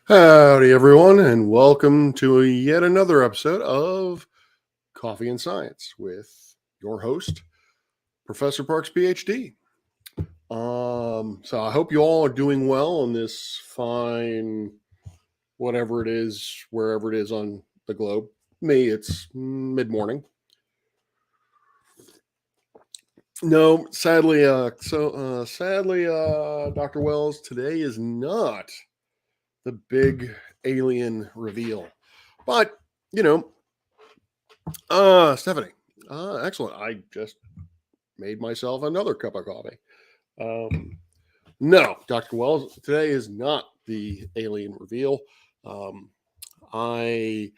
Howdy, everyone, and welcome to yet another episode of Coffee and Science with your host, Professor Parks, PhD. So I hope you all are doing well on this fine, whatever it is, wherever it is on the globe. Me, it's mid morning. No, sadly, Dr. Wells, today is not the big alien reveal, but you know. Stephanie. Excellent. I just made myself another cup of coffee. Um, no, Dr. Wells, today is not the alien reveal. Um, I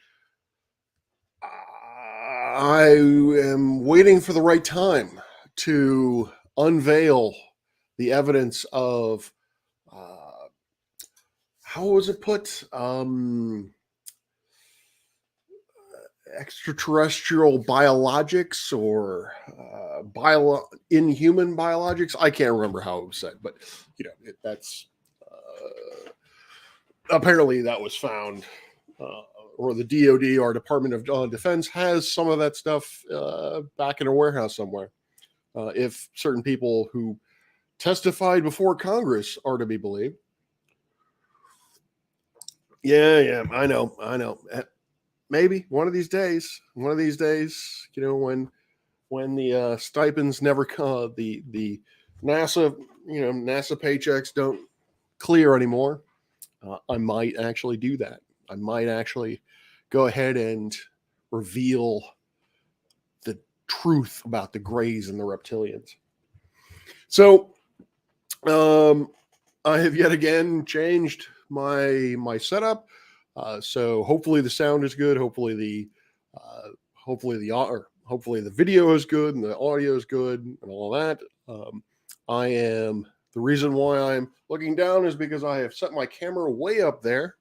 I am waiting for the right time to unveil the evidence of how was it put? Extraterrestrial biologics or inhuman biologics. I can't remember how it was said, but that's apparently that was found, or the DoD, our Department of Defense, has some of that stuff back in a warehouse somewhere. If certain people who testified before Congress are to be believed. Yeah, I know. Maybe one of these days, when the stipends never come, the NASA, NASA paychecks don't clear anymore, I might actually do that. I might actually go ahead and reveal the truth about the Greys and the reptilians. So, I have yet again changed my setup. So hopefully the sound is good. Hopefully the video is good and the audio is good and all that. The reason why I'm looking down is because I have set my camera way up there.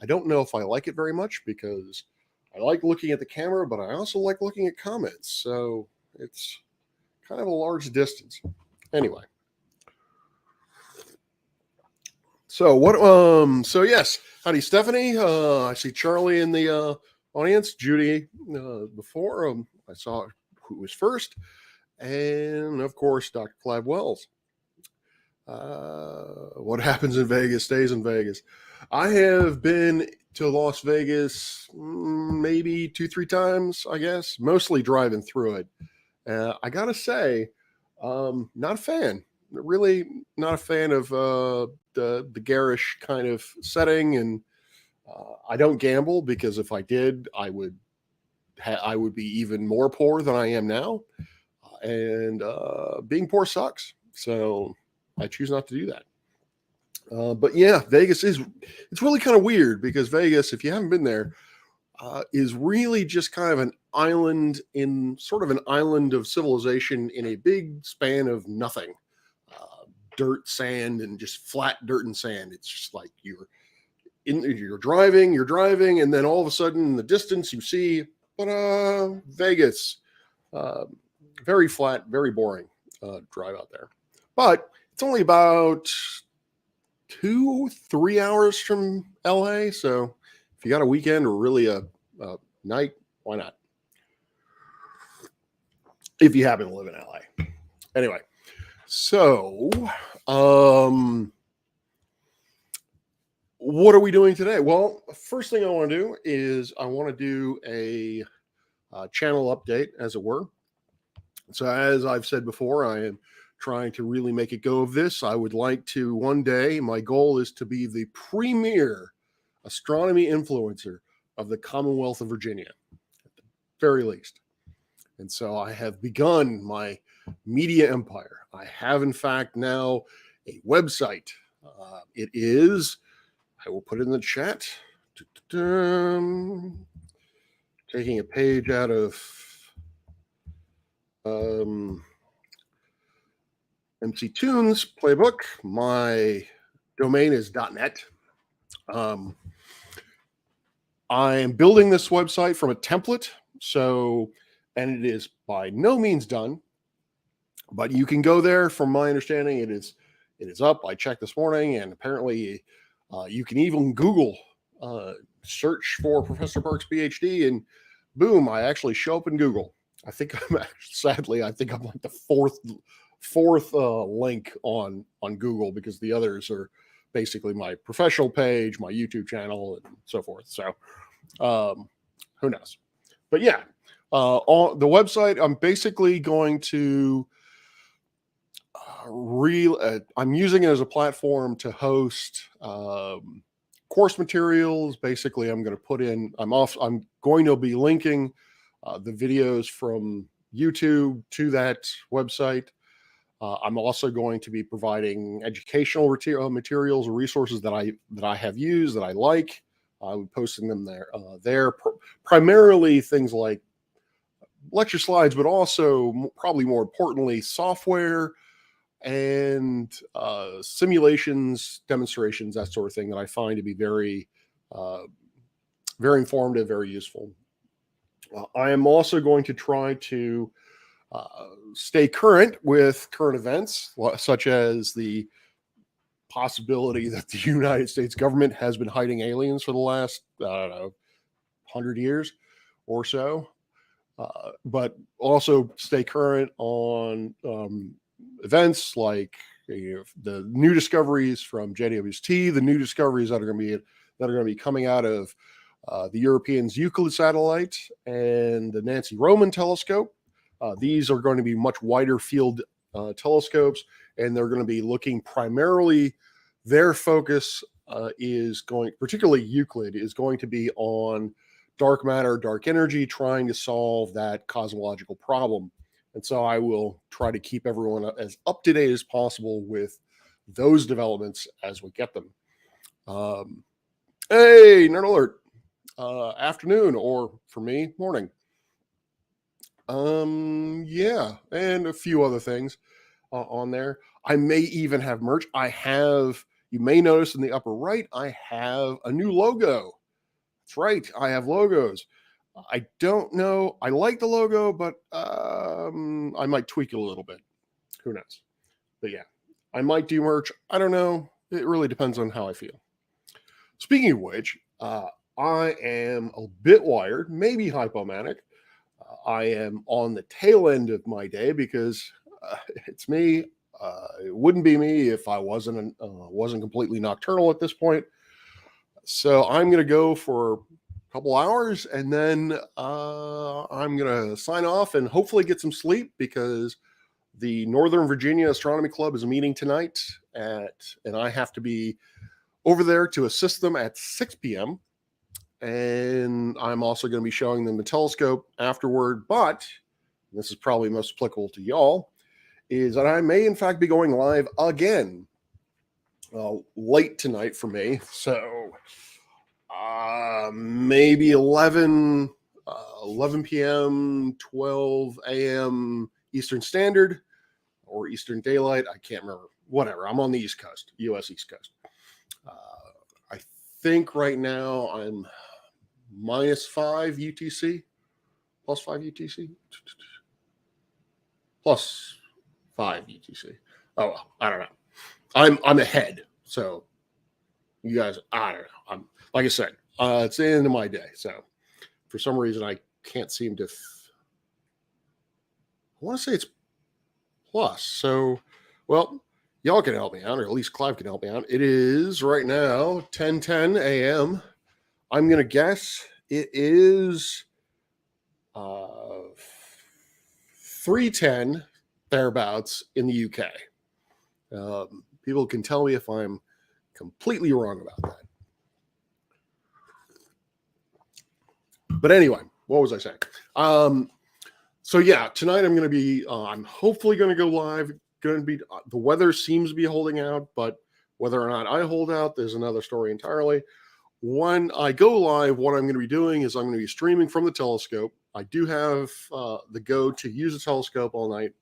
I don't know if I like it very much because I like looking at the camera, but I also like looking at comments. So it's kind of a large distance. Anyway. So yes. Howdy, Stephanie. I see Charlie in the audience. Judy before. I saw who was first. And of course, Dr. Clive Wells. What happens in Vegas stays in Vegas. I have been to Las Vegas maybe 2-3 times, I guess, mostly driving through it. I gotta say, not a fan. Really, not a fan of the garish kind of setting, and I don't gamble because if I did, I would be even more poor than I am now, and being poor sucks. So I choose not to do that. But yeah, it's really kind of weird because Vegas, if you haven't been there, is really just kind of an island of civilization in a big span of nothing. Dirt, sand, and just flat dirt and sand. It's just like you're driving, and then all of a sudden in the distance you see, Vegas. Very flat, very boring drive out there. But it's only about 2-3 hours from LA. So if you got a weekend or really a night, why not? If you happen to live in LA. Anyway, so what are we doing today? Well, first thing I want to do is I want to do a channel update, as it were. So as I've said before, I am trying to really make a go of this. I would like to one day, my goal is to be the premier astronomy influencer of the Commonwealth of Virginia, at the very least. And so I have begun my media empire. I have, in fact, now a website. It is, I will put it in the chat, taking a page out of MC Tunes playbook. My domain is .net. I am building this website from a template, and it is by no means done, but you can go there. From my understanding, it is up. I checked this morning, and apparently You can even Google, search for Professor Parks PhD, and boom, I actually show up in Google. I think I'm actually, sadly, I think I'm like the fourth link on Google, because the others are basically my professional page, my YouTube channel, and so forth. So who knows? But yeah, on the website, I'm basically going to I'm using it as a platform to host course materials. Basically, I'm going to put in. I'm going to be linking the videos from YouTube to that website. I'm also going to be providing educational materials or resources that I have used, that I like. I'm posting them there. Primarily things like lecture slides, but also probably more importantly, software and simulations, demonstrations, that sort of thing, that I find to be very, very informative, very useful. I am also going to try to stay current with current events, such as the possibility that the United States government has been hiding aliens for the last, I don't know, 100 years or so. But also stay current on events like the new discoveries from JWST, the new discoveries that are going to be coming out of the Europeans' Euclid satellite and the Nancy Roman telescope. These are going to be much wider field telescopes, and they're going to be looking primarily. Their focus particularly Euclid, is going to be on dark matter, dark energy, trying to solve that cosmological problem. And so I will try to keep everyone as up to date as possible with those developments as we get them. Hey, Nerd Alert. Afternoon, or for me, morning. Yeah, and a few other things on there. I may even have merch. You may notice in the upper right, I have a new logo. That's right, I have logos. I don't know. I like the logo, but I might tweak it a little bit. Who knows? But yeah, I might do merch. I don't know. It really depends on how I feel. Speaking of which, I am a bit wired, maybe hypomanic. I am on the tail end of my day because it's me. It wouldn't be me if I wasn't completely nocturnal at this point. So I'm going to go for a couple hours, and then I'm going to sign off and hopefully get some sleep, because the Northern Virginia Astronomy Club is meeting tonight and I have to be over there to assist them at 6 p.m. And I'm also going to be showing them the telescope afterward. But this is probably most applicable to y'all, is that I may in fact be going live again late tonight for me. So maybe 11 p.m., 12 a.m. Eastern Standard or Eastern Daylight. I can't remember. Whatever. I'm on the East Coast, U.S. East Coast. I think right now I'm -5 UTC, +5 UTC, +5 UTC. Oh well, I don't know. I'm ahead, so you guys, I don't know. I'm, like I said, it's the end of my day, so for some reason I can't seem to. I want to say it's plus. So, well, y'all can help me out, or at least Clive can help me out. It is right now 10:10 a.m. I'm gonna guess it is 3:10 thereabouts in the UK. People can tell me if I'm completely wrong about that. But anyway, what was I saying? So yeah, tonight I'm going to be. I'm hopefully going to go live. Going to be. The weather seems to be holding out, but whether or not I hold out, there's another story entirely. When I go live, what I'm going to be doing is I'm going to be streaming from the telescope. I do have the go to use the telescope all night.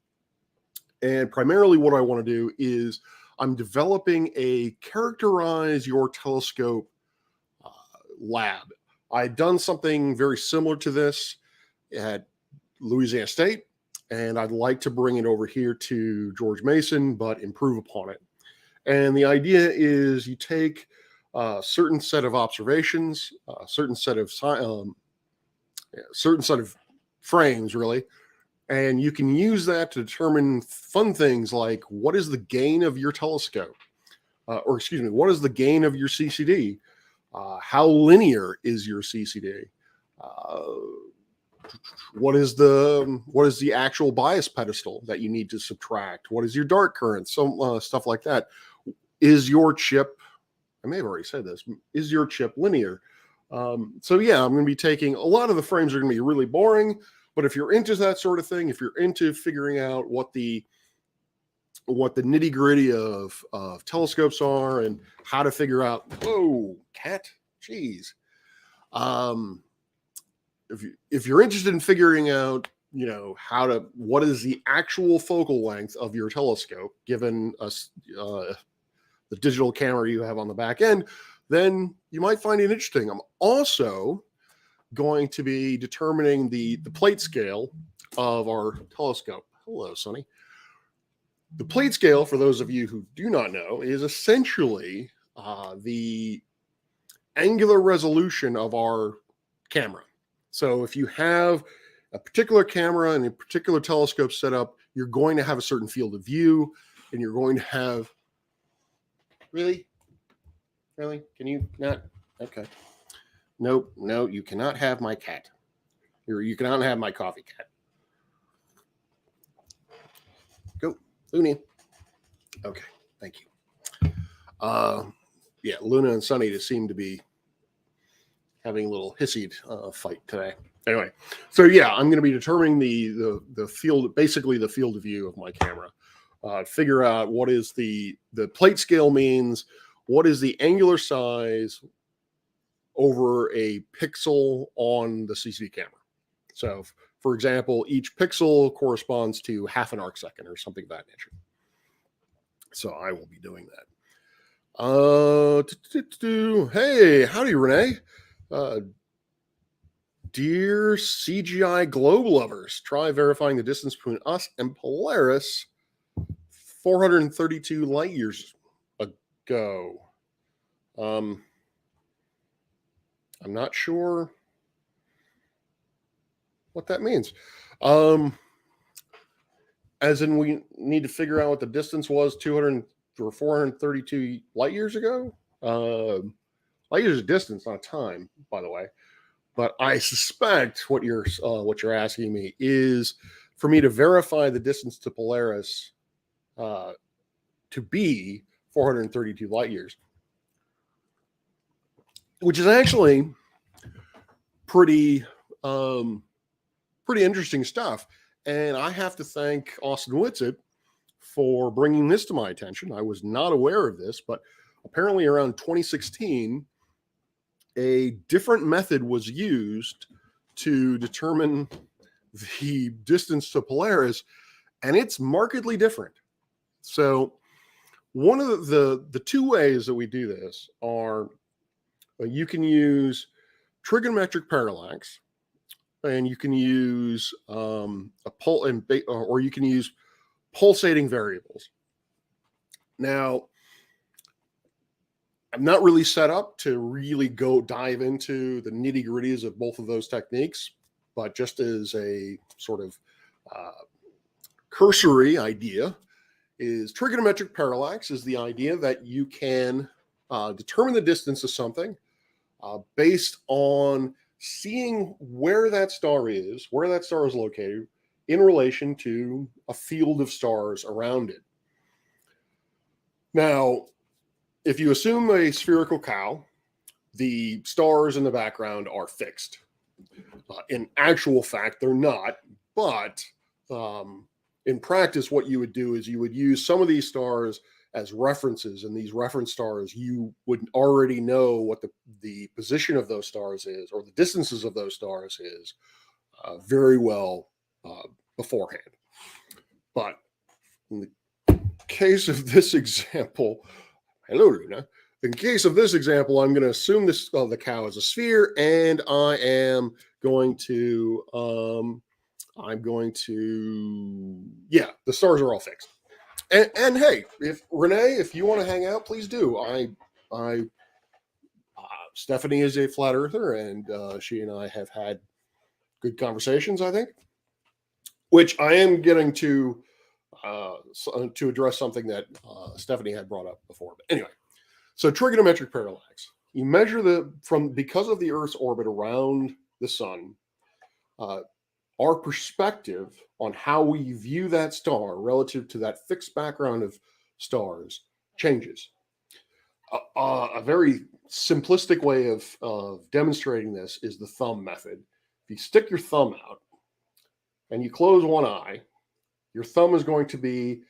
And primarily what I want to do is I'm developing a characterize your telescope lab. I'd done something very similar to this at Louisiana State, and I'd like to bring it over here to George Mason, but improve upon it. And the idea is you take certain set of observations, certain set of frames, really, and you can use that to determine fun things like what is the gain of your telescope, or excuse me, what is the gain of your CCD? How linear is your CCD? What is the actual bias pedestal that you need to subtract? What is your dark current? Some stuff like that. Is your chip? I may have already said this. Is your chip linear? So yeah, I'm going to be taking a lot of the frames are going to be really boring. But if you're into that sort of thing, if you're into figuring out what the nitty gritty of telescopes are and how to figure out, whoa, cat, jeez. If you're interested in figuring out, what is the actual focal length of your telescope, given the digital camera you have on the back end, then you might find it interesting. I'm also going to be determining the plate scale of our telescope. Hello, Sonny. The plate scale, for those of you who do not know, is essentially the angular resolution of our camera. So if you have a particular camera and a particular telescope set up, you're going to have a certain field of view, and you're going to have... Really? Can you not? Okay. Nope. No, you cannot have my cat. You cannot have my coffee cat. Go, Looney. Okay, thank you. Yeah, Luna and Sunny just seem to be having a little hissy fight today. Anyway, so yeah, I'm going to be determining the field, basically the field of view of my camera. Figure out what is the plate scale means, what is the angular size over a pixel on the CCD camera. So, for example, each pixel corresponds to half an arc second or something of that nature. So I will be doing that. Hey, howdy, Renee. Dear CGI globe lovers, try verifying the distance between us and Polaris 432 light years ago. I'm not sure what that means. As in, we need to figure out what the distance was 200 or 432 light years ago. Light years is distance, not time, by the way. But I suspect what you're asking me is for me to verify the distance to Polaris to be 432 light years, which is actually pretty interesting stuff. And I have to thank Austin Whitsitt for bringing this to my attention. I was not aware of this, but apparently around 2016, a different method was used to determine the distance to Polaris, and it's markedly different. So one of the two ways that we do this are you can use trigonometric parallax, and you can use or you can use pulsating variables. Now, I'm not really set up to really go dive into the nitty gritties of both of those techniques, but just as a sort of cursory idea, is trigonometric parallax is the idea that you can determine the distance of something based on seeing where that star is located in relation to a field of stars around it. Now, if you assume a spherical cow, the stars in the background are fixed. In actual fact, they're not, but in practice, what you would do is you would use some of these stars as references, and these reference stars, you would already know what the position of those stars is, or the distances of those stars is very well beforehand. But in the case of this example, hello, Luna. In case of this example, I'm going to assume the cow is a sphere, and I am going to, yeah, the stars are all fixed. And hey, if Renee, if you want to hang out, please do. I Stephanie is a flat earther, and she and I have had good conversations, I think, which I am getting to address something that Stephanie had brought up before. But anyway, so trigonometric parallax. You measure because of the Earth's orbit around the sun, our perspective on how we view that star relative to that fixed background of stars changes. A very simplistic way of demonstrating this is the thumb method. If you stick your thumb out and you close one eye, your thumb is going to be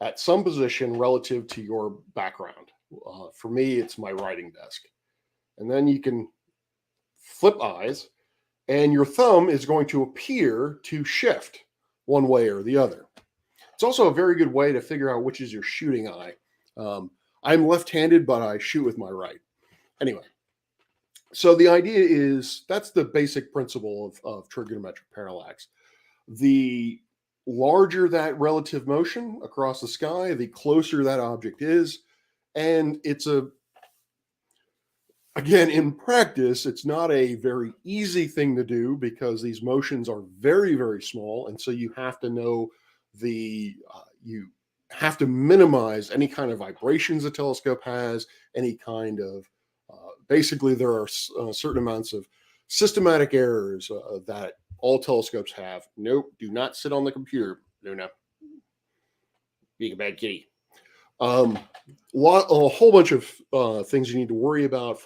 at some position relative to your background. For me, it's my writing desk. And then you can flip eyes, and your thumb is going to appear to shift one way or the other. It's also a very good way to figure out which is your shooting eye. I'm left-handed, but I shoot with my right. Anyway, so the idea is that's the basic principle of trigonometric parallax. The larger that relative motion across the sky, the closer that object is. And again, in practice, it's not a very easy thing to do because these motions are very, very small. And so you have to know you have to minimize any kind of vibrations the telescope has, any kind of, basically there are certain amounts of systematic errors that all telescopes have. Nope, do not sit on the computer, Luna. Being a bad kitty. A whole bunch of things you need to worry about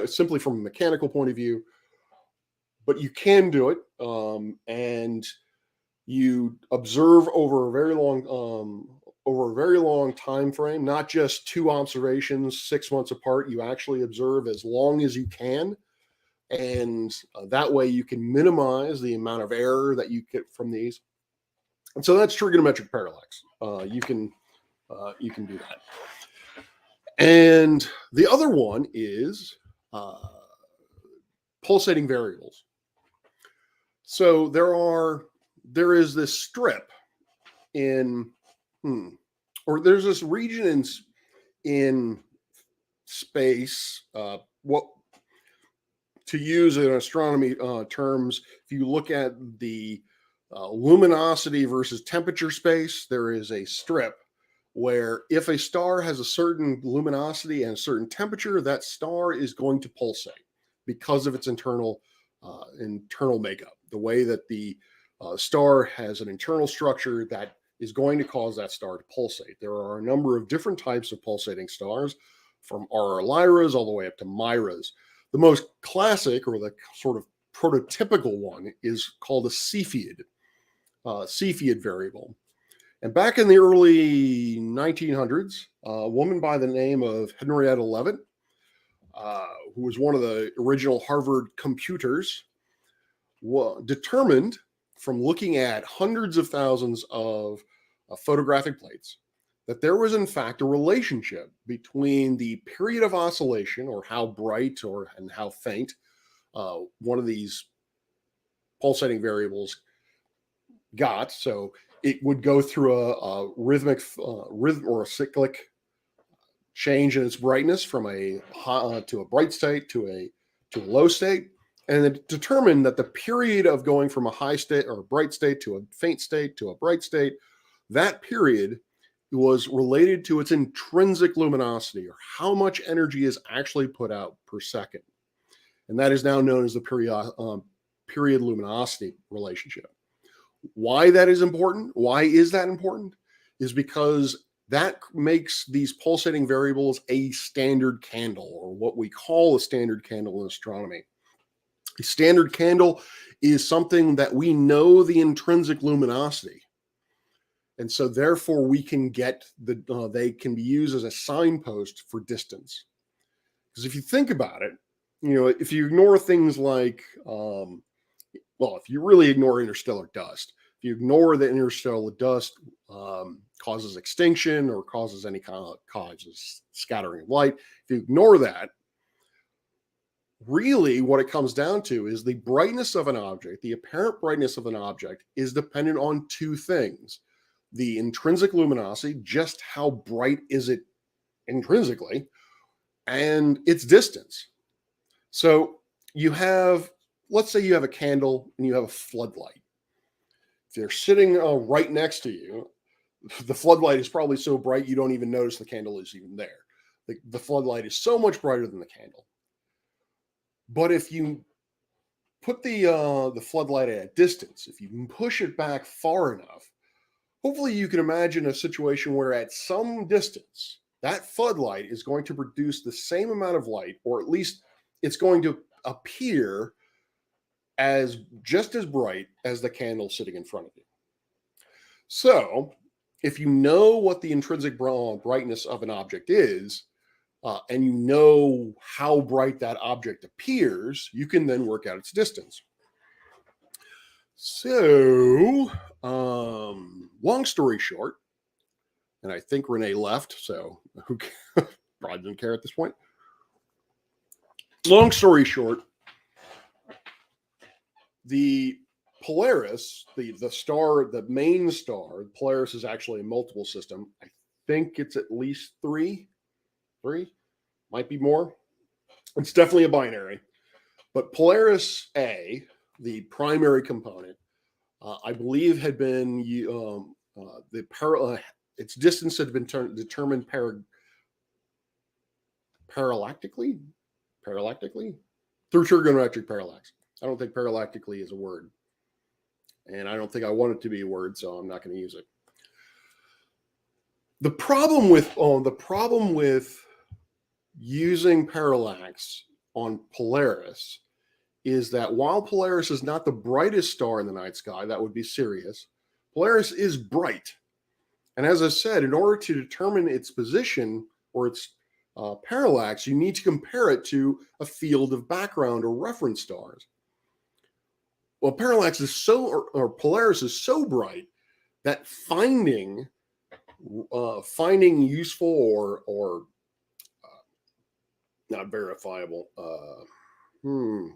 simply from a mechanical point of view, but you can do it, and you observe over a very long time frame, not just 2 observations 6 months apart. You actually observe as long as you can, and that way you can minimize the amount of error that you get from these. And so that's trigonometric parallax. You can do that. And the other one is pulsating variables. So there is this strip or there's this region in space. What to use in astronomy terms, if you look at the luminosity versus temperature space, there is a strip where if a star has a certain luminosity and a certain temperature, that star is going to pulsate because of its internal makeup. The way that the star has an internal structure that is going to cause that star to pulsate. There are a number of different types of pulsating stars, from RR Lyras all the way up to Miras. The most classic, or the sort of prototypical one, is called a Cepheid variable. And back in the early 1900s, a woman by the name of Henrietta Leavitt, who was one of the original Harvard computers, determined from looking at hundreds of thousands of photographic plates that there was in fact a relationship between the period of oscillation, or how bright and how faint one of these pulsating variables got. So it would go through a rhythm or a cyclic change in its brightness from to a bright state to a low state, and it determined that the period of going from a high state or a bright state to a faint state to a bright state, that period was related to its intrinsic luminosity, or how much energy is actually put out per second, and that is now known as the period luminosity relationship. Why that is important? Why is that important? Is because that makes these pulsating variables a standard candle, or what we call a standard candle in astronomy. A standard candle is something that we know the intrinsic luminosity. And so therefore we can get they can be used as a signpost for distance. Because if you think about it, if you ignore things like, if you really ignore interstellar dust, if you ignore that interstellar dust causes extinction or causes any kind of scattering of light, if you ignore that, really what it comes down to is the brightness of an object, the apparent brightness of an object, is dependent on 2 things. The intrinsic luminosity, just how bright is it intrinsically, and its distance. So you have, let's say you have a candle and you have a floodlight. If they're sitting right next to you, the floodlight is probably so bright you don't even notice the candle is even there. The floodlight is so much brighter than the candle. But if you put the floodlight at a distance, if you push it back far enough, hopefully you can imagine a situation where at some distance, that floodlight is going to produce the same amount of light, or at least it's going to appear as just as bright as the candle sitting in front of you. So, if you know what the intrinsic brightness of an object is, and you know how bright that object appears, you can then work out its distance. So, long story short, and I think Renee left, so who probably didn't care at this point. Long story short, the Polaris, the star, the main star, Polaris is actually a multiple system. I think it's at least three, might be more. It's definitely a binary. But Polaris A, the primary component, I believe had been its distance had been determined parallactically through trigonometric parallax. I don't think parallactically is a word, and I don't think I want it to be a word, so I'm not going to use it. The problem with using parallax on Polaris is that while Polaris is not the brightest star in the night sky, that would be Sirius, Polaris is bright. And as I said, in order to determine its position or its parallax, you need to compare it to a field of background or reference stars. Well, Polaris is so bright that finding useful or not verifiable. I'm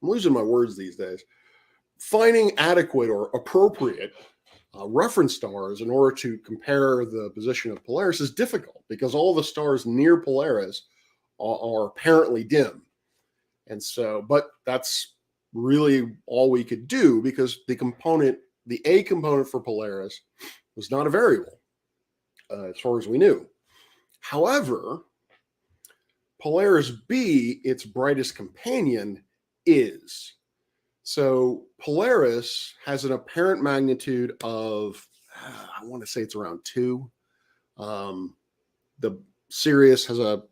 losing my words these days. Finding adequate or appropriate reference stars in order to compare the position of Polaris is difficult because all the stars near Polaris are apparently dim. And so, but that's really all we could do because the A component for Polaris was not a variable as far as we knew. However, Polaris B, its brightest companion, is. So Polaris has an apparent magnitude of, I want to say it's around 2. The Sirius has a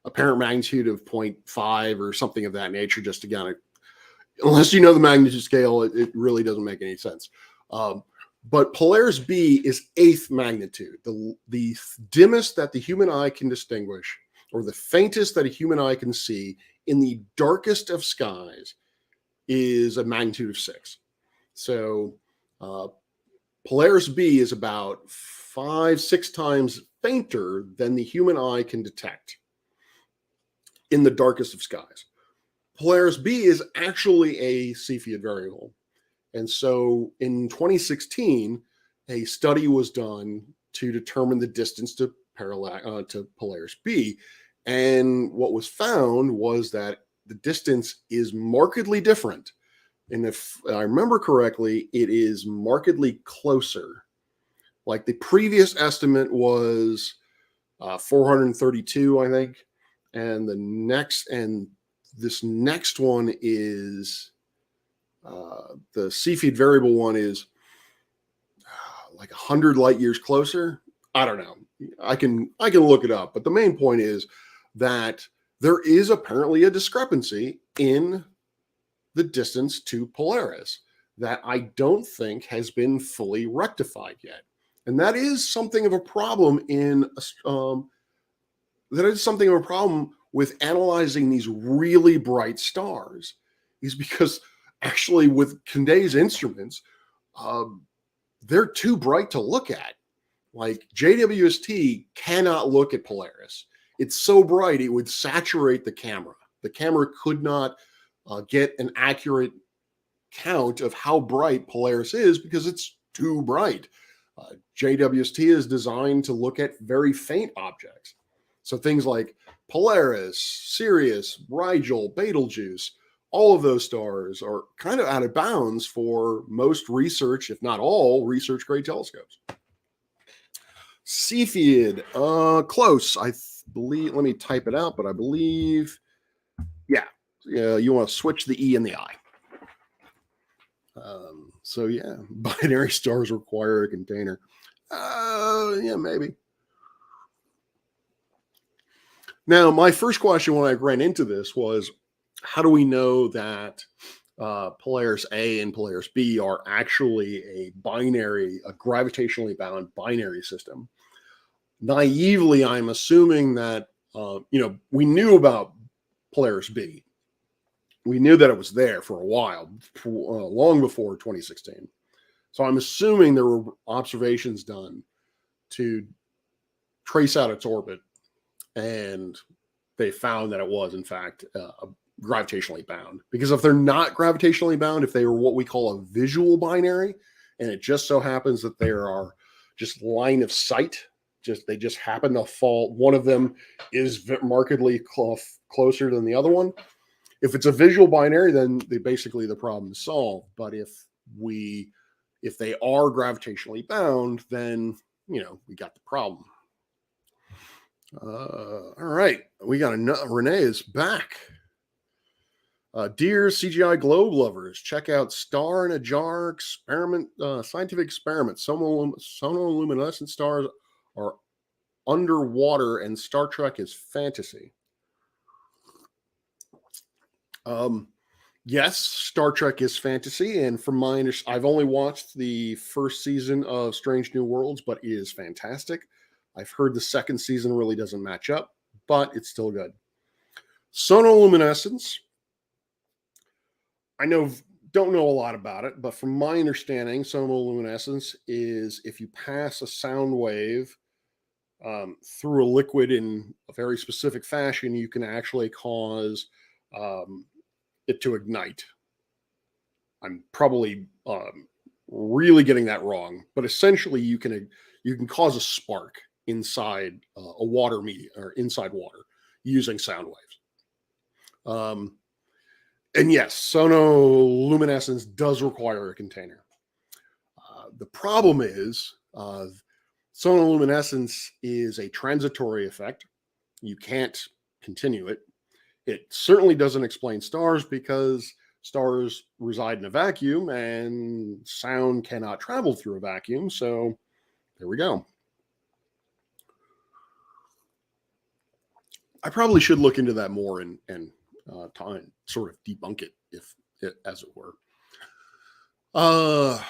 apparent magnitude of 0.5 or something of that nature. Just to kind of, unless you know the magnitude scale, it really doesn't make any sense. But Polaris B is 8th magnitude, the dimmest that the human eye can distinguish, or the faintest that a human eye can see in the darkest of skies, is a magnitude of 6. So Polaris B is about 5-6 times fainter than the human eye can detect in the darkest of skies. Polaris B is actually a Cepheid variable. And so in 2016, a study was done to determine the distance to Polaris B. And what was found was that the distance is markedly different. And if I remember correctly, it is markedly closer. Like the previous estimate was 432, I think. And this next one is the Cepheid variable one is like 100 light years closer. I don't know. I can look it up. But the main point is that there is apparently a discrepancy in the distance to Polaris that I don't think has been fully rectified yet. And that is something of a problem with analyzing these really bright stars, is because actually with today's instruments, they're too bright to look at. Like JWST cannot look at Polaris. It's so bright it would saturate the camera. The camera could not get an accurate count of how bright Polaris is because it's too bright. JWST is designed to look at very faint objects. So things like Polaris, Sirius, Rigel, Betelgeuse, all of those stars are kind of out of bounds for most research, if not all, research grade telescopes. Cepheid, close. I believe, let me type it out, but I believe, yeah, you want to switch the E and the I. So yeah, binary stars require a container. Yeah, maybe. Now, my first question when I ran into this was, how do we know that Polaris A and Polaris B are actually a binary, a gravitationally bound binary system? Naively, I'm assuming that, we knew about Polaris B. We knew that it was there for a while, long before 2016. So I'm assuming there were observations done to trace out its orbit, and they found that it was, in fact, gravitationally bound. Because if they're not gravitationally bound, if they were what we call a visual binary, and it just so happens that there are just line of sight, they just happen to fall, one of them is markedly closer than the other one. If it's a visual binary, then basically the problem is solved. But if they are gravitationally bound, then we got the problem. All right, we got Renee is back. Dear CGI globe lovers, check out Star in a Jar experiment, scientific experiment. Sonoluminescent stars are underwater, and Star Trek is fantasy. Yes, Star Trek is fantasy, and from my understanding, I've only watched the first season of Strange New Worlds, but it is fantastic. I've heard the second season really doesn't match up, but it's still good. Sonoluminescence, don't know a lot about it, but from my understanding, sonoluminescence is if you pass a sound wave through a liquid in a very specific fashion, you can actually cause it to ignite. I'm probably really getting that wrong, but essentially you can cause a spark inside a water media or inside water using sound waves. And yes, sonoluminescence does require a container. The problem is sonoluminescence is a transitory effect. You can't continue it. It certainly doesn't explain stars because stars reside in a vacuum and sound cannot travel through a vacuum. So there we go. I probably should look into that more and try and sort of debunk it, as it were. But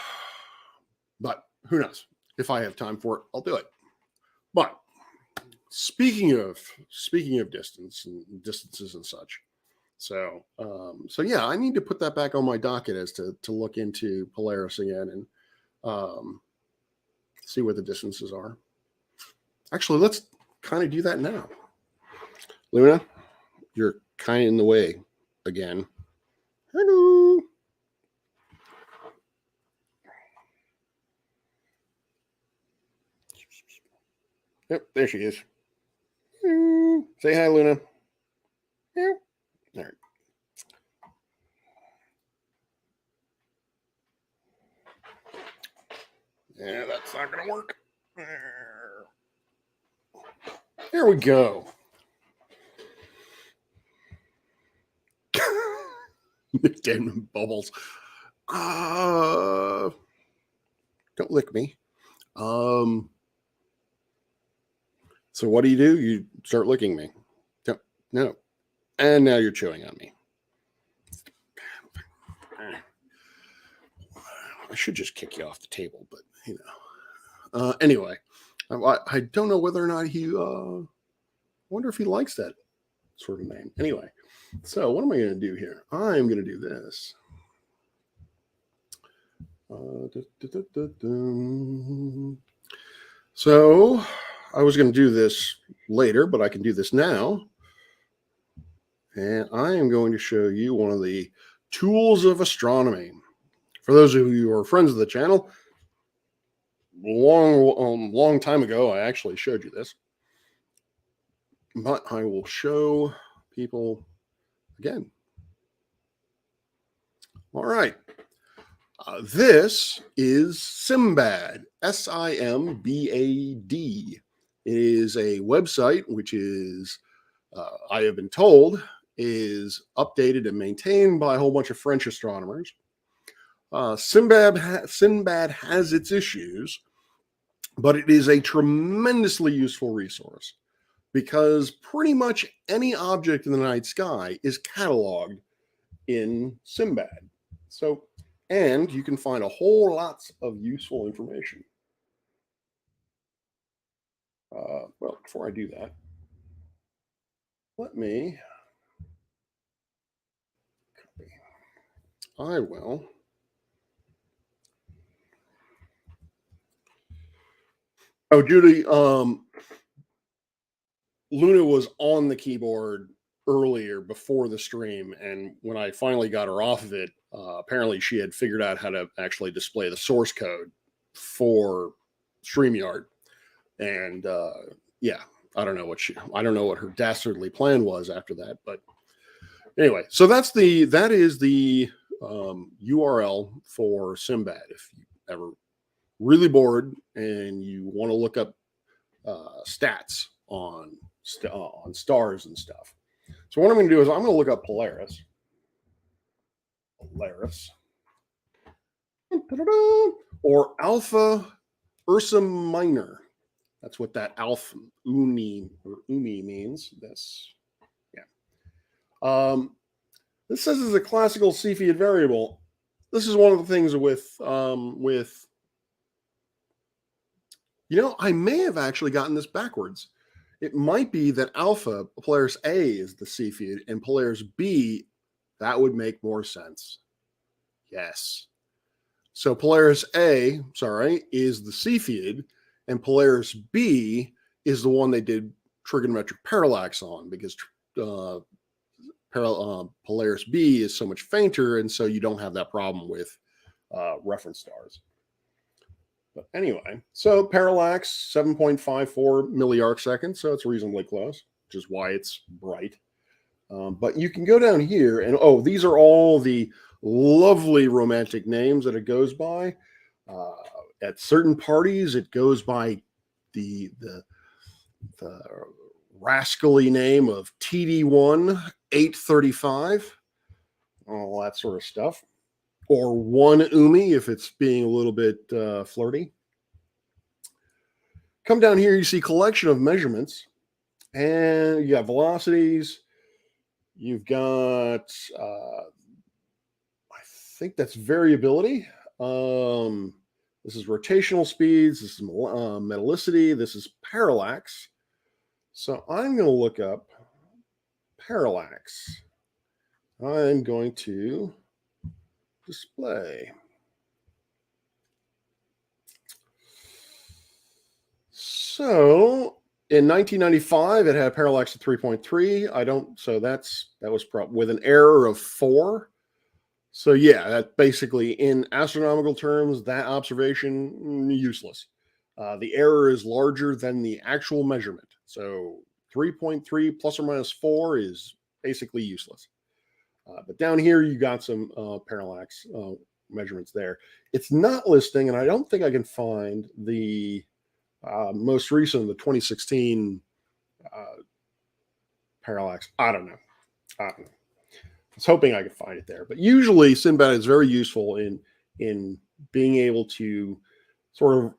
who knows? If I have time for it, I'll do it. But speaking of distances and such, so yeah, I need to put that back on my docket as to look into Polaris again and see what the distances are. Actually, let's kind of do that now. Luna, you're kind of in the way again. Hello. Yep, there she is. Say hi, Luna. All right. Yeah, that's not going to work. There we go. Damn bubbles. Don't lick me. So what do? You start licking me. No. And now you're chewing on me. I should just kick you off the table, but anyway, I don't know whether or not he wonder if he likes that sort of name. Anyway, so what am I going to do here? I'm going to do this. So I was going to do this later, but I can do this now. And I am going to show you one of the tools of astronomy. For those of you who are friends of the channel, long time ago, I actually showed you this. but I will show people again. All right. This is Simbad, Simbad. It is a website which is, I have been told, is updated and maintained by a whole bunch of French astronomers. Sinbad has its issues, but it is a tremendously useful resource because pretty much any object in the night sky is cataloged in Simbad. So, and you can find a whole lots of useful information. Well, before I do that, let me copy. I will. Oh, Judy, Luna was on the keyboard earlier before the stream, and when I finally got her off of it, apparently she had figured out how to actually display the source code for StreamYard. And yeah, I don't know what her dastardly plan was after that, but anyway, so that is the URL for Simbad. If you ever really bored and you want to look up stats on stars and stuff. So what I'm going to do is I'm going to look up Polaris. Or Alpha Ursa Minor. That's what that Alpha Umi means. This, yeah. This says it's a classical Cepheid variable. This is one of the things with I may have actually gotten this backwards. It might be that Alpha, Polaris A, is the Cepheid, and Polaris B, that would make more sense. Yes. So Polaris A, is the Cepheid, and Polaris B is the one they did trigonometric parallax on, because Polaris B is so much fainter, and so you don't have that problem with reference stars. But anyway, so parallax 7.54 milliarc seconds, so it's reasonably close, which is why it's bright. But you can go down here, and these are all the lovely romantic names that it goes by. At certain parties, it goes by the rascally name of TD1 835, all that sort of stuff. Or 1 Umi if it's being a little bit flirty. Come down here, you see collection of measurements, and you got velocities. You've got, I think that's variability. This is rotational speeds. This is metallicity. This is parallax. So I'm going to look up parallax. I'm going to display. So in 1995, it had a parallax of 3.3. So that was with an error of 4. So yeah, that basically, in astronomical terms, that observation, useless. The error is larger than the actual measurement. So 3.3 plus or minus 4 is basically useless. But down here, you got some parallax measurements there. It's not listing, and I don't think I can find the most recent, the 2016 parallax. I don't know. I was hoping I could find it there. But usually, Simbad is very useful in being able to sort of,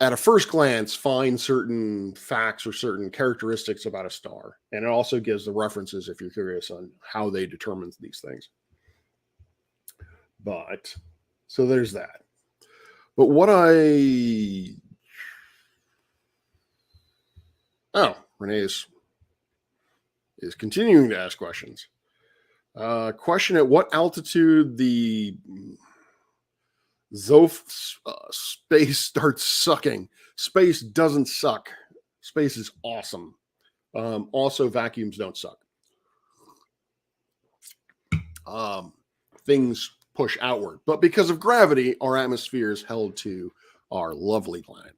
at a first glance, find certain facts or certain characteristics about a star. And it also gives the references if you're curious on how they determine these things. But, so there's that. But Renee is continuing to ask questions. Question: at what altitude the Zof space starts sucking? Space doesn't suck. Space is awesome. Also, vacuums don't suck. Things push outward, but because of gravity, our atmosphere is held to our lovely planet.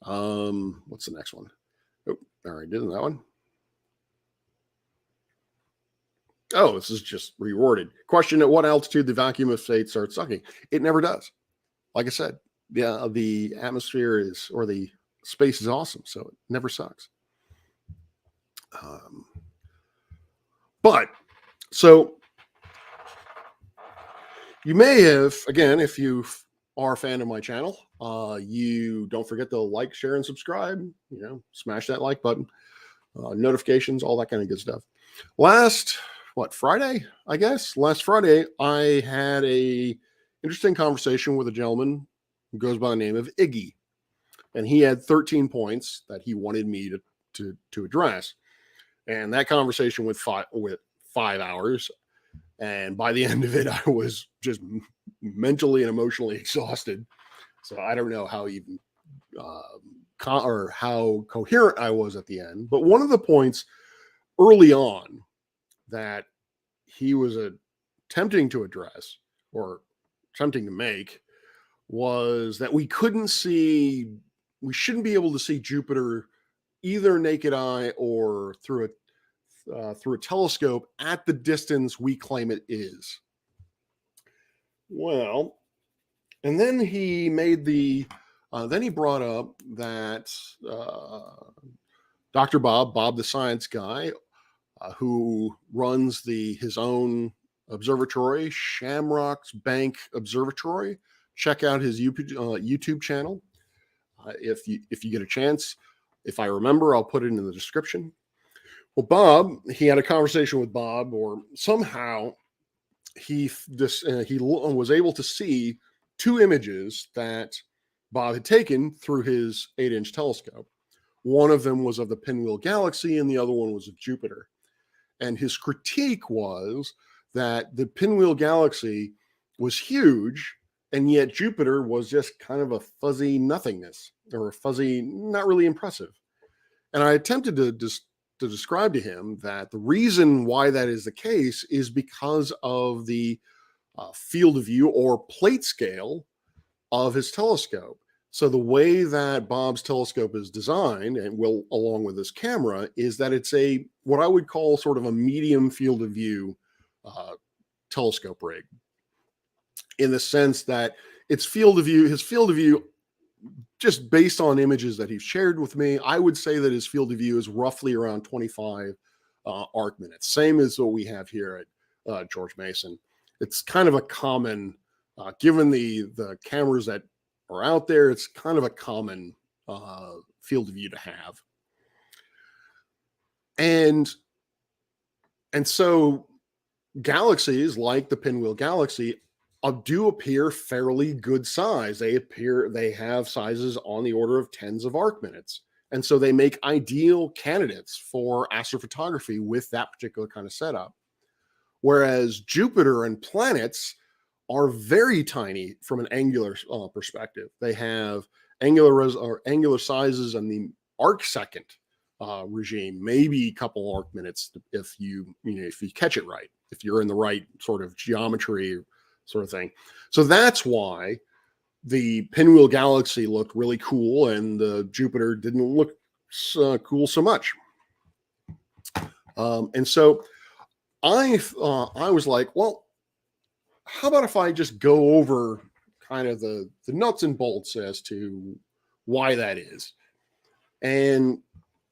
What's the next one? Oh, all right, didn't that one? Oh, this is just reworded. Question: at what altitude the vacuum of state starts sucking? It never does. Like I said, the atmosphere is, or the space is awesome, so it never sucks. Um, but so you may have, again, if you are a fan of my channel, you don't forget to like, share, and subscribe. Smash that like button, notifications, all that kind of good stuff. Last Friday, I guess. Last Friday, I had a interesting conversation with a gentleman who goes by the name of Iggy, and he had 13 points that he wanted me to address. And that conversation with 5 hours. And by the end of it, I was just mentally and emotionally exhausted. So I don't know how even or how coherent I was at the end. But one of the points early on that he was attempting to address, or attempting to make, was that we shouldn't be able to see Jupiter either naked eye or through a telescope at the distance we claim it is. Well, and then he brought up that Dr. Bob the science guy, who runs his own observatory, Shamrock's Bank Observatory. Check out his YouTube channel if you get a chance. If I remember, I'll put it in the description. Well, he had a conversation with Bob, or somehow he was able to see two images that Bob had taken through his 8-inch telescope. One of them was of the Pinwheel Galaxy, and the other one was of Jupiter. And his critique was that the Pinwheel Galaxy was huge, and yet Jupiter was just kind of a fuzzy nothingness, or a fuzzy, not really impressive. And I attempted to describe to him that the reason why that is the case is because of the field of view, or plate scale, of his telescope. So the way that Bob's telescope is designed, and along with his camera, is that it's what I would call sort of a medium field of view telescope rig, in the sense that his field of view, just based on images that he's shared with me, I would say that his field of view is roughly around 25 arc minutes. Same as what we have here at George Mason. It's kind of a common, given the cameras that are out there, it's kind of a common field of view to have. And so galaxies like the Pinwheel Galaxy do appear fairly good size. They have sizes on the order of tens of arc minutes. And so they make ideal candidates for astrophotography with that particular kind of setup. Whereas Jupiter and planets are very tiny from an angular perspective. They have angular sizes in the arc second regime, maybe a couple arc minutes if you catch it right, if you're in the right sort of geometry sort of thing. So that's why the Pinwheel Galaxy looked really cool, and the Jupiter didn't look cool so much. And so I was like, well, how about if I just go over kind of the nuts and bolts as to why that is? And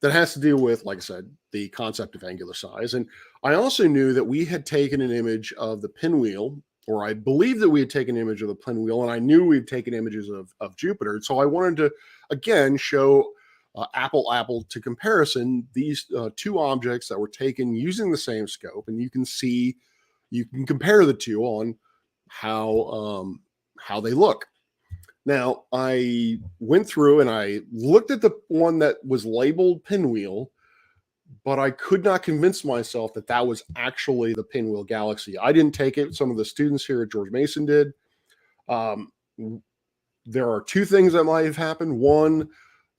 that has to do with, like I said, the concept of angular size. And I also knew that we had taken an image of the pinwheel, or I believe that we had taken an image of the pinwheel, and I knew we'd taken images of Jupiter. So I wanted to, again, show apple to comparison these two objects that were taken using the same scope, and you can compare the two on how they look. Now, I went through and I looked at the one that was labeled Pinwheel, but I could not convince myself that that was actually the Pinwheel Galaxy. I didn't take it. Some of the students here at George Mason did. There are two things that might have happened. One,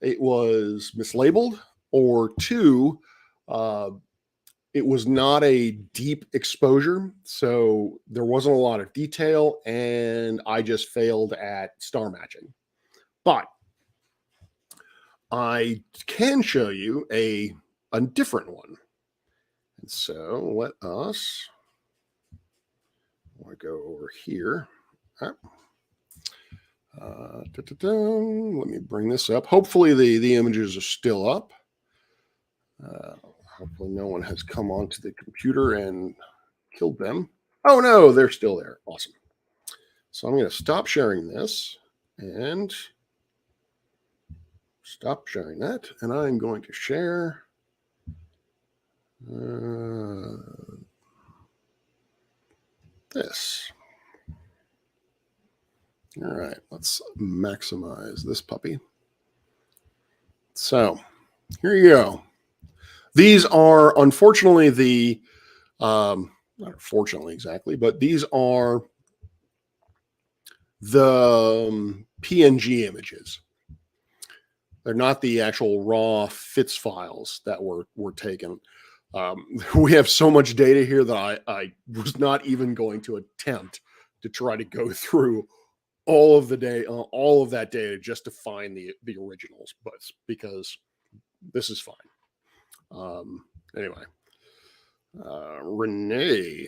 it was mislabeled, or two, it was not a deep exposure, so there wasn't a lot of detail, and I just failed at star matching. But I can show you a different one. And so let us go over here. Let me bring this up. Hopefully the images are still up. Hopefully no one has come onto the computer and killed them. Oh no, they're still there. Awesome. So I'm going to stop sharing this and stop sharing that. And I'm going to share this. All right, let's maximize this puppy. So here you go. These are unfortunately not unfortunately exactly, but these are the PNG images. They're not the actual raw FITS files that were taken. We have so much data here that I was not even going to attempt to try to go through all of that data just to find the originals, but because this is fine. Anyway, Renee,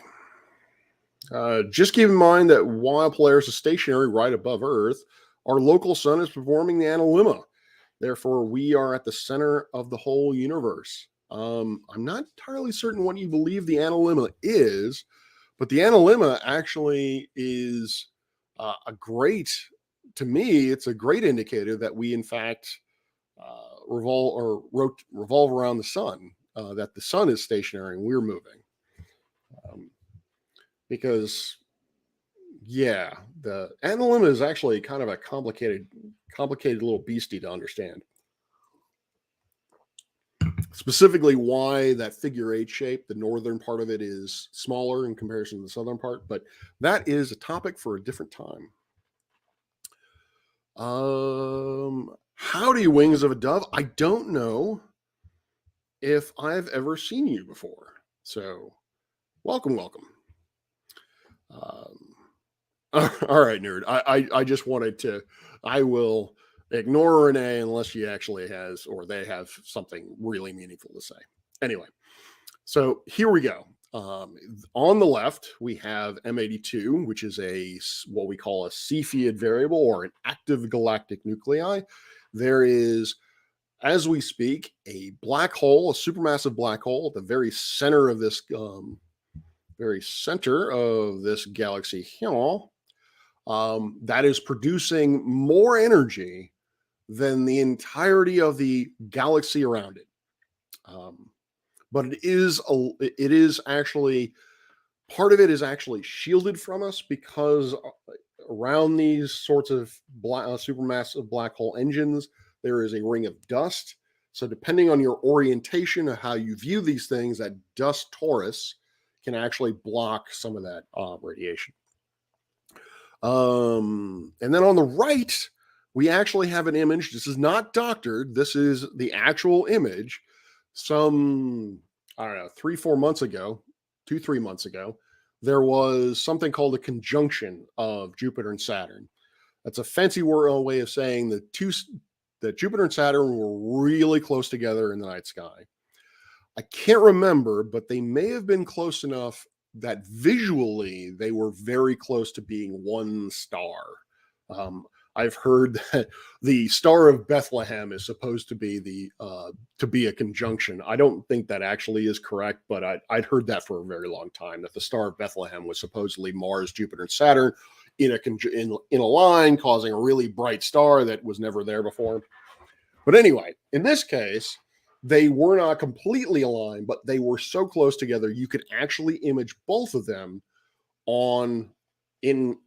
just keep in mind that while Polaris is stationary right above Earth, our local sun is performing the analemma. Therefore, we are at the center of the whole universe. I'm not entirely certain what you believe the analemma is, but the analemma actually is to me, it's a great indicator that we, in fact, revolve around the sun, that the sun is stationary and we're moving. Because, yeah, the analemma is actually kind of a complicated little beastie to understand. Specifically, why that figure 8 shape, the northern part of it is smaller in comparison to the southern part, but that is a topic for a different time. Howdy, Wings of a Dove. I don't know if I've ever seen you before, so welcome. All right, nerd. I just wanted to. I will ignore Renee unless she actually has, or they have something really meaningful to say. Anyway, so here we go. On the left, we have M82, which is what we call a Cepheid variable or an active galactic nuclei. There is, as we speak, a black hole, a supermassive black hole at the very center of this galaxy here, that is producing more energy than the entirety of the galaxy around it. But it is actually, part of it is actually shielded from us because around these sorts of supermassive black hole engines, there is a ring of dust. So depending on your orientation of how you view these things, that dust torus can actually block some of that radiation. And then on the right, we actually have an image. This is not doctored. This is the actual image. Some, I don't know, 3 months ago, there was something called a conjunction of Jupiter and Saturn. That's a fancy way of saying that Jupiter and Saturn were really close together in the night sky. I can't remember, but they may have been close enough that visually they were very close to being one star. I've heard that the Star of Bethlehem is supposed to be a conjunction. I don't think that actually is correct, but I'd heard that for a very long time, that the Star of Bethlehem was supposedly Mars, Jupiter, and Saturn in a line, causing a really bright star that was never there before. But anyway, in this case, they were not completely aligned, but they were so close together you could actually image both of them in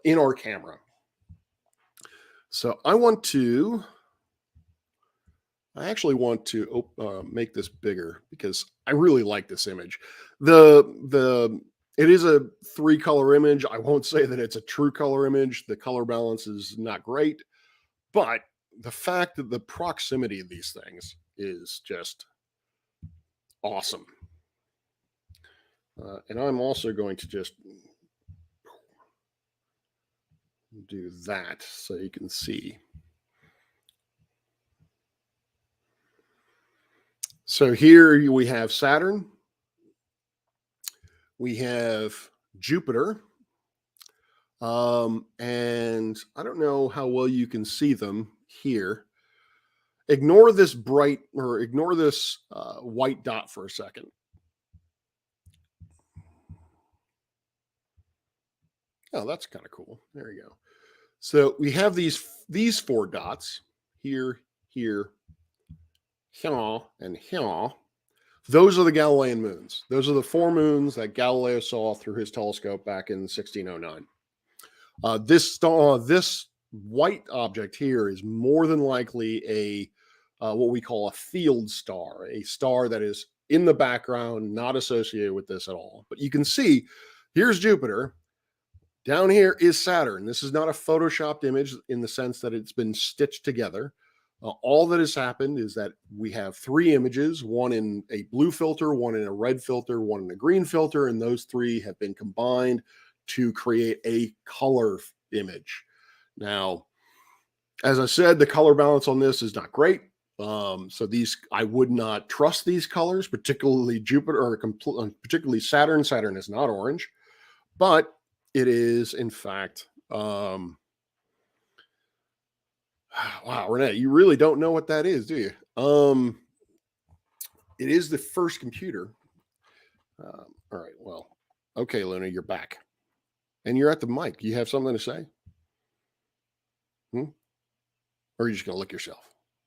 our camera. So I actually want to make this bigger because I really like this image. It is a 3-color image. I won't say that it's a true color image. The color balance is not great, but the fact that the proximity of these things is just awesome. And I'm also going to just do that so you can see. So here we have Saturn, we have Jupiter, and I don't know how well you can see them here. Ignore this white dot for a second. Oh, that's kind of cool. There you go. So we have these four dots here, here, here, and here. Those are the Galilean moons. Those are the four moons that Galileo saw through his telescope back in 1609. This white object here is more than likely a what we call a field star, a star that is in the background, not associated with this at all. But you can see here's Jupiter. Down here is Saturn. This is not a photoshopped image in the sense that it's been stitched together. All that has happened is that we have three images, one in a blue filter, one in a red filter, one in a green filter, and those three have been combined to create a color image. Now, as I said, the color balance on this is not great. So I would not trust these colors, particularly Jupiter or particularly Saturn. Saturn is not orange, but it is in fact. Wow, Renee, you really don't know what that is, do you? It is the first computer. All right, well, okay, Luna, you're back. And you're at the mic. You have something to say? Or are you just going to lick yourself?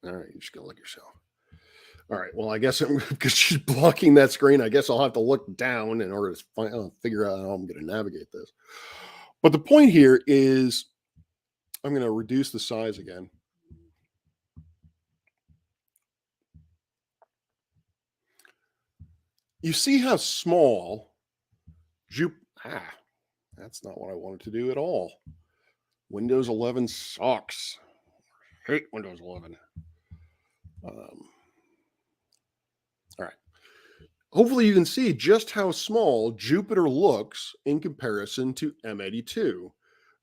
All right, you're just going to lick yourself. All right, well, I guess because she's blocking that screen, I guess I'll have to look down in order to figure out how I'm going to navigate this. But the point here is I'm going to reduce the size again. You see how small that's not what I wanted to do at all. Windows 11 sucks. I hate Windows 11. All right. Hopefully you can see just how small Jupiter looks in comparison to M82.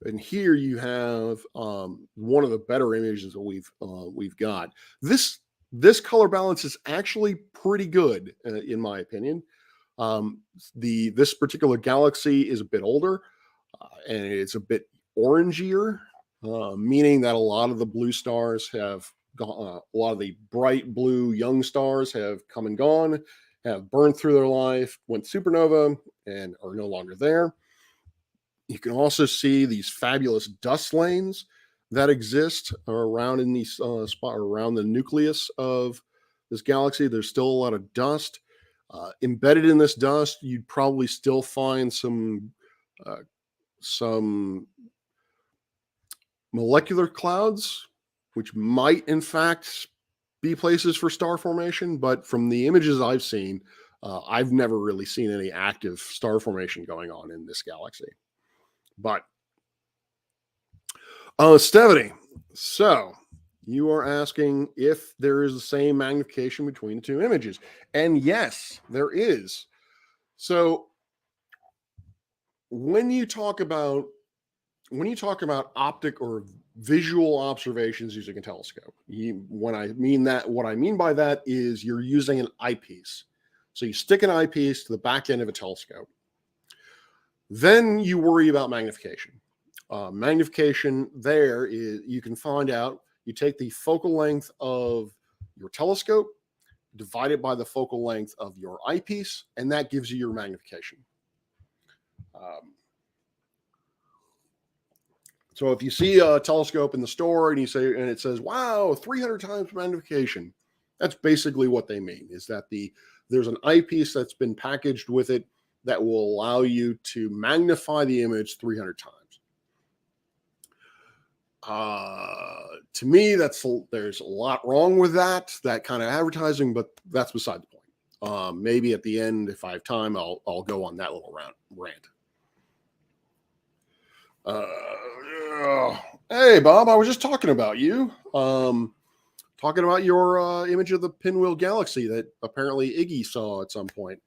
And here you have one of the better images that we've got. This color balance is actually pretty good, in my opinion. This particular galaxy is a bit older, and it's a bit orangier, meaning that a lot of the blue stars have gone. A lot of the bright blue young stars have come and gone, have burned through their life, went supernova, and are no longer there. You can also see these fabulous dust lanes that exist around in these spot around the nucleus of this galaxy. There's still a lot of dust. Embedded in this dust, you'd probably still find some molecular clouds, which might in fact be places for star formation. But from the images I've seen, I've never really seen any active star formation going on in this galaxy. But Stephanie, so you are asking if there is the same magnification between the two images. And yes, there is. So when you talk about optic or visual observations using a telescope, what I mean by that is you're using an eyepiece. So you stick an eyepiece to the back end of a telescope. Then you worry about magnification. Magnification there is you can find out. You take the focal length of your telescope, divide it by the focal length of your eyepiece, and that gives you your magnification. So if you see a telescope in the store and it says, "Wow, 300 times magnification," that's basically what they mean. Is that there's an eyepiece that's been packaged with it that will allow you to magnify the image 300 times. To me, there's a lot wrong with that kind of advertising, but that's beside the point. Maybe at the end, if I have time, I'll go on that little rant. Hey, Bob, I was just talking about you. Talking about your image of the Pinwheel Galaxy that apparently Iggy saw at some point.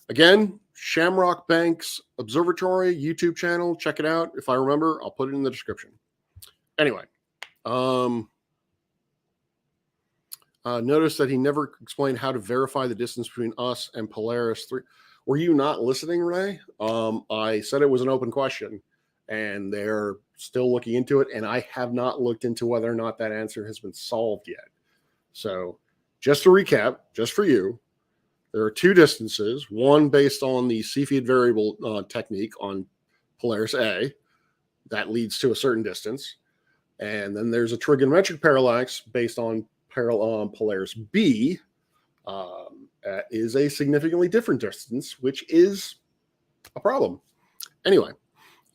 Again, Shamrock Banks Observatory YouTube channel. Check it out. If I remember, I'll put it in the description. Anyway, Notice that he never explained how to verify the distance between us and Polaris 3. Were you not listening, Ray? I said it was an open question, and they're still looking into it, and I have not looked into whether or not that answer has been solved yet. So just to recap, just for you, there are two distances, one based on the Cepheid variable technique on Polaris A, that leads to a certain distance. And then there's a trigonometric parallax based on Polaris B, is a significantly different distance, which is a problem. Anyway,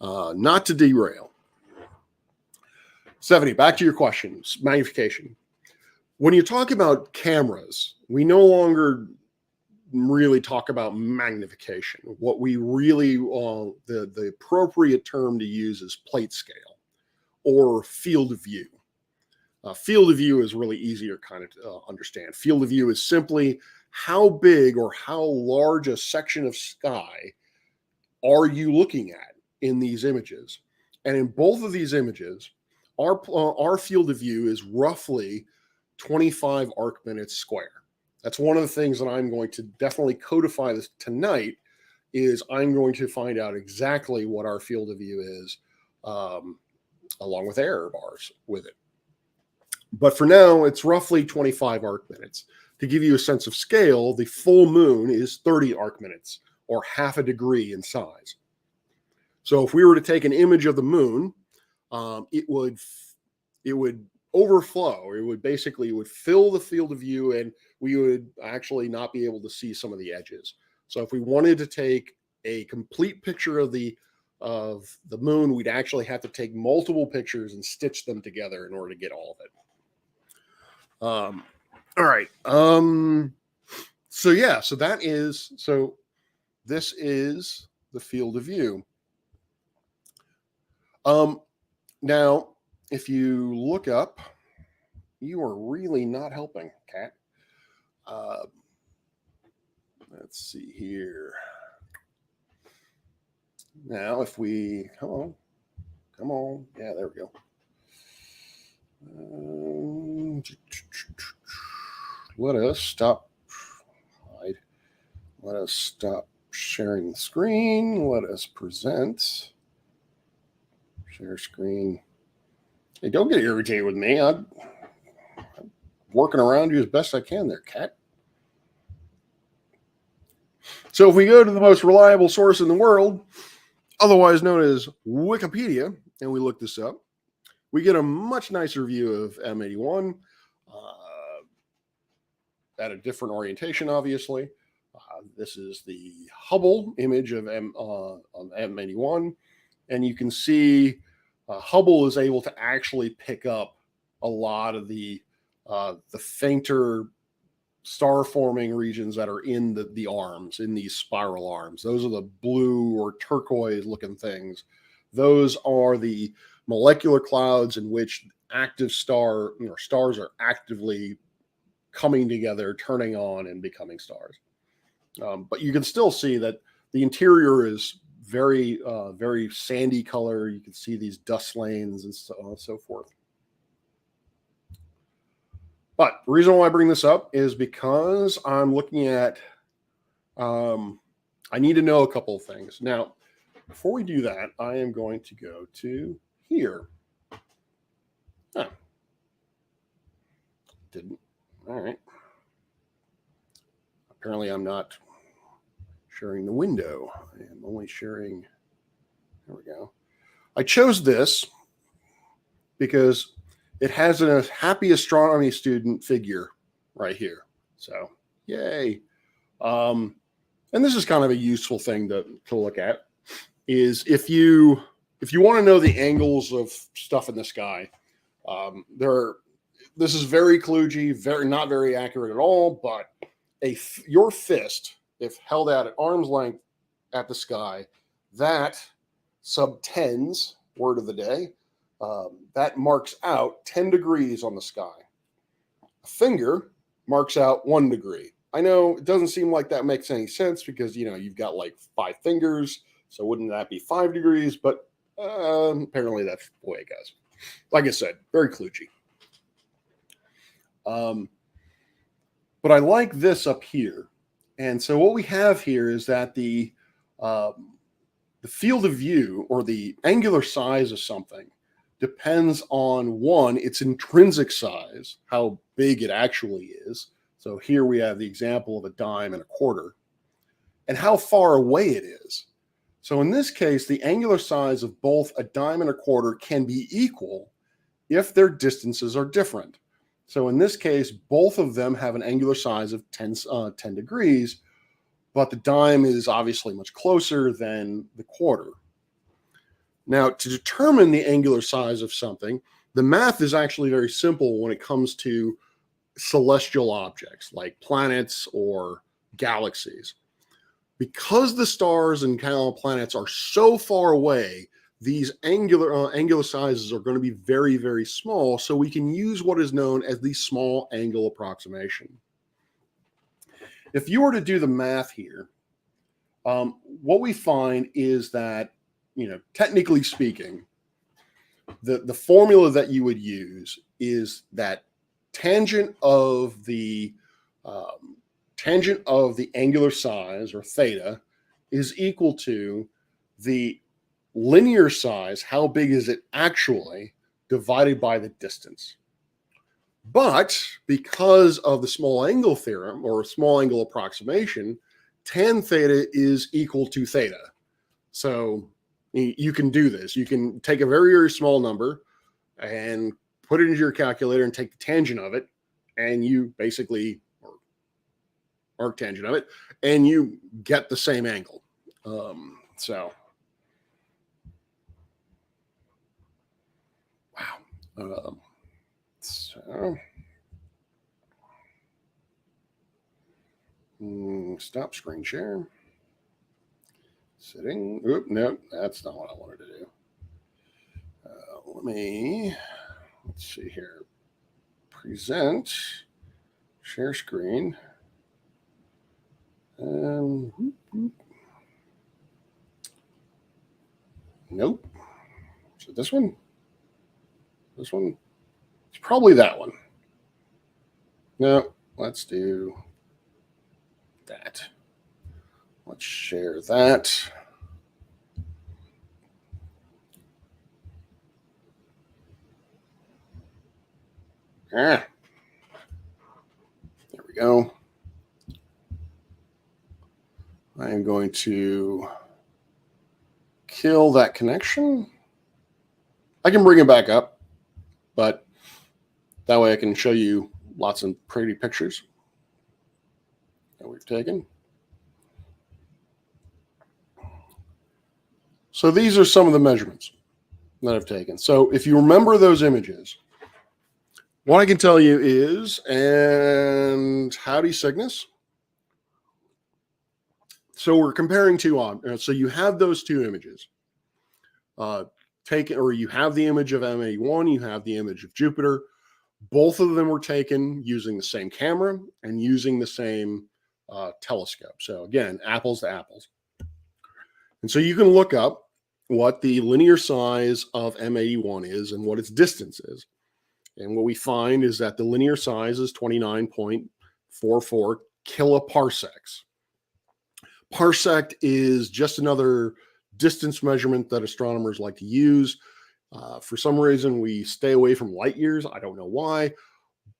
not to derail. 70, back to your questions, magnification. When you talk about cameras, we no longer really talk about magnification. What we really, the appropriate term to use is plate scale or field of view. Field of view is really easier kind of understand. Field of view is simply how big or how large a section of sky are you looking at in these images. And in both of these images, our field of view is roughly 25 arc minutes square. That's one of the things that I'm going to definitely codify this tonight, is I'm going to find out exactly what our field of view is, along with error bars with it. But for now, it's roughly 25 arc minutes. To give you a sense of scale, the full moon is 30 arc minutes, or half a degree in size. So if we were to take an image of the moon, it would overflow. It would fill the field of view, and we would actually not be able to see some of the edges. So if we wanted to take a complete picture of the moon, we'd actually have to take multiple pictures and stitch them together in order to get all of it. All right. So this is the field of view. Now, if you look up, you are really not helping, Kat. Let's see here. Now, if we come on, yeah, there we go. Let us stop. Hide. Let us stop sharing the screen. Let us present. Share screen. Hey, don't get irritated with me. I'm working around you as best I can there, Kat. So if we go to the most reliable source in the world, otherwise known as Wikipedia, and we look this up, we get a much nicer view of M81 at a different orientation, obviously. This is the Hubble image of M81, and you can see Hubble is able to actually pick up a lot of the fainter star-forming regions that are in the arms, in these spiral arms. Those are the blue or turquoise-looking things. Those are the molecular clouds in which active stars are actively coming together, turning on, and becoming stars. But you can still see that the interior is very, very sandy color. You can see these dust lanes and so on and so forth. But the reason why I bring this up is because I'm looking at, I need to know a couple of things. Now, before we do that, I am going to go to here. Oh. Didn't. All right. Apparently I'm not sharing the window. I am only sharing, there we go. I chose this because it has a happy astronomy student figure right here. So, yay. And this is kind of a useful thing to look at, is if you want to know the angles of stuff in the sky, this is very kludgy, not very accurate at all, but your fist, if held out at arm's length at the sky, that subtends, word of the day, that marks out 10 degrees on the sky. A finger marks out 1 degree. I know it doesn't seem like that makes any sense because, you've got like 5 fingers. So wouldn't that be 5 degrees? But apparently that's the way it goes. Like I said, very kludgy. But I like this up here. And so what we have here is that the field of view or the angular size of something depends on, one, its intrinsic size, how big it actually is. So here we have the example of a dime and a quarter, and how far away it is. So in this case, the angular size of both a dime and a quarter can be equal if their distances are different. So in this case, both of them have an angular size of 10 degrees, but the dime is obviously much closer than the quarter. Now, to determine the angular size of something, the math is actually very simple when it comes to celestial objects like planets or galaxies. Because the stars and planets are so far away, these angular sizes are going to be very, very small, so we can use what is known as the small angle approximation. If you were to do the math here, what we find is that, technically speaking, the formula that you would use is that tangent of the angular size, or theta, is equal to the linear size, how big is it actually, divided by the distance. But because of the small angle theorem, or small angle approximation, tan theta is equal to theta. So you can do this. You can take a very, very small number and put it into your calculator and take the tangent of it, and you basically, or arctangent of it, and you get the same angle. So stop screen share. Sitting. Oop, no, that's not what I wanted to do. Let's see here. Present. Share screen. Nope. So this one? This one? It's probably that one. No, let's do that. Let's share that. There we go. I am going to kill that connection. I can bring it back up, but that way I can show you lots of pretty pictures that we've taken. So these are some of the measurements that I've taken. So if you remember those images, what I can tell you is, and howdy Cygnus. So we're comparing two so you have those two images taken, or you have the image of M81, you have the image of Jupiter. Both of them were taken using the same camera and using the same telescope. So again, apples to apples. And so you can look up what the linear size of M81 is and what its distance is. And what we find is that the linear size is 29.44 kiloparsecs. Parsec is just another distance measurement that astronomers like to use. For some reason, we stay away from light years. I don't know why.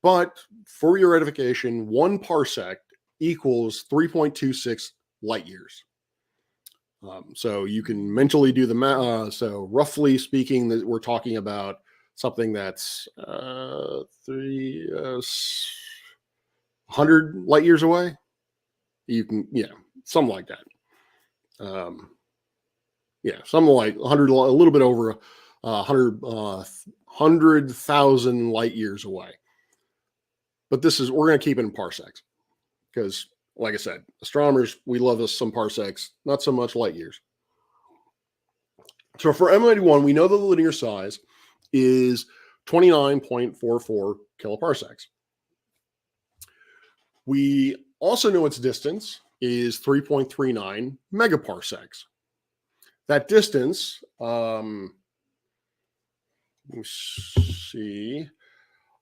But for your edification, 1 parsec equals 3.26 light years. So you can mentally do the math. So roughly speaking, that we're talking about something that's 100 light years away. You can, something like that. Something like 100, a little bit over 100,000 light years away. But we're going to keep it in parsecs because, like I said, astronomers, we love us some parsecs, not so much light years. So for M81, we know that the linear size is 29.44 kiloparsecs. We also know its distance is 3.39 megaparsecs. That distance, let me see,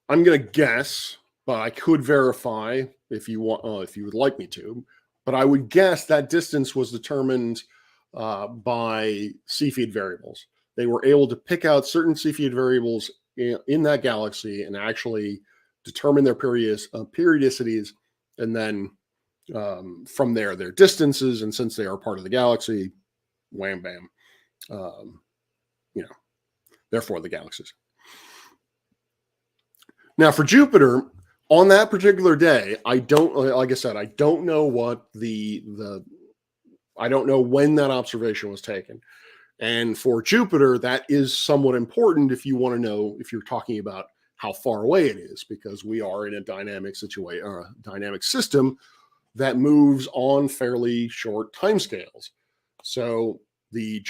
I'm going to guess, but I could verify if you want, if you would like me to, but I would guess that distance was determined by Cepheid variables. They were able to pick out certain Cepheid variables in that galaxy and actually determine their periodicities, and then from there their distances. And since they are part of the galaxy, wham bam, therefore the galaxies. Now for Jupiter, on that particular day, I don't, like I said, I don't know what I don't know when that observation was taken. And for Jupiter, that is somewhat important if you want to know, if you're talking about how far away it is, because we are in a dynamic situation, or a dynamic system that moves on fairly short timescales. So the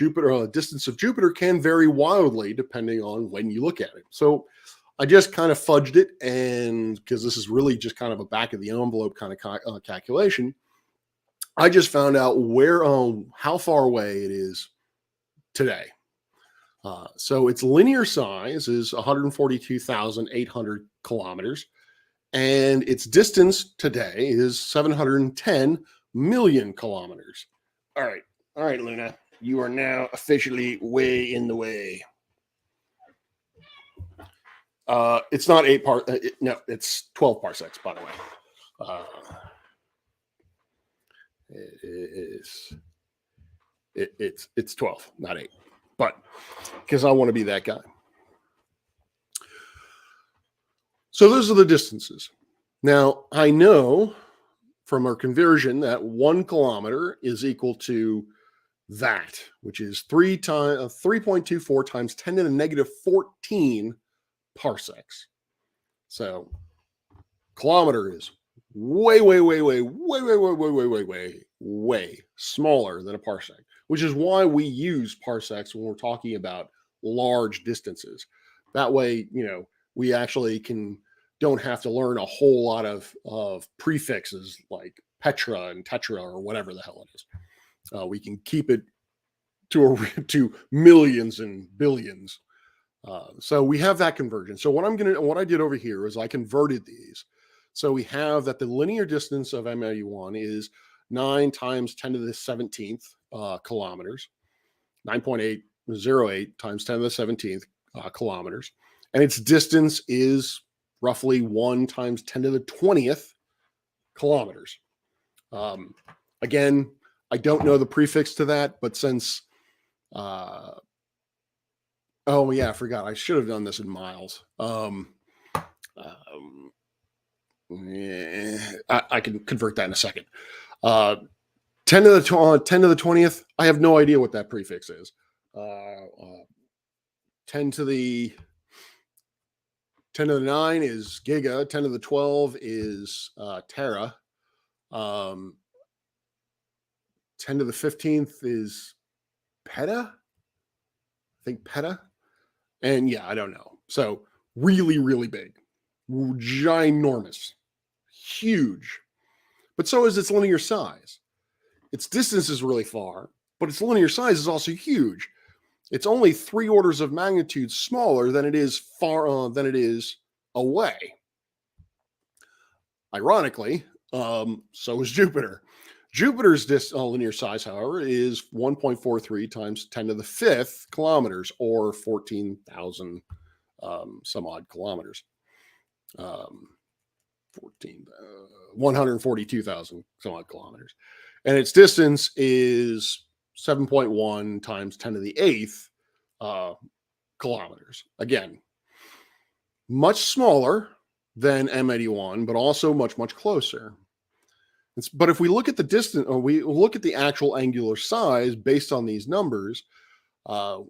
distance of Jupiter can vary wildly depending on when you look at it. So I just kind of fudged it, and because this is really just kind of a back of the envelope kind of calculation, I just found out how far away it is today. So its linear size is 142,800 kilometers, and its distance today is 710 million kilometers. All right, Luna, you are now officially way in the way. It's not 8 no, it's 12 parsecs, by the way. It's 12, not 8, but because I want to be that guy. So those are the distances. Now I know from our conversion that 1 kilometer is equal to that, which is 3.24 times 10 to the negative 14 parsecs. So kilometer is way smaller than a parsec, which is why we use parsecs when we're talking about large distances. That way, we actually don't have to learn a whole lot of prefixes like petra and tetra or whatever the hell it is. We can keep it to millions and billions. So we have that conversion. So what I did over here is I converted these. So we have that the linear distance of M81 is 9 times 10 to the 17th kilometers, 9.808 times 10 to the 17th kilometers. And its distance is roughly 1 times 10 to the 20th kilometers. Again, I don't know the prefix to that, but since, oh yeah, I forgot. I should have done this in miles. I can convert that in a second. 10 to the 20th. I have no idea what that prefix is. 10 to the 9 is giga. 10 to the 12 is tera. 10 to the 15th is peta. I think peta. And yeah, I don't know. So really, really big, ginormous, huge. But so is its linear size. Its distance is really far, but its linear size is also huge. It's only 3 orders of magnitude smaller than it is away. Ironically, so is Jupiter. Jupiter's linear size, however, is 1.43 times 10 to the 5th kilometers, or 14,000 some odd kilometers. 142,000 some odd kilometers. And its distance is 7.1 times 10 to the 8th kilometers. Again, much smaller than M81, but also much, much closer. But if we look at the distance, or we look at the actual angular size based on these numbers, I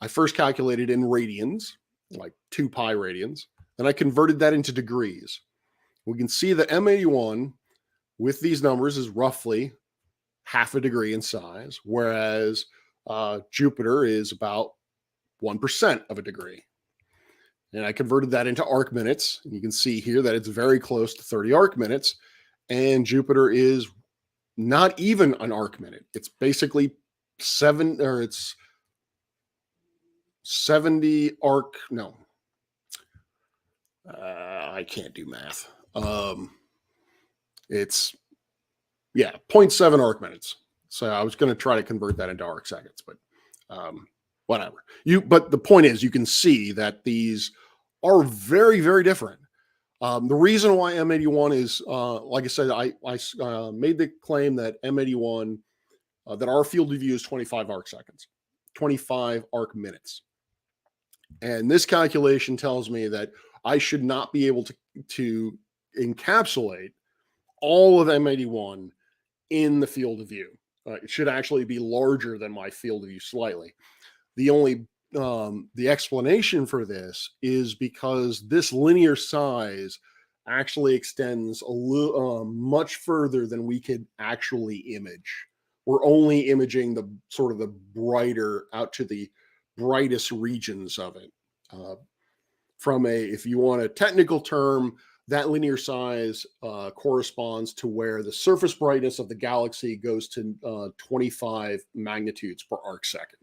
first calculated in radians, like 2 pi radians, and I converted that into degrees. We can see that M81 with these numbers is roughly half a degree in size, whereas Jupiter is about 1% of a degree. And I converted that into arc minutes. And you can see here that it's very close to 30 arc minutes. And Jupiter is not even an arc minute. It's basically 70 arc. No, I can't do math. It's, yeah, 0.7 arc minutes. So I was going to try to convert that into arc seconds, but whatever. But the point is, you can see that these are very, very different. The reason why M81 is, like I said, I made the claim that M81, that our field of view is 25 arc seconds, 25 arc minutes. And this calculation tells me that I should not be able to encapsulate all of M81 in the field of view. It should actually be larger than my field of view slightly. The explanation for this is because this linear size actually extends a little much further than we could actually image. We're only imaging the sort of the brighter out to the brightest regions of it. If you want a technical term, that linear size corresponds to where the surface brightness of the galaxy goes to 25 magnitudes per arc second.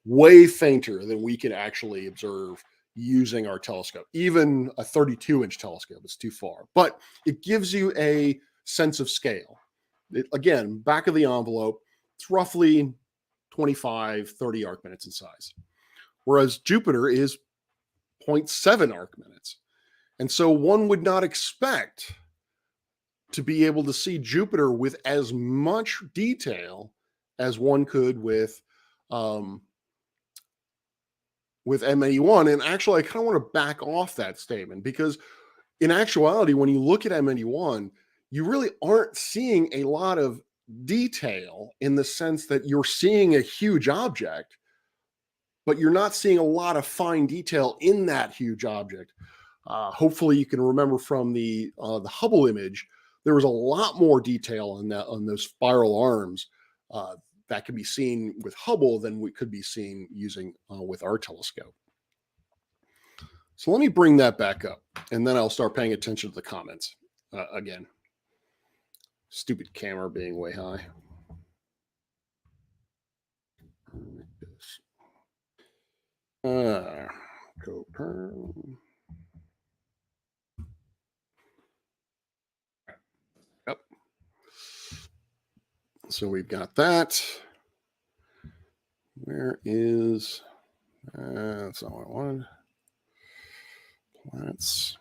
Way fainter than we can actually observe using our telescope. Even a 32-inch telescope is too far, but it gives you a sense of scale. Again, back of the envelope, it's roughly 25, 30 arc minutes in size. Whereas Jupiter is 0.7 arc minutes. And so one would not expect to be able to see Jupiter with as much detail as one could with M81. And actually, I kind of want to back off that statement, because in actuality, when you look at M81, you really aren't seeing a lot of detail, in the sense that you're seeing a huge object, but you're not seeing a lot of fine detail in that huge object. Hopefully you can remember from the Hubble image, there was a lot more detail on those spiral arms that can be seen with Hubble than we could be seeing using with our telescope. So let me bring that back up, and then I'll start paying attention to the comments again. Stupid camera being way high. Copernicus. Yep. So we've got that. Where is, that's not what I wanted. Planets.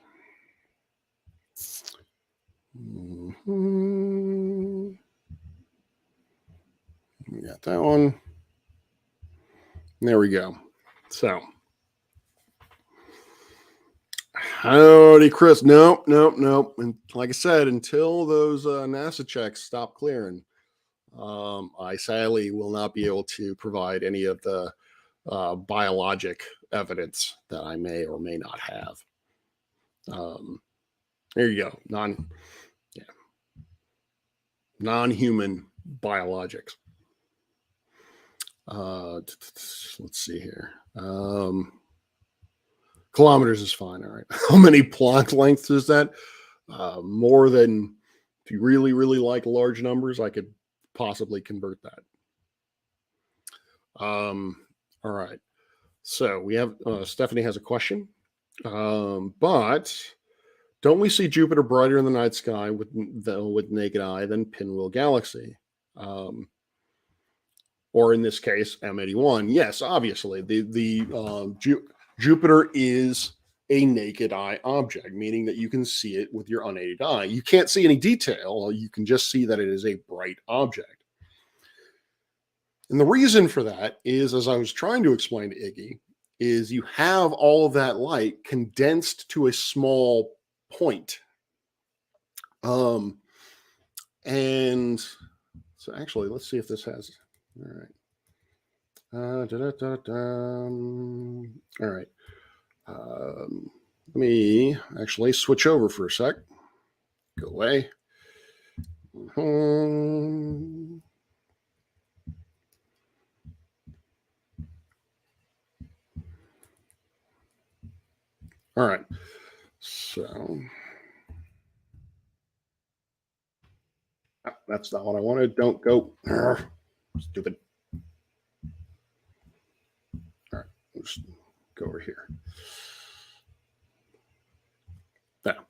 Mm-hmm. We got that one. There we go. So, howdy, Chris. Nope. And like I said, until those NASA checks stop clearing, I sadly will not be able to provide any of the biologic evidence that I may or may not have. There you go. Non-human biologics. Let's see here. Kilometers is fine. All right. How many Planck lengths is that? More than, if you really, really like large numbers, I could possibly convert that. All right. So we have, Stephanie has a question. But don't we see Jupiter brighter in the night sky with naked eye than Pinwheel Galaxy? Or in this case, M81. Yes, obviously, Jupiter is a naked eye object, meaning that you can see it with your unaided eye. You can't see any detail. You can just see that it is a bright object. And the reason for that is, as I was trying to explain to Iggy, is you have all of that light condensed to a small point. And so actually, let's see if this has, all right. All right. Let me actually switch over for a sec. Go away. All right. So that's not what I wanted. Don't go. Stupid. All right. Let's go over here. Now,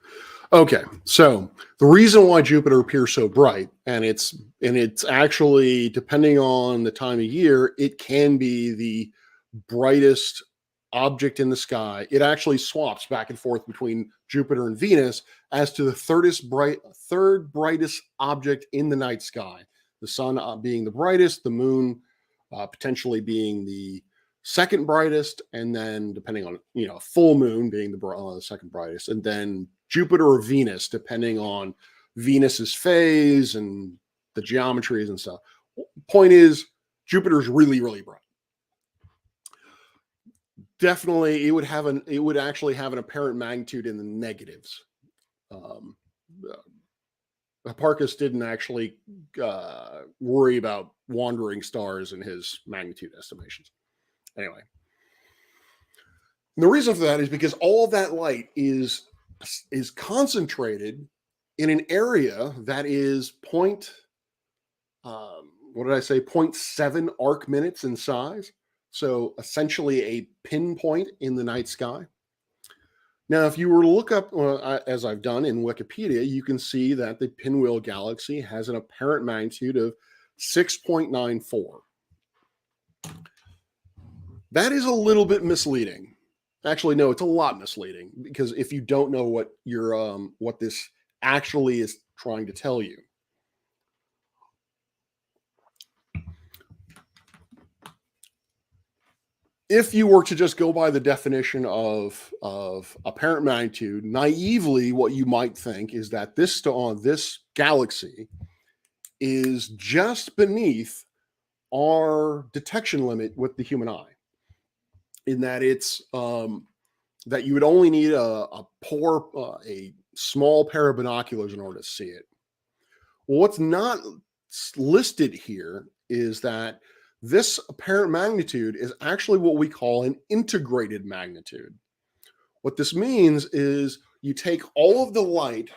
Okay, so the reason why Jupiter appears so bright, and it's actually, depending on the time of year, it can be the brightest object in the sky. It actually swaps back and forth between Jupiter and Venus as to the third brightest object in the night sky. The sun being the brightest, the moon potentially being the second brightest, and then depending on full moon being the second brightest, and then Jupiter or Venus depending on Venus's phase and the geometries and stuff. Point is, Jupiter's really, really bright. Definitely, it would actually have an apparent magnitude in the negatives. Hipparchus didn't actually worry about wandering stars in his magnitude estimations. Anyway, and the reason for that is because all of that light is concentrated in an area that is what did I say? 0.7 arc minutes in size. So essentially a pinpoint in the night sky. Now, if you were to look up, as I've done in Wikipedia, you can see that the Pinwheel Galaxy has an apparent magnitude of 6.94. That is a little bit misleading. Actually, no, it's a lot misleading, because if you don't know what this actually is trying to tell you. If you were to just go by the definition of apparent magnitude, naively, what you might think is that this galaxy is just beneath our detection limit with the human eye, in that it's that you would only need a small pair of binoculars in order to see it. Well, what's not listed here is that this apparent magnitude is actually what we call an integrated magnitude. What this means is you take all of the light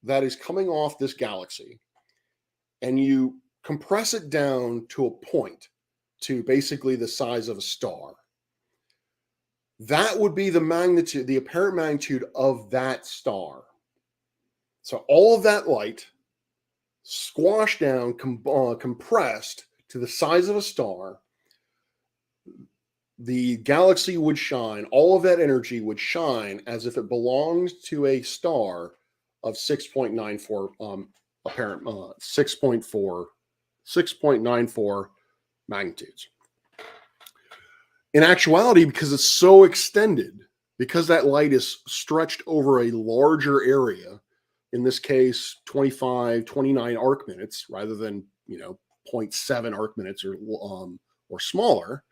that is coming off this galaxy and you compress it down to a point, to basically the size of a star. That would be the magnitude, the apparent magnitude of that star. So all of that light squashed down, compressed to the size of a star, the galaxy would shine, all of that energy would shine as if it belonged to a star of 6.94 apparent 6.94 magnitudes. In actuality, because it's so extended, because that light is stretched over a larger area, in this case 29 arc minutes rather than 0.7 arc minutes or smaller,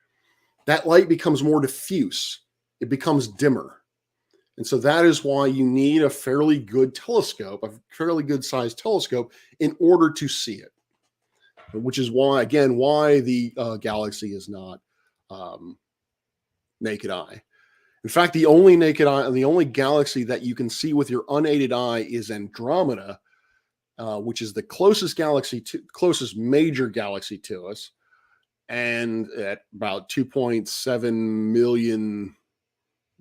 that light becomes more diffuse. It becomes dimmer. And so that is why you need a fairly good telescope, a fairly good sized telescope, in order to see it. Which is why, again, why the galaxy is not naked eye. In fact, the only naked eye, the only galaxy that you can see with your unaided eye is Andromeda, which is the closest major galaxy to us, and at about 2.7 million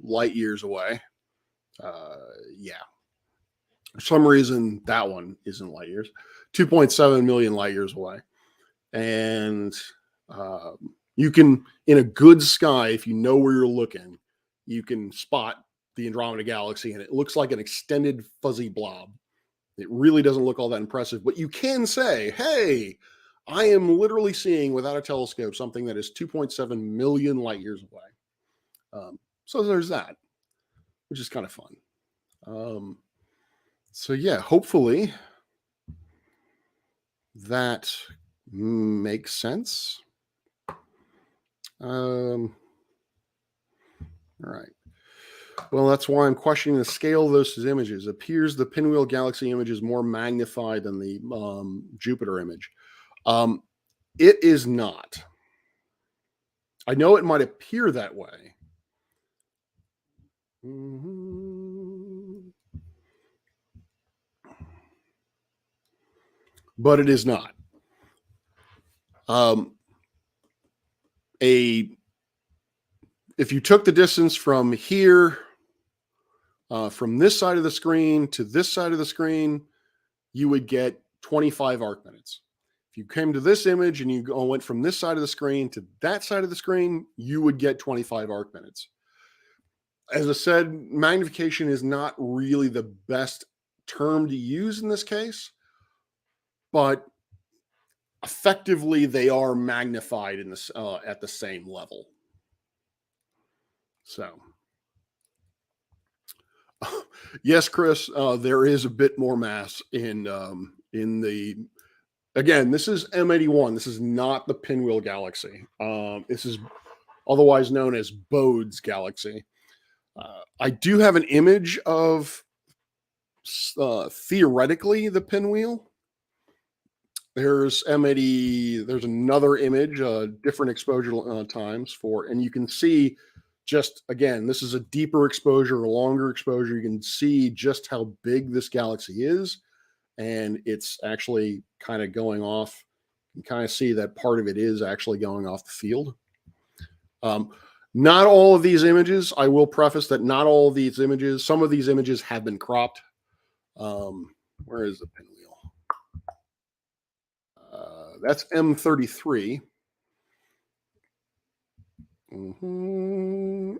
light years away. For some reason, that one isn't light years. 2.7 million light years away. And you can, in a good sky, if you know where you're looking, you can spot the Andromeda Galaxy, and it looks like an extended fuzzy blob. It really doesn't look all that impressive, but you can say, hey, I am literally seeing, without a telescope, something that is 2.7 million light years away. So there's that, which is kind of fun. So yeah, hopefully that makes sense. All right. Well, that's why I'm questioning the scale of those images. It appears the Pinwheel Galaxy image is more magnified than the Jupiter image. It is not. I know it might appear that way. But it is not. If you took the distance from here from this side of the screen to this side of the screen, you would get 25 arc minutes. If you came to this image and you went from this side of the screen to that side of the screen, you would get 25 arc minutes. As I said, magnification is not really the best term to use in this case, but effectively they are magnified in this at the same level. So, yes, Chris, there is a bit more mass in the. Again, this is M81. This is not the Pinwheel Galaxy. This is otherwise known as Bode's Galaxy. I do have an image of theoretically the Pinwheel. There's M80. There's another image, different exposure times for, and you can see just again, this is a deeper exposure, a longer exposure. You can see just how big this galaxy is, and it's actually kind of going off. You can kind of see that part of it is actually going off the field. Not all of these images, I will preface that not all of these images, some of these images have been cropped. Where is the Pinwheel? That's M33.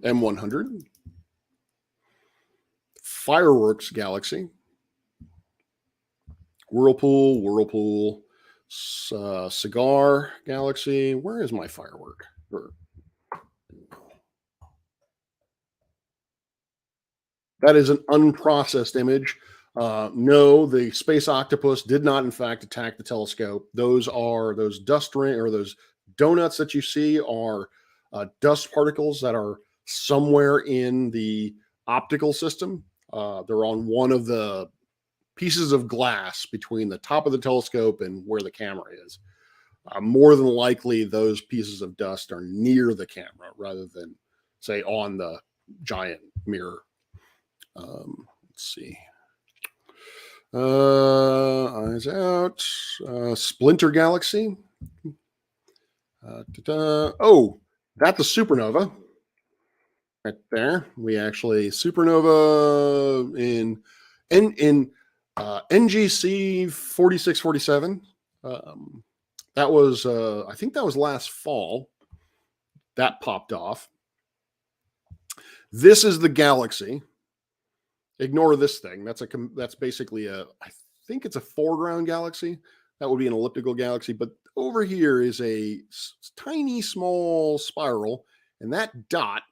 M100. Fireworks Galaxy. Whirlpool. Cigar Galaxy. Where is my firework? That is an unprocessed image. No, the space octopus did not, in fact, attack the telescope. Those dust ring or those donuts that you see are dust particles that are somewhere in the optical system. They're on one of the pieces of glass between the top of the telescope and where the camera is. More than likely, those pieces of dust are near the camera rather than, say, on the giant mirror. Let's see. Eyes out. Splinter Galaxy. Oh, that's a supernova. Right there. We actually supernova in NGC 4647. That was I think that was last fall. That popped off. This is the galaxy. Ignore this thing. That's basically I think it's a foreground galaxy. That would be an elliptical galaxy. But over here is a tiny, small spiral, and that dot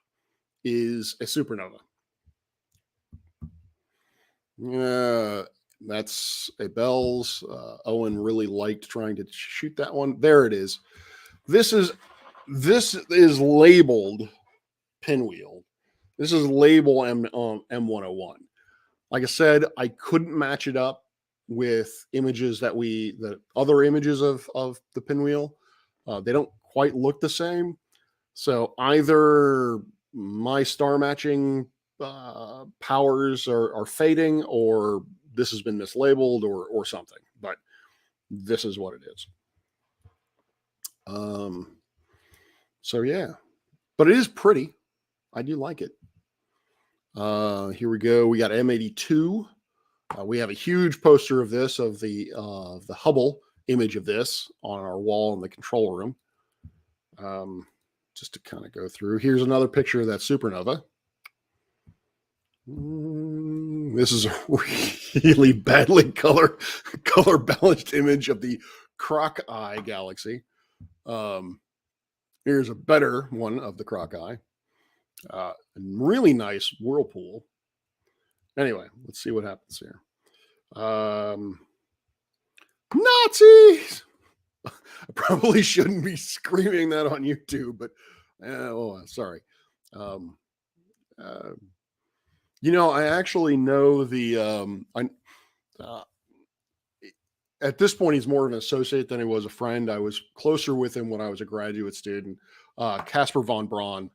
is a supernova. That's a Bell's. Owen really liked trying to shoot that one. There it is. This is labeled Pinwheel. This is label M101. Like I said, I couldn't match it up with images the other images of the Pinwheel. They don't quite look the same. So either my star matching powers are fading, or this has been mislabeled, or something. But this is what it is. So yeah, but it is pretty. I do like it. Here we go. We got M82. We have a huge poster of this, of the Hubble image of this on our wall in the control room. Just to kind of go through. Here's another picture of that supernova. This is a really badly color balanced image of the Croc Eye Galaxy. Here's a better one of the Croc Eye. Really nice whirlpool. Anyway, let's see what happens here. Nazis! I probably shouldn't be screaming that on YouTube, but sorry. I actually know at this point, he's more of an associate than he was a friend. I was closer with him when I was a graduate student. Caspar von Braun.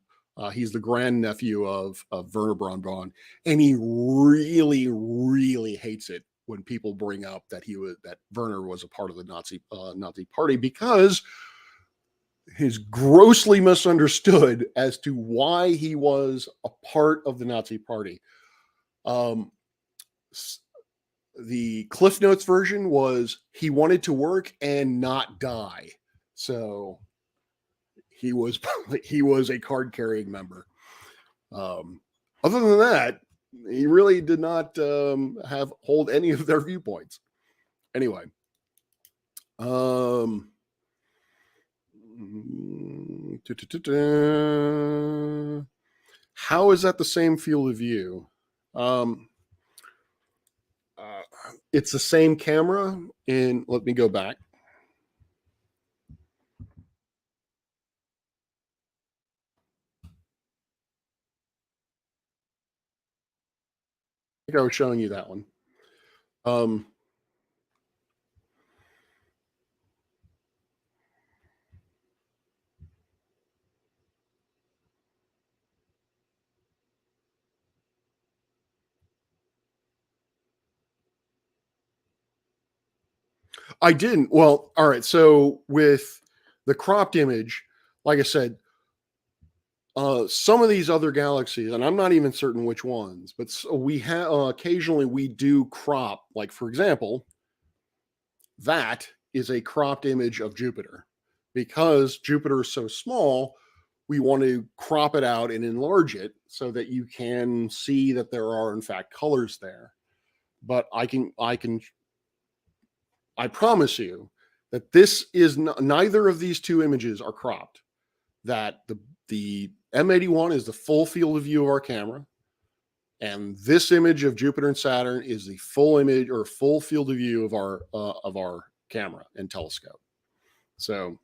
He's the grandnephew of Wernher von Braun, and he really, really hates it when people bring up that Wernher was a part of the Nazi Party, because he's grossly misunderstood as to why he was a part of the Nazi Party. Um, the Cliff Notes version was he wanted to work and not die. So he was he was a card carrying member. Other than that, he really did not have hold any of their viewpoints. Anyway, how is that the same field of view? Um, it's the same camera. And let me go back. I think I was showing you that one. Um, I didn't. Well, all right. So with the cropped image, like I said, some of these other galaxies, and I'm not even certain which ones, but we have occasionally we do crop. Like for example, that is a cropped image of Jupiter because Jupiter is so small. We want to crop it out and enlarge it so that you can see that there are in fact colors there. But I promise you that this is neither of these two images are cropped. That the M81 is the full field of view of our camera, and this image of Jupiter and Saturn is the full image or full field of view of our camera and telescope. So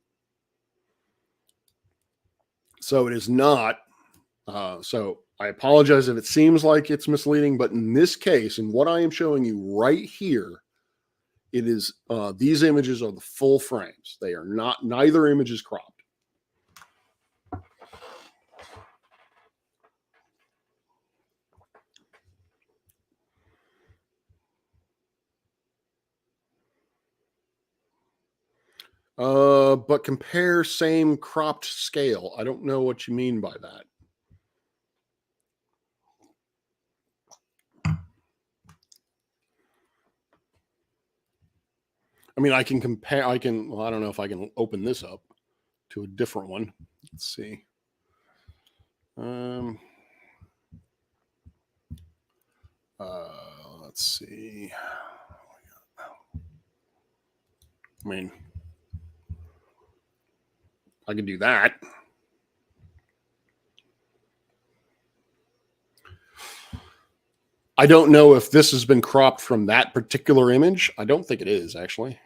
it is not. So I apologize if it seems like it's misleading, but in this case, in what I am showing you right here, it is these images are the full frames. They are not. Neither image is cropped. But compare same cropped scale. I don't know what you mean by that. I mean, I can compare. Well, I don't know if I can open this up to a different one. Let's see. Let's see. I mean, I can do that. I don't know if this has been cropped from that particular image. I don't think it is, actually.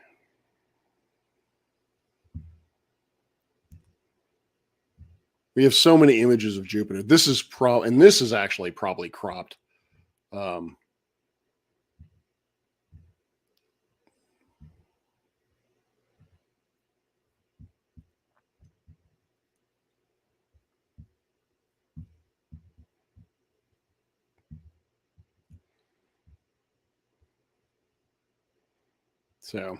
We have so many images of Jupiter. This is and this is actually probably cropped. So,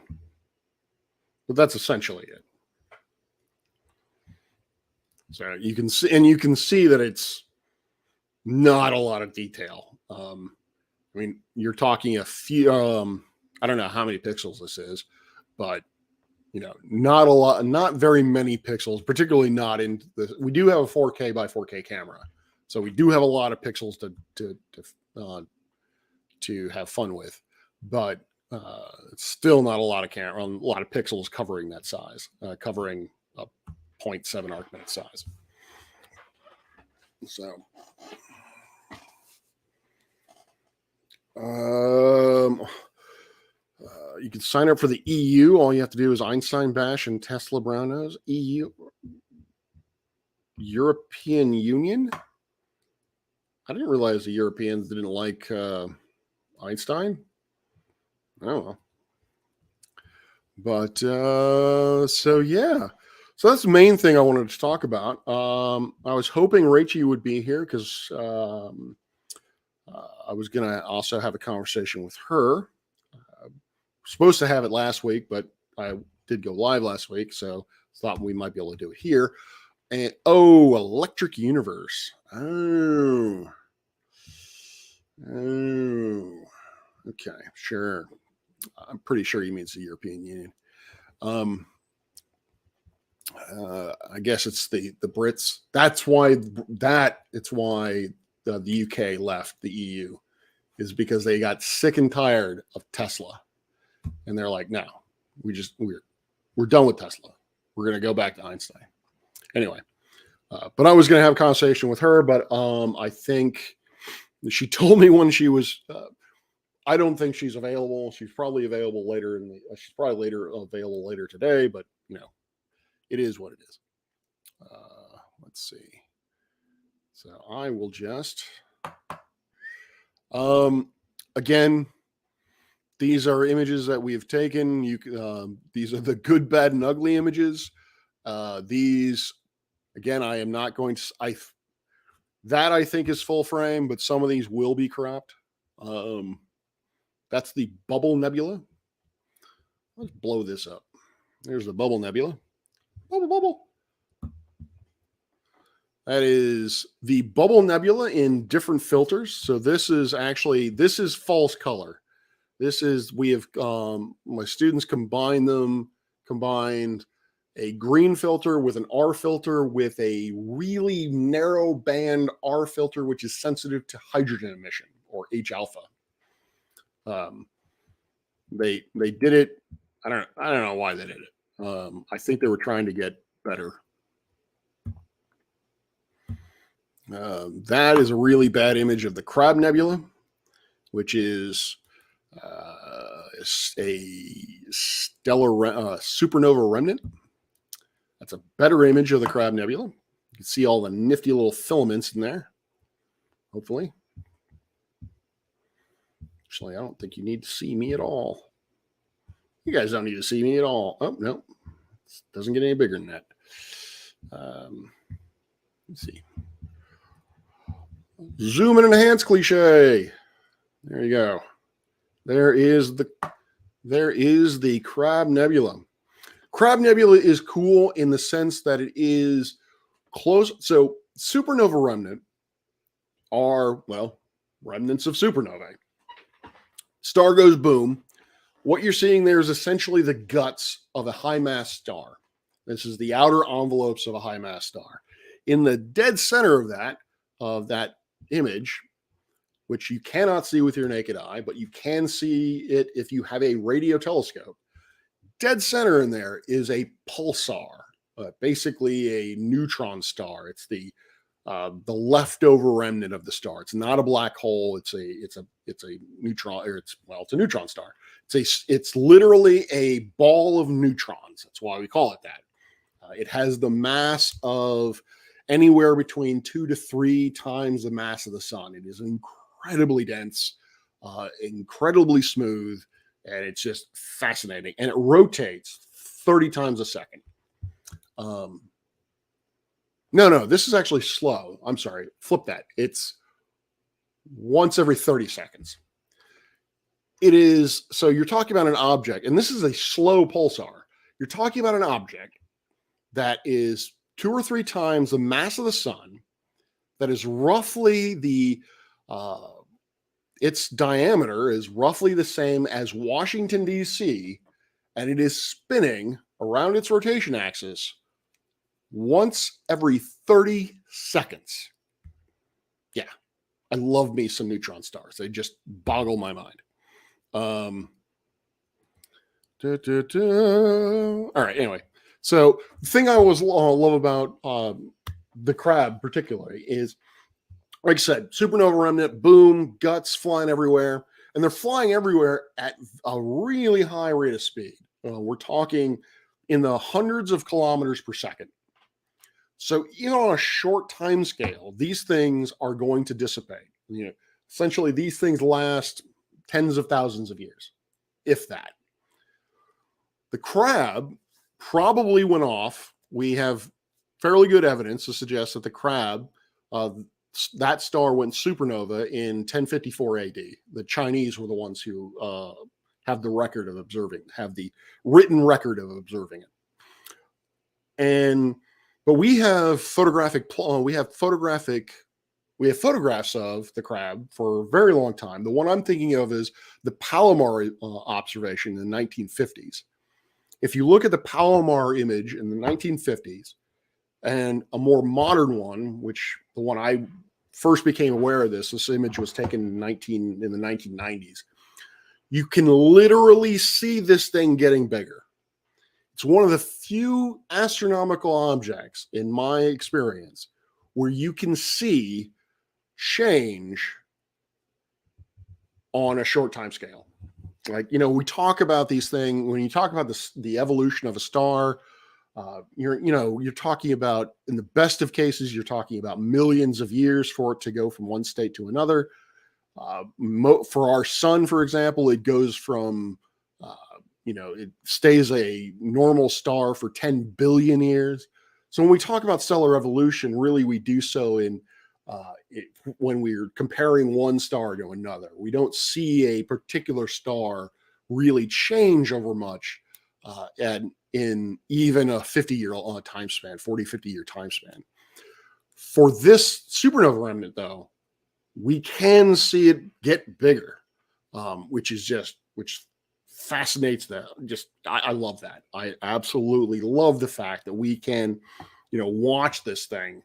but that's essentially it. So you can see that it's not a lot of detail. I mean, you're talking a few. I don't know how many pixels this is, but not a lot, not very many pixels. Particularly not in the. We do have a 4K by 4K camera, so we do have a lot of pixels to have fun with, but it's still not a lot of a lot of pixels covering that size, covering a 0.7 arcminute size. So, you can sign up for the EU. All you have to do is Einstein Bash and Tesla Brown Nose. EU, European Union. I didn't realize the Europeans didn't like Einstein. I don't know. But so yeah. So that's the main thing I wanted to talk about. I was hoping Rachel would be here because I was going to also have a conversation with her. Supposed to have it last week, but I did go live last week, so thought we might be able to do it here. And Electric Universe. Oh, Oh, okay, sure. I'm pretty sure he means the European Union. Um, I guess it's the Brits. That's why it's why the UK left the EU, is because they got sick and tired of Tesla, and they're like, no, we're done with Tesla. We're going to go back to Einstein. Anyway, but I was going to have a conversation with her, but I think she told me when she was. I don't think she's available. She's probably available later she's probably available later today, but it is what it is. Let's see. So I will just, again, these are images that we've taken. These are the good, bad, and ugly images. These, again, I am not going to, I think is full frame, but some of these will be cropped. That's the Bubble Nebula. Let's blow this up. There's the Bubble Nebula. Bubble, bubble. That is the Bubble Nebula in different filters. So this is false color. My students combined a green filter with an R filter with a really narrow band R filter, which is sensitive to hydrogen emission, or H alpha. They did it. I don't know why they did it. I think they were trying to get better. That is a really bad image of the Crab Nebula, which is a stellar supernova remnant. That's a better image of the Crab Nebula. You can see all the nifty little filaments in there, hopefully. Actually, I don't think you need to see me at all. You guys don't need to see me at all. Oh, no. It doesn't get any bigger than that. Let's see. Zoom and enhance cliche. There you go. There is the Crab Nebula. Crab Nebula is cool in the sense that it is close. So supernova remnant are, remnants of supernovae. Star goes boom. What you're seeing there is essentially the guts of a high mass star. This is the outer envelopes of a high mass star. In the dead center of that image, which you cannot see with your naked eye, but you can see it if you have a radio telescope. Dead center in there is a pulsar, basically a neutron star. It's the leftover remnant of the star. It's not a black hole. It's a neutron, or it's a neutron star. It's literally a ball of neutrons. That's why we call it that. It has the mass of anywhere between 2 to 3 times the mass of the sun. It is incredibly dense, incredibly smooth, and it's just fascinating. And it rotates 30 times a second. No, this is actually slow. I'm sorry. Flip that. It's once every 30 seconds. It is, so you're talking about an object, and this is a slow pulsar. You're talking about an object that is 2 or 3 times the mass of the sun, that is roughly its diameter is roughly the same as Washington, D.C., and it is spinning around its rotation axis once every 30 seconds. Yeah, I love me some neutron stars. They just boggle my mind. All right, anyway. So the thing I always love about the Crab particularly is, like I said, supernova remnant, boom, guts flying everywhere. And they're flying everywhere at a really high rate of speed. We're talking in the hundreds of kilometers per second. So even on a short time scale, these things are going to dissipate. Essentially, these things last tens of thousands of years, if that. The Crab probably went off. We have fairly good evidence to suggest that the Crab, that star went supernova in 1054 AD. The Chinese were the ones who have the record of observing, have the written record of observing it. But we have photographic we have photographs of the crab for a very long time. The one I'm thinking of is the Palomar observation in the 1950s. If you look at the Palomar image in the 1950s and a more modern one, which the one I first became aware of this image was taken in the 1990s. You can literally see this thing getting bigger. It's one of the few astronomical objects in my experience where you can see change on a short time scale. Like, we talk about these things when you talk about the evolution of a star. You're talking about, in the best of cases, you're talking about millions of years for it to go from one state to another. For our sun, for example, it goes from, it stays a normal star for 10 billion years. So when we talk about stellar evolution, really we do so when we're comparing one star to another. We don't see a particular star really change over much in even a 50-year time span, 40, 50-year time span. For this supernova remnant, though, we can see it get bigger, which fascinates that. I love that. I absolutely love the fact that we can, watch this thing.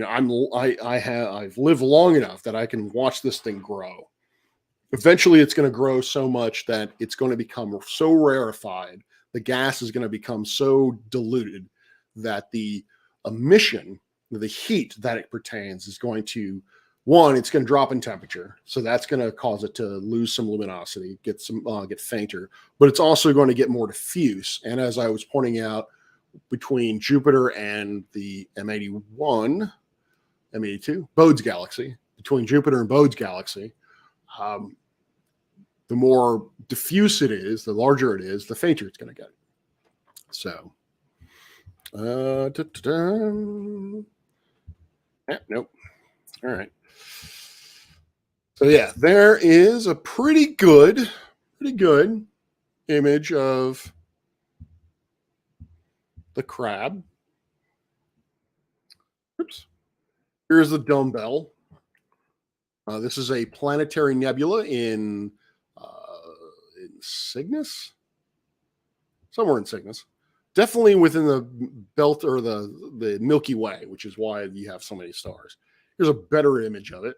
I've lived long enough that I can watch this thing grow. Eventually, it's going to grow so much that it's going to become so rarefied. The gas is going to become so diluted that the emission, the heat that it pertains, is going to, it's going to drop in temperature. So that's going to cause it to lose some luminosity, get fainter, but it's also going to get more diffuse. And as I was pointing out, between Jupiter and the M81, M82, Bode's galaxy, between Jupiter and Bode's galaxy, the more diffuse it is, the larger it is, the fainter it's going to get. So, nope. All right. So yeah, there is a pretty good image of the crab. Oops. Here's the dumbbell. This is a planetary nebula in Cygnus, somewhere in Cygnus, definitely within the belt or the Milky Way, which is why you have so many stars. Here's a better image of it,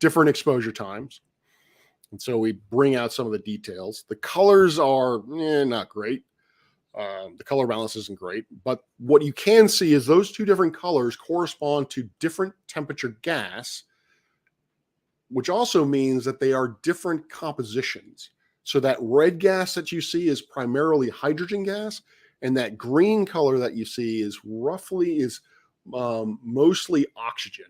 different exposure times. And so we bring out some of the details. The colors are not great. The color balance isn't great, but what you can see is those two different colors correspond to different temperature gas, which also means that they are different compositions. So that red gas that you see is primarily hydrogen gas, and that green color that you see is mostly oxygen.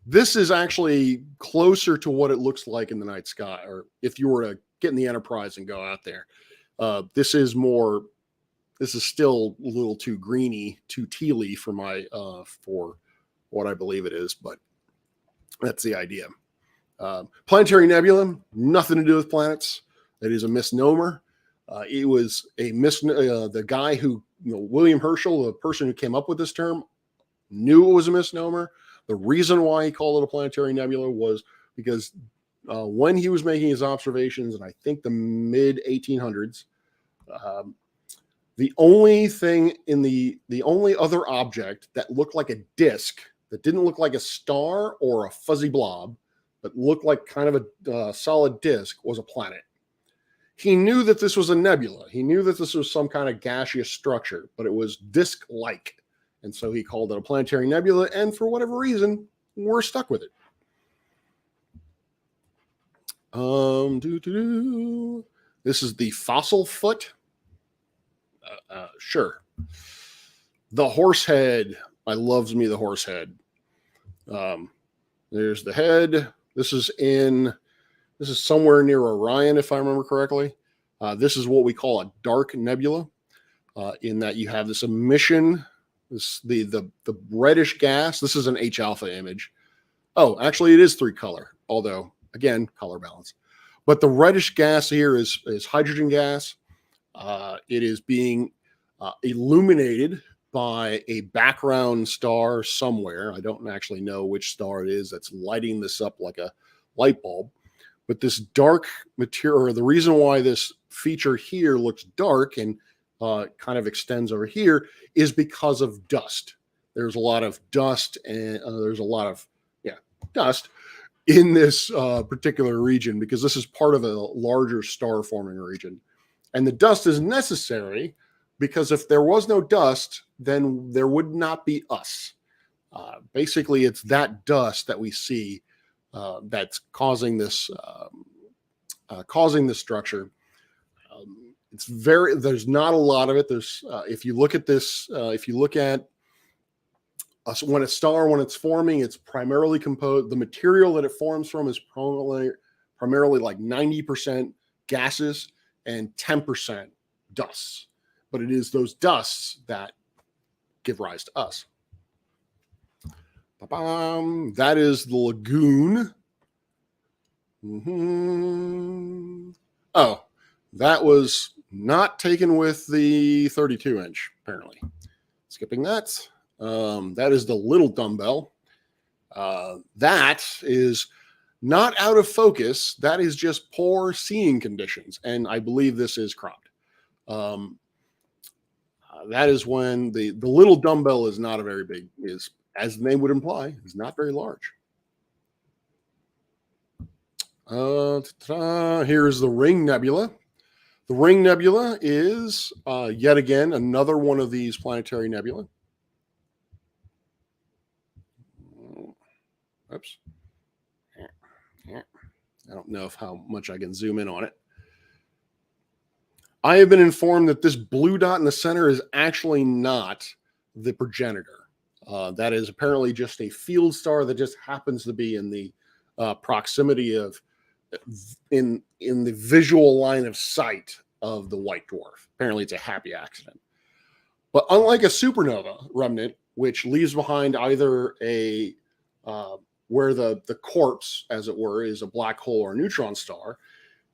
This is actually closer to what it looks like in the night sky, or if you were to get in the Enterprise and go out there. This is still a little too greeny, too tealy for for what I believe it is, but that's the idea. Planetary nebula, nothing to do with planets. It is a misnomer. It was the guy who, William Herschel, the person who came up with this term, knew it was a misnomer. The reason why he called it a planetary nebula was because when he was making his observations in, I think, the mid 1800s, the only other object that looked like a disk, that didn't look like a star or a fuzzy blob, but looked like kind of a solid disk, was a planet. He knew that this was a nebula. He knew that this was some kind of gaseous structure, but it was disk-like. And so he called it a planetary nebula, and for whatever reason, we're stuck with it. This is the fossil foot. Sure. The horse head. I loves me the horse head. There's the head. This is somewhere near Orion, if I remember correctly. This is what we call a dark nebula, in that you have this emission, the reddish gas. This is an H alpha image. Oh, actually, it is 3-color, although, again, color balance. But the reddish gas here is hydrogen gas. It is being illuminated by a background star somewhere. I don't actually know which star it is that's lighting this up like a light bulb. But this dark material, or the reason why this feature here looks dark and kind of extends over here, is because of dust. There's a lot of dust, and there's a lot of dust in this particular region, because this is part of a larger star forming region. And the dust is necessary because if there was no dust, then there would not be us. Basically, it's that dust that we see that's causing this structure. There's not a lot of it. There's if you look at this, if you look at when it's forming, it's primarily composed. The material that it forms from is primarily like 90% gases and 10% dusts. But it is those dusts that give rise to us. That is the lagoon. Oh, that was not taken with the 32-inch, apparently. Skipping that. That is the little dumbbell. That is not out of focus. That is just poor seeing conditions. And I believe this is cropped. That is when the little dumbbell is not a very big, is, as the name would imply, is not very large. Here's the Ring Nebula. The Ring Nebula is yet again another one of these planetary nebulae. Oops. I don't know how much I can zoom in on it. I have been informed that this blue dot in the center is actually not the progenitor. That is apparently just a field star that just happens to be in the proximity of, in the visual line of sight of the white dwarf. Apparently it's a happy accident. But unlike a supernova remnant, which leaves behind either a where the corpse, as it were, is a black hole or a neutron star,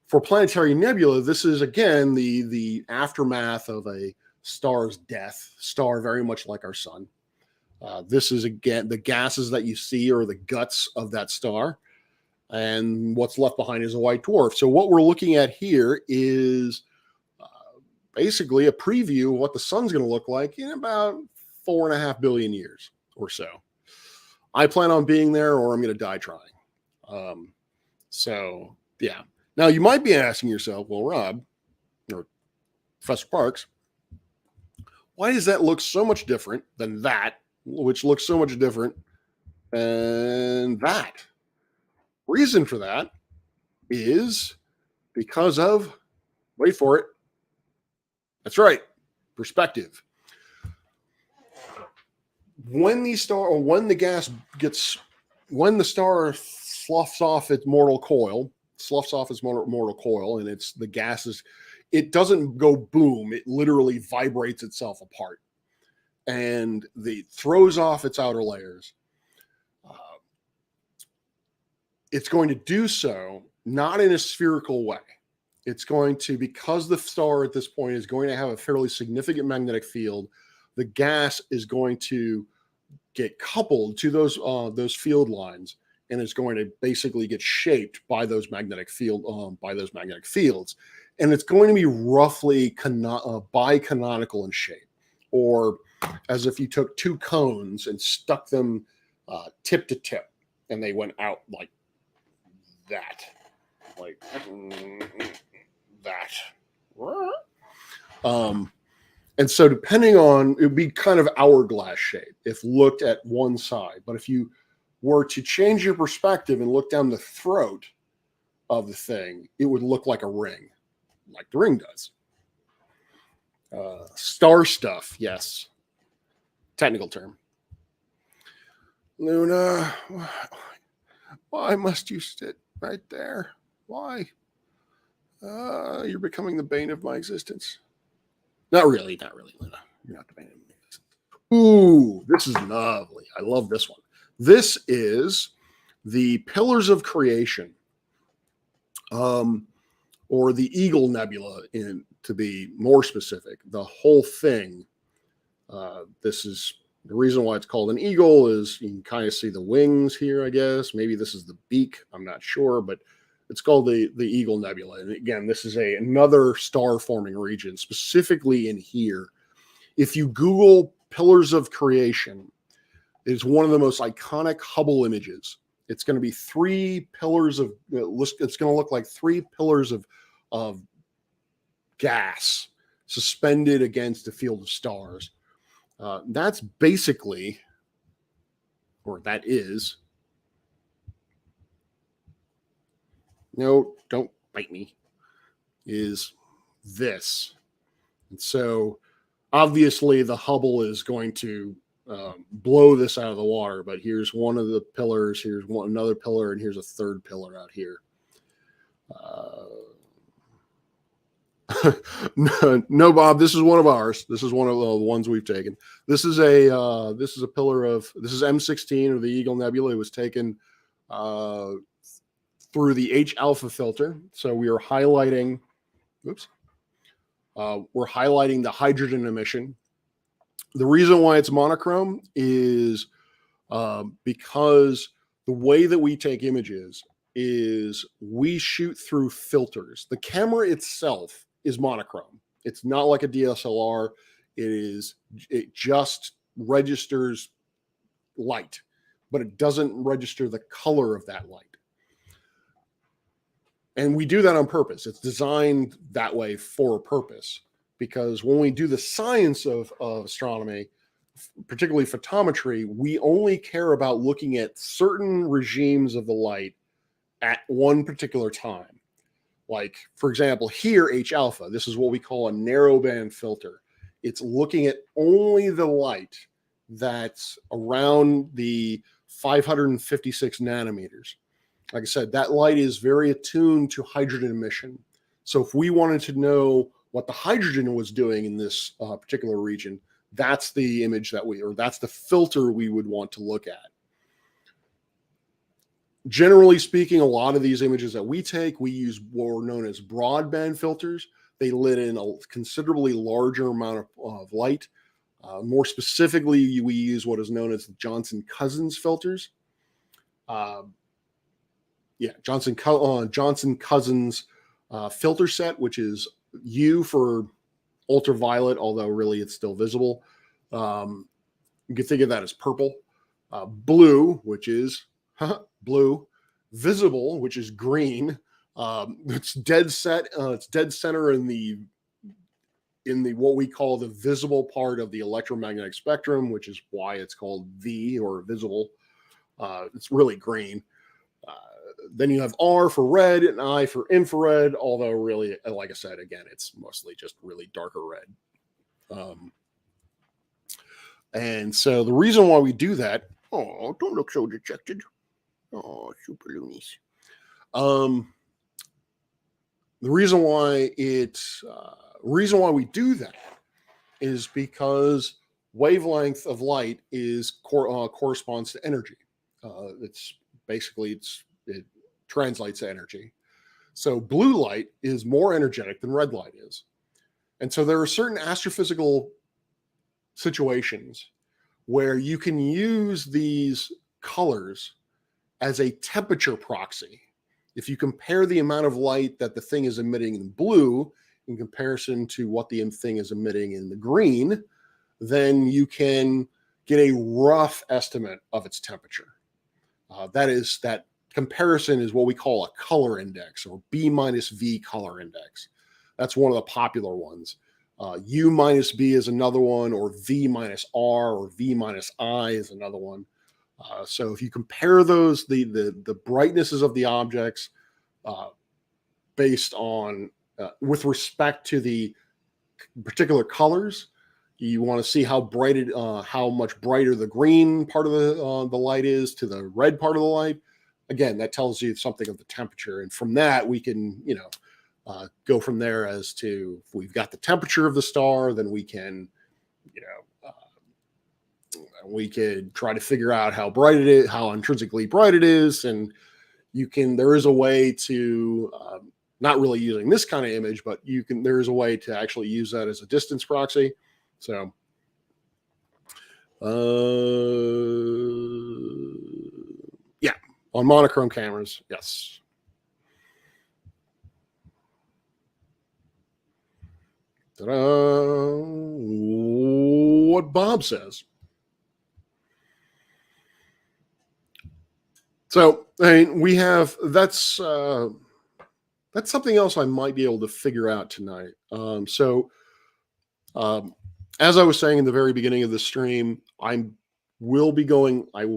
for planetary nebula, this is again the aftermath of a star's death, star very much like our sun. This is again the gases that you see are the guts of that star, and what's left behind is a white dwarf. So what we're looking at here is basically a preview of what the sun's going to look like in about 4.5 billion years or so. I plan on being there, or I'm going to die trying. So yeah. Now you might be asking yourself, well, Rob, or Professor Parks, why does that look so much different than that, which looks so much different than that? Reason for that is because of, wait for it, that's right, perspective. When the star, or when the gas gets, when the star sloughs off its mortal coil, and it's the gases, it doesn't go boom, it literally vibrates itself apart and throws off its outer layers. It's going to do so not in a spherical way. It's going to, because the star at this point is going to have a fairly significant magnetic field, the gas is going to get coupled to those field lines, and it's going to basically get shaped by those magnetic fields, and it's going to be roughly bicanonical in shape, or as if you took two cones and stuck them tip to tip, and they went out like that, and so depending on, it would be kind of hourglass shape if looked at one side, but if you were to change your perspective and look down the throat of the thing, it would look like a ring, like the ring does. Star stuff, yes. Technical term. Luna, why must you sit right there? Why? You're becoming the bane of my existence. Not really, Luna. You're not the bane of my existence. Ooh, this is lovely. I love this one. This is the Pillars of Creation, or the Eagle Nebula, to be more specific. The whole thing This is the reason why it's called an eagle is you can kind of see the wings here, I guess. Maybe this is the beak. I'm not sure, but it's called the Eagle Nebula. And again, this is another star forming region, specifically in here. If you Google Pillars of Creation, it's one of the most iconic Hubble images. It's going to be three pillars of, it's going to look like three pillars of gas suspended against a field of stars. That's basically, or that is, no, don't bite me, is this. And so obviously the Hubble is going to blow this out of the water, but here's one of the pillars, here's another pillar, and here's a third pillar out here. No, Bob, this is one of ours. This is one of the ones we've taken. This is a pillar of, this is M16 or the Eagle Nebula. It was taken through the H alpha filter. So we are highlighting, we're highlighting the hydrogen emission. The reason why it's monochrome is because the way that we take images is we shoot through filters. The camera itself is monochrome. It's not like a DSLR. It just registers light, but it doesn't register the color of that light. And we do that on purpose. It's designed that way for a purpose, because when we do the science of astronomy, particularly photometry, we only care about looking at certain regimes of the light at one particular time. Like, for example, here, H alpha, this is what we call a narrowband filter. It's looking at only the light that's around the 556 nanometers. Like I said, that light is very attuned to hydrogen emission. So if we wanted to know what the hydrogen was doing in this particular region, that's the image that that's the filter we would want to look at. Generally speaking, a lot of these images that we take, we use what are known as broadband filters. They let in a considerably larger amount of light. More specifically, we use what is known as the Johnson-Cousins filters. Johnson-Cousins filter set, which is U for ultraviolet, although really it's still visible. You can think of that as purple. Blue, which is blue. Visible, which is green. It's dead set. It's dead center in the what we call the visible part of the electromagnetic spectrum, which is why it's called V or visible. It's really green. Then you have R for red and I for infrared, although really, like I said, again, it's mostly just really darker red. And so the reason why we do that, oh, don't look so dejected. Oh, super loonies. The reason why we do that is because wavelength of light is corresponds to energy. It translates to energy. So blue light is more energetic than red light is. And so there are certain astrophysical situations where you can use these colors as a temperature proxy. If you compare the amount of light that the thing is emitting in blue in comparison to what the thing is emitting in the green, then you can get a rough estimate of its temperature. That comparison is what we call a color index, or B minus V color index. That's one of the popular ones. U minus B is another one, or V minus R or V minus I is another one. So if you compare those, the brightnesses of the objects based on, with respect to the particular colors, you want to see how much brighter the green part of the light is to the red part of the light. Again, that tells you something of the temperature. And from that, we can, go from there as to, if we've got the temperature of the star, then we can, we could try to figure out how bright it is, how intrinsically bright it is. And there is a way to, not really using this kind of image, but there is a way to actually use that as a distance proxy. So Yeah, on monochrome cameras. Yes. Ta-da! What Bob says. So, I mean, we have that's something else I might be able to figure out tonight. Um, as I was saying in the very beginning of the stream, I will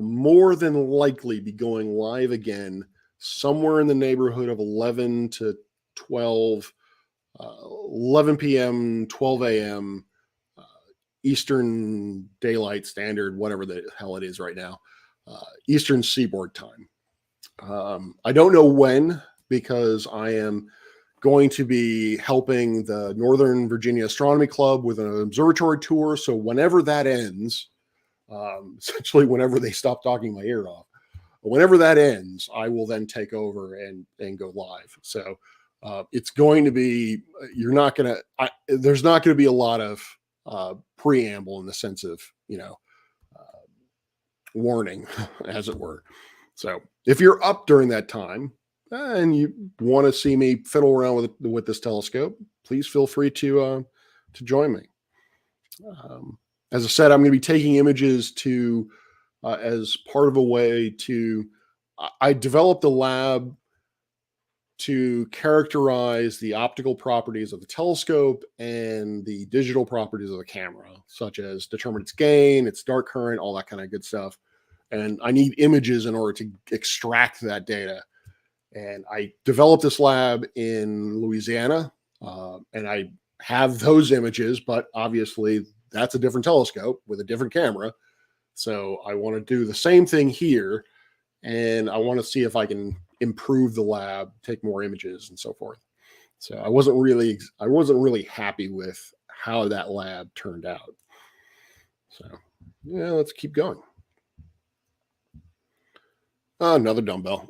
more than likely be going live again somewhere in the neighborhood of 11 to 12, 11 p.m., 12 a.m. Uh, Eastern Daylight Standard, whatever the hell it is right now, Eastern Seaboard Time. I don't know when, because I am going to be helping the Northern Virginia Astronomy Club with an observatory tour. So whenever that ends, essentially whenever they stop talking my ear off, whenever that ends, I will then take over and go live. So it's going to be, there's not going to be a lot of preamble in the sense of, warning, as it were. So if you're up during that time and you want to see me fiddle around with this telescope, please feel free to join me. As I said, I'm going to be taking images to as part of a way to. I developed a lab to characterize the optical properties of the telescope and the digital properties of the camera, such as determine its gain, its dark current, all that kind of good stuff. And I need images in order to extract that data. And I developed this lab in Louisiana, and I have those images, but obviously that's a different telescope with a different camera. So I want to do the same thing here, and I want to see if I can improve the lab, take more images, and so forth. So I wasn't really happy with how that lab turned out. So yeah, let's keep going. Another dumbbell.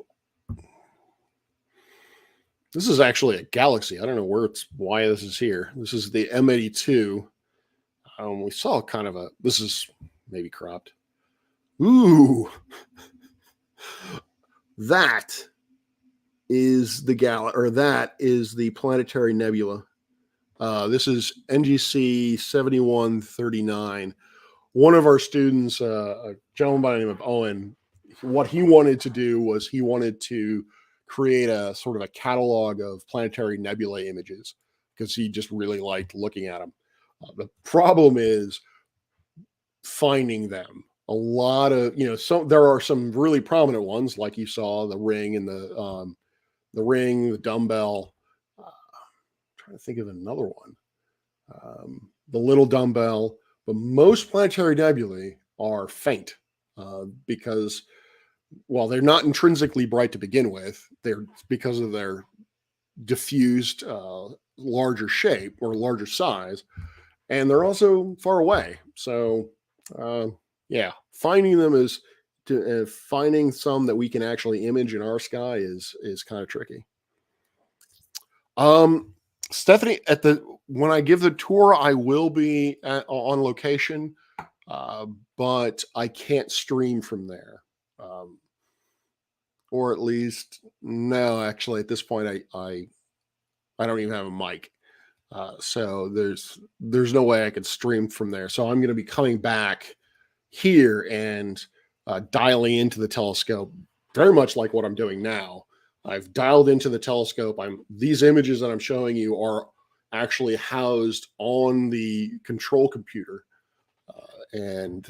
This is actually a Galaxy. I don't know why this is here. This is the M82. We saw kind of this is maybe cropped. Ooh, that is the Planetary Nebula. This is NGC 7139. One of our students, a gentleman by the name of Owen, what he wanted to do was he wanted to create a sort of a catalog of planetary nebula images because he just really liked looking at them. The problem is finding them. A lot of, there are some really prominent ones, like you saw the ring and the dumbbell. I'm trying to think of another one. The little dumbbell, but most planetary nebulae are faint because, while they're not intrinsically bright to begin with, they're because of their diffused larger shape or larger size, and they're also far away. So, yeah, finding them finding some that we can actually image in our sky is kind of tricky. Stephanie, when I give the tour, I will be on location, but I can't stream from there. Or at least, no, actually, at this point, I don't even have a mic, so there's no way I could stream from there. So I'm going to be coming back here and dialing into the telescope, very much like what I'm doing now. I've dialed into the telescope. These images that I'm showing you are actually housed on the control computer, and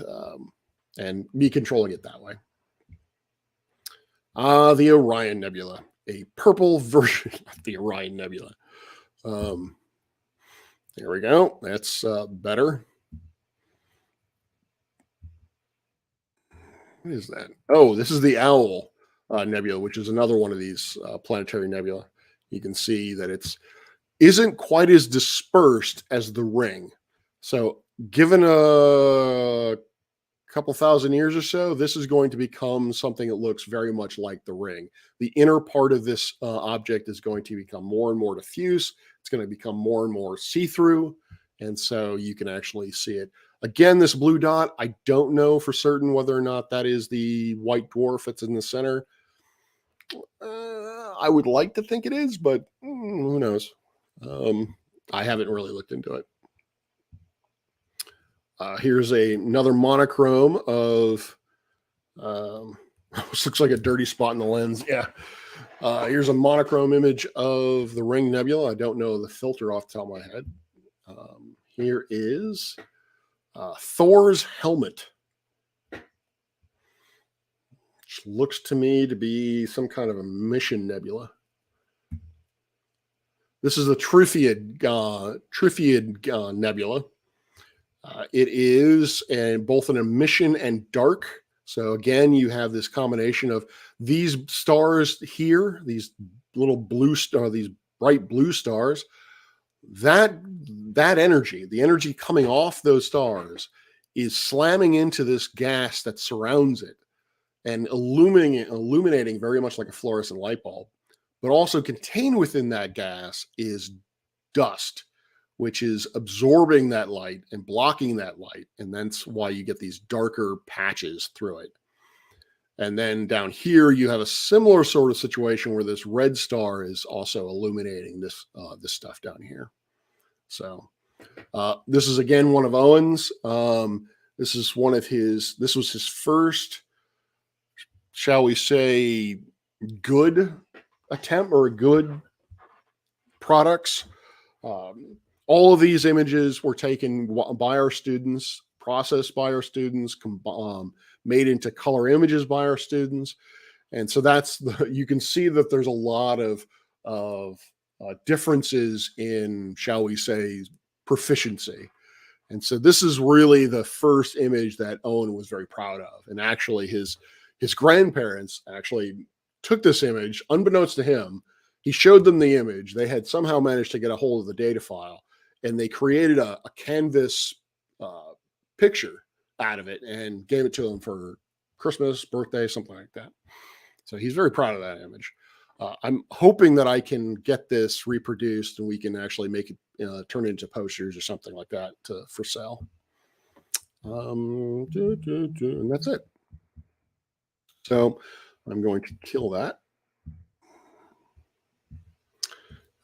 me controlling it that way. The Orion Nebula, a purple version of the Orion Nebula. There we go. That's better. What is that? Oh, this is the Owl Nebula, which is another one of these planetary nebula. You can see that isn't quite as dispersed as the ring. So, given a couple thousand years or so, this is going to become something that looks very much like the ring. The inner part of this object is going to become more and more diffuse. It's going to become more and more see-through, and so you can actually see it. Again, this blue dot, I don't know for certain whether or not that is the white dwarf that's in the center. I would like to think it is, but who knows? I haven't really looked into it. Here's another monochrome of, this looks like a dirty spot in the lens. Yeah. Here's a monochrome image of the Ring Nebula. I don't know the filter off the top of my head. Here is Thor's helmet. Which looks to me to be some kind of a mission nebula. This is the Trifid Nebula. It is both an emission and dark. So again, you have this combination of these stars here, these little blue star, these bright blue stars. That energy, the energy coming off those stars, is slamming into this gas that surrounds it and illuminating very much like a fluorescent light bulb. But also contained within that gas is dust, which is absorbing that light and blocking that light. And that's why you get these darker patches through it. And then down here, you have a similar sort of situation where this red star is also illuminating this stuff down here. So this is, again, one of Owen's. This was his first, shall we say, good attempt or good products. All of these images were taken by our students, processed by our students, made into color images by our students. And so you can see that there's a lot of differences in, shall we say, proficiency. And so this is really the first image that Owen was very proud of. And actually his grandparents actually took this image, unbeknownst to him. He showed them the image. They had somehow managed to get a hold of the data file, and they created a canvas picture out of it and gave it to him for Christmas, birthday, something like that. So he's very proud of that image. I'm hoping that I can get this reproduced and we can actually make it, turn it into posters or something like that for sale. And that's it. So I'm going to kill that.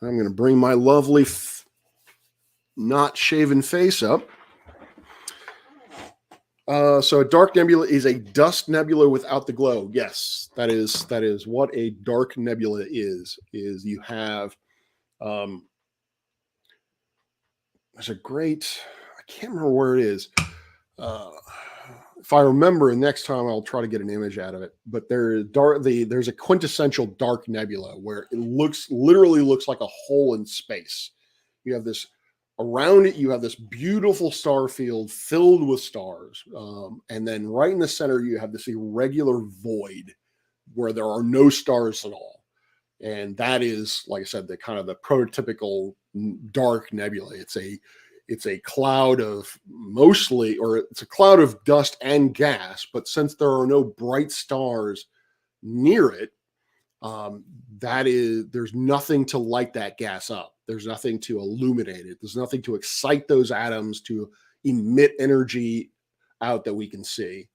I'm going to bring my lovely not shaven face up. So a dark nebula is a dust nebula without the glow. Yes, that is what a dark nebula is you have, there's a great, I can't remember where it is. If I remember, next time I'll try to get an image out of it, but there's a quintessential dark nebula where it literally looks like a hole in space. You have this, around it, you have this beautiful star field filled with stars. And then right in the center, you have this irregular void where there are no stars at all. And that is, like I said, the kind of the prototypical dark nebula. It's a cloud of it's a cloud of dust and gas, but since there are no bright stars near it, there's nothing to light that gas up. There's nothing to illuminate it. There's nothing to excite those atoms to emit energy out that we can see.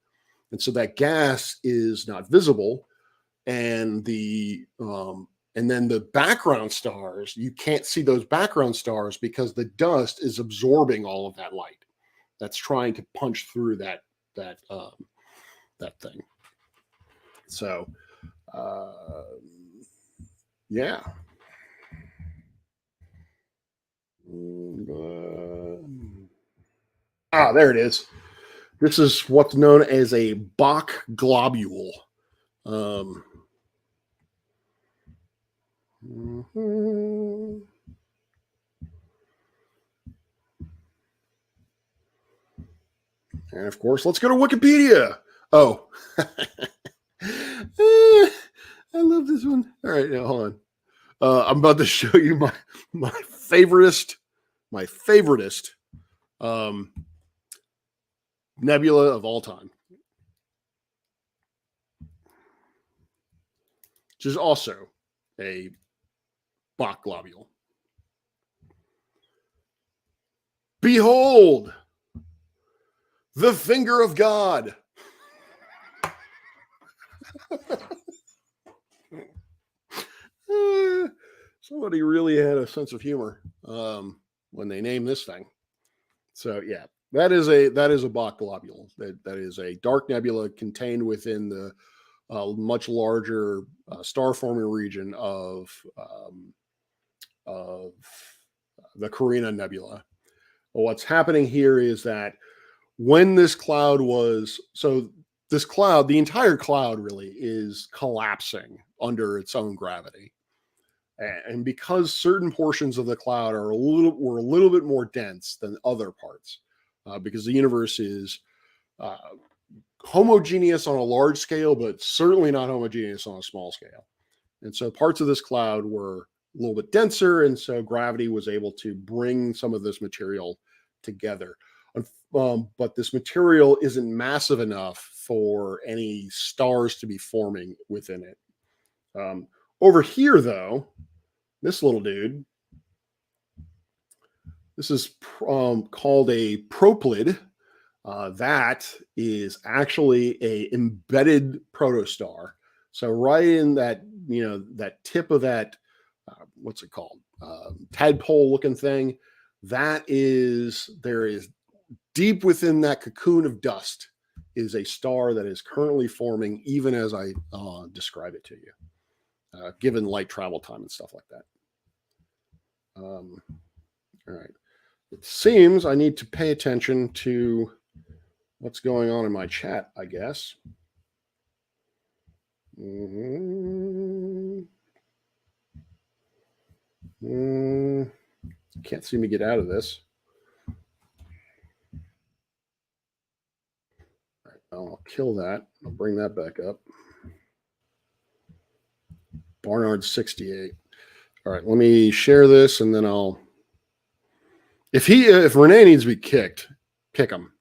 And so that gas is not visible. And then the background stars, you can't see those background stars because the dust is absorbing all of that light that's trying to punch through that thing. So, yeah. There it is. This is what's known as a Bok globule. And of course, let's go to Wikipedia. Oh, I love this one. All right, now hold on. I'm about to show you my favoriteest nebula of all time, which is also a Bok globule. Behold, The finger of God. Somebody really had a sense of humor when they named this thing. So yeah, that is a Bok globule. That is a dark nebula contained within the much larger star forming region of the Carina Nebula. Well, what's happening here is that when this cloud was this cloud, the entire cloud really is collapsing under its own gravity. And because certain portions of the cloud were a little bit more dense than other parts, because the universe is uh, homogeneous on a large scale, but certainly not homogeneous on a small scale. And so parts of this cloud were a little bit denser, and so gravity was able to bring some of this material together. But this material isn't massive enough for any stars to be forming within it. Over here, though, this little dude, this is called a proplyd. That is actually a embedded protostar. So right in that, that tip of that, what's it called? Tadpole looking thing. There is deep within that cocoon of dust is a star that is currently forming, even as I describe it to you, given light travel time and stuff like that. All right. It seems I need to pay attention to what's going on in my chat, I guess. Can't seem to get out of this. All right, I'll kill that. I'll bring that back up. Barnard 68. All right, let me share this, and then I'll. If Renee needs to be kicked, kick him.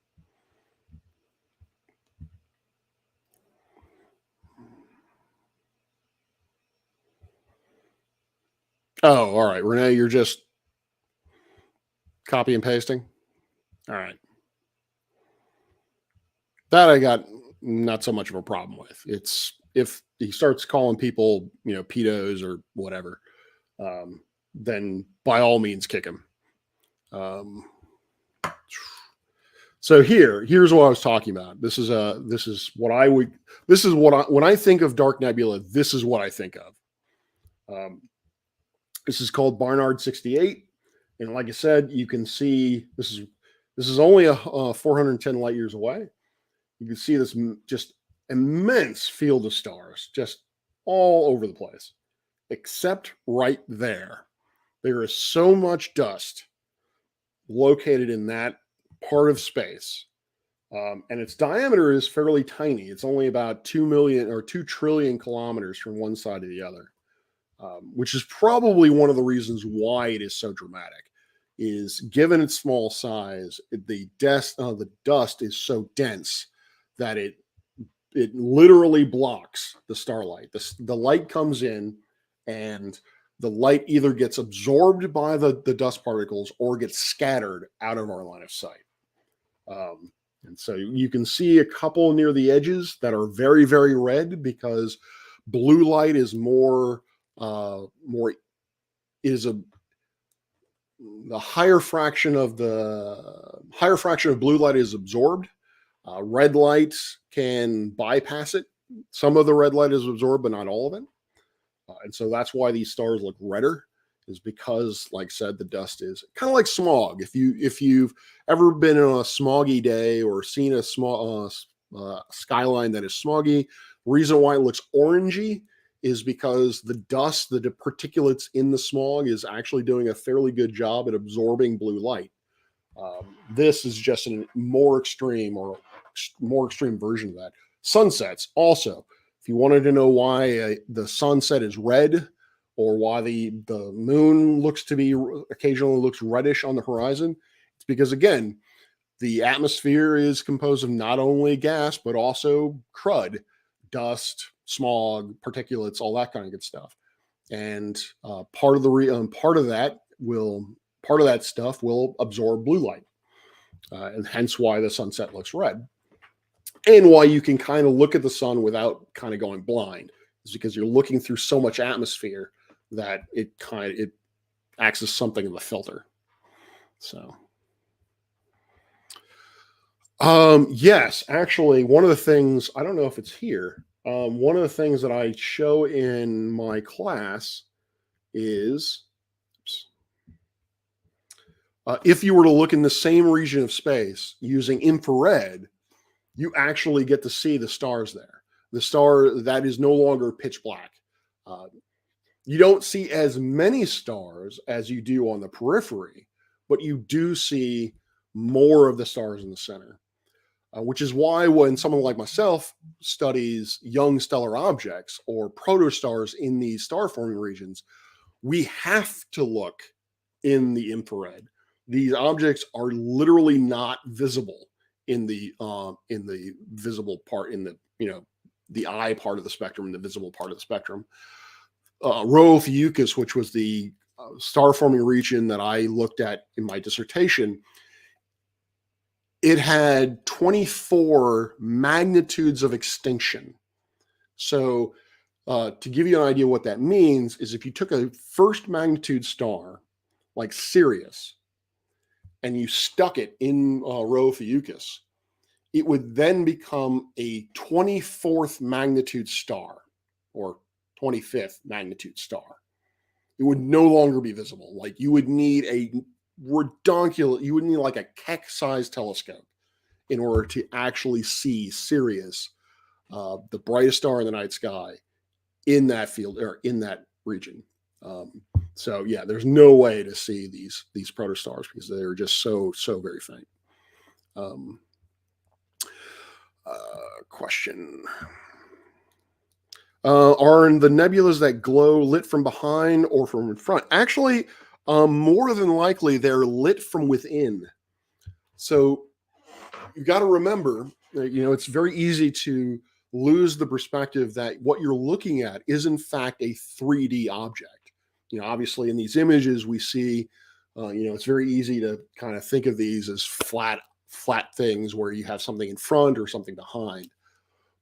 Oh, all right, Renee, you're just copy and pasting. All right, that I got not so much of a problem with. It's if he starts calling people, pedos or whatever, then by all means kick him. So here's what I was talking about. This is when I think of Dark Nebula, this is what I think of. This is called Barnard 68, and like I said, you can see this is only a 410 light years away. You can see this just immense field of stars, just all over the place, except right there. There is so much dust located in that part of space. And its diameter is fairly tiny. It's only about 2 million or 2 trillion kilometers from one side to the other, which is probably one of the reasons why it is so dramatic. Is given its small size, the dust is so dense that it literally blocks the starlight. The light comes in, and the light either gets absorbed by the dust particles or gets scattered out of our line of sight. And so you can see a couple near the edges that are very, very red because blue light is the higher fraction of blue light is absorbed. Red light can bypass it. Some of the red light is absorbed, but not all of it. And so that's why these stars look redder, is because, like I said, the dust is kind of like smog. If you've ever been on a smoggy day or seen a skyline that is smoggy, the reason why it looks orangey is because the dust, the particulates in the smog, is actually doing a fairly good job at absorbing blue light. This is just a more extreme version of that. Sunsets also. If you wanted to know why the sunset is red, or why the moon occasionally looks reddish on the horizon, it's because, again, the atmosphere is composed of not only gas but also crud, dust, smog, particulates, all that kind of good stuff. And part of that stuff will absorb blue light. and hence why the sunset looks red. And why you can kind of look at the sun without kind of going blind is because you're looking through so much atmosphere that it acts as something of a filter. So, yes, actually, one of the things, I don't know if it's here, one of the things that I show in my class is, if you were to look in the same region of space using infrared, you actually get to see the stars there. The star that is no longer pitch black. You don't see as many stars as you do on the periphery, but you do see more of the stars in the center, which is why when someone like myself studies young stellar objects or protostars in these star forming regions, we have to look in the infrared. These objects are literally not visible in the visible part, in the the eye part of the spectrum, the visible part of the spectrum. Rho Ophiuchus, which was the star forming region that I looked at in my dissertation, it had 24 magnitudes of extinction. So to give you an idea what that means is if you took a first magnitude star like Sirius and you stuck it in Rho Ophiuchus, it would then become a 24th magnitude star or 25th magnitude star. It would no longer be visible. Like you would need a redonkulous, you would need like a Keck-sized telescope in order to actually see Sirius, the brightest star in the night sky, in that field or in that region. So yeah, there's no way to see these protostars because they're just so very faint. Question. Are the nebulas that glow lit from behind or from in front? Actually, more than likely, they're lit from within. So you've got to remember, it's very easy to lose the perspective that what you're looking at is in fact a 3D object. Obviously in these images we see, it's very easy to kind of think of these as flat things where you have something in front or something behind.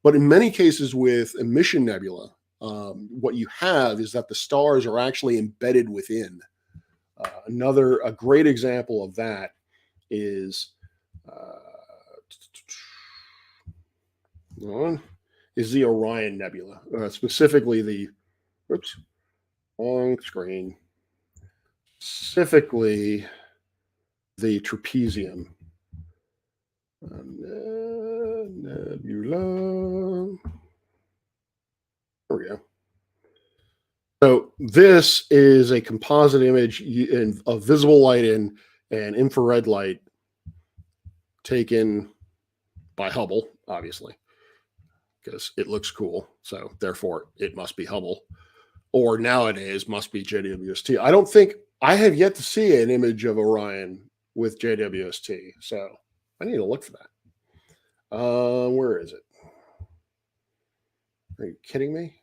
But in many cases with emission nebula, what you have is that the stars are actually embedded within. A great example of that is the Orion Nebula, specifically the trapezium nebula. There we go. So this is a composite image of visible light and infrared light taken by Hubble, obviously, because it looks cool. So therefore it must be Hubble, or nowadays must be JWST. I have yet to see an image of Orion with JWST. So I need to look for that. Where is it? Are you kidding me?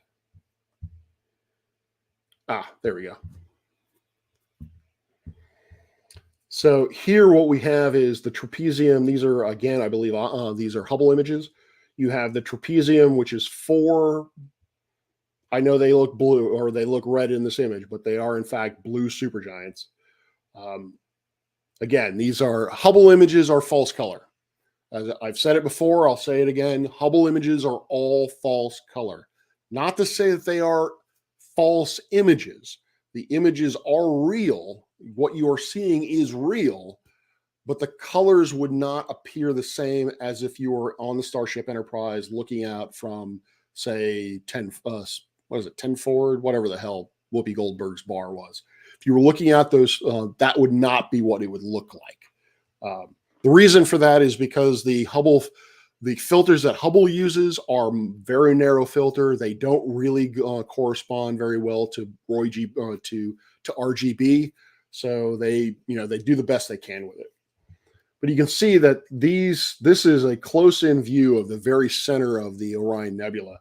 There we go. So here what we have is the trapezium. These are, again, I believe these are Hubble images. You have the trapezium, which is 4. I know they look blue or they look red in this image, but they are in fact blue supergiants. Again, these are Hubble images are false color. As I've said it before, I'll say it again. Hubble images are all false color. Not to say that they are false images. The images are real. What you are seeing is real, but the colors would not appear the same as if you were on the Starship Enterprise looking out from, say, 10 forward, whatever the hell Whoopi Goldberg's bar was. If you were looking at those, that would not be what it would look like. The reason for that is because the filters that Hubble uses are very narrow filter. They don't really correspond very well to to RGB. So they do the best they can with it. But you can see that this is a close-in view of the very center of the Orion Nebula.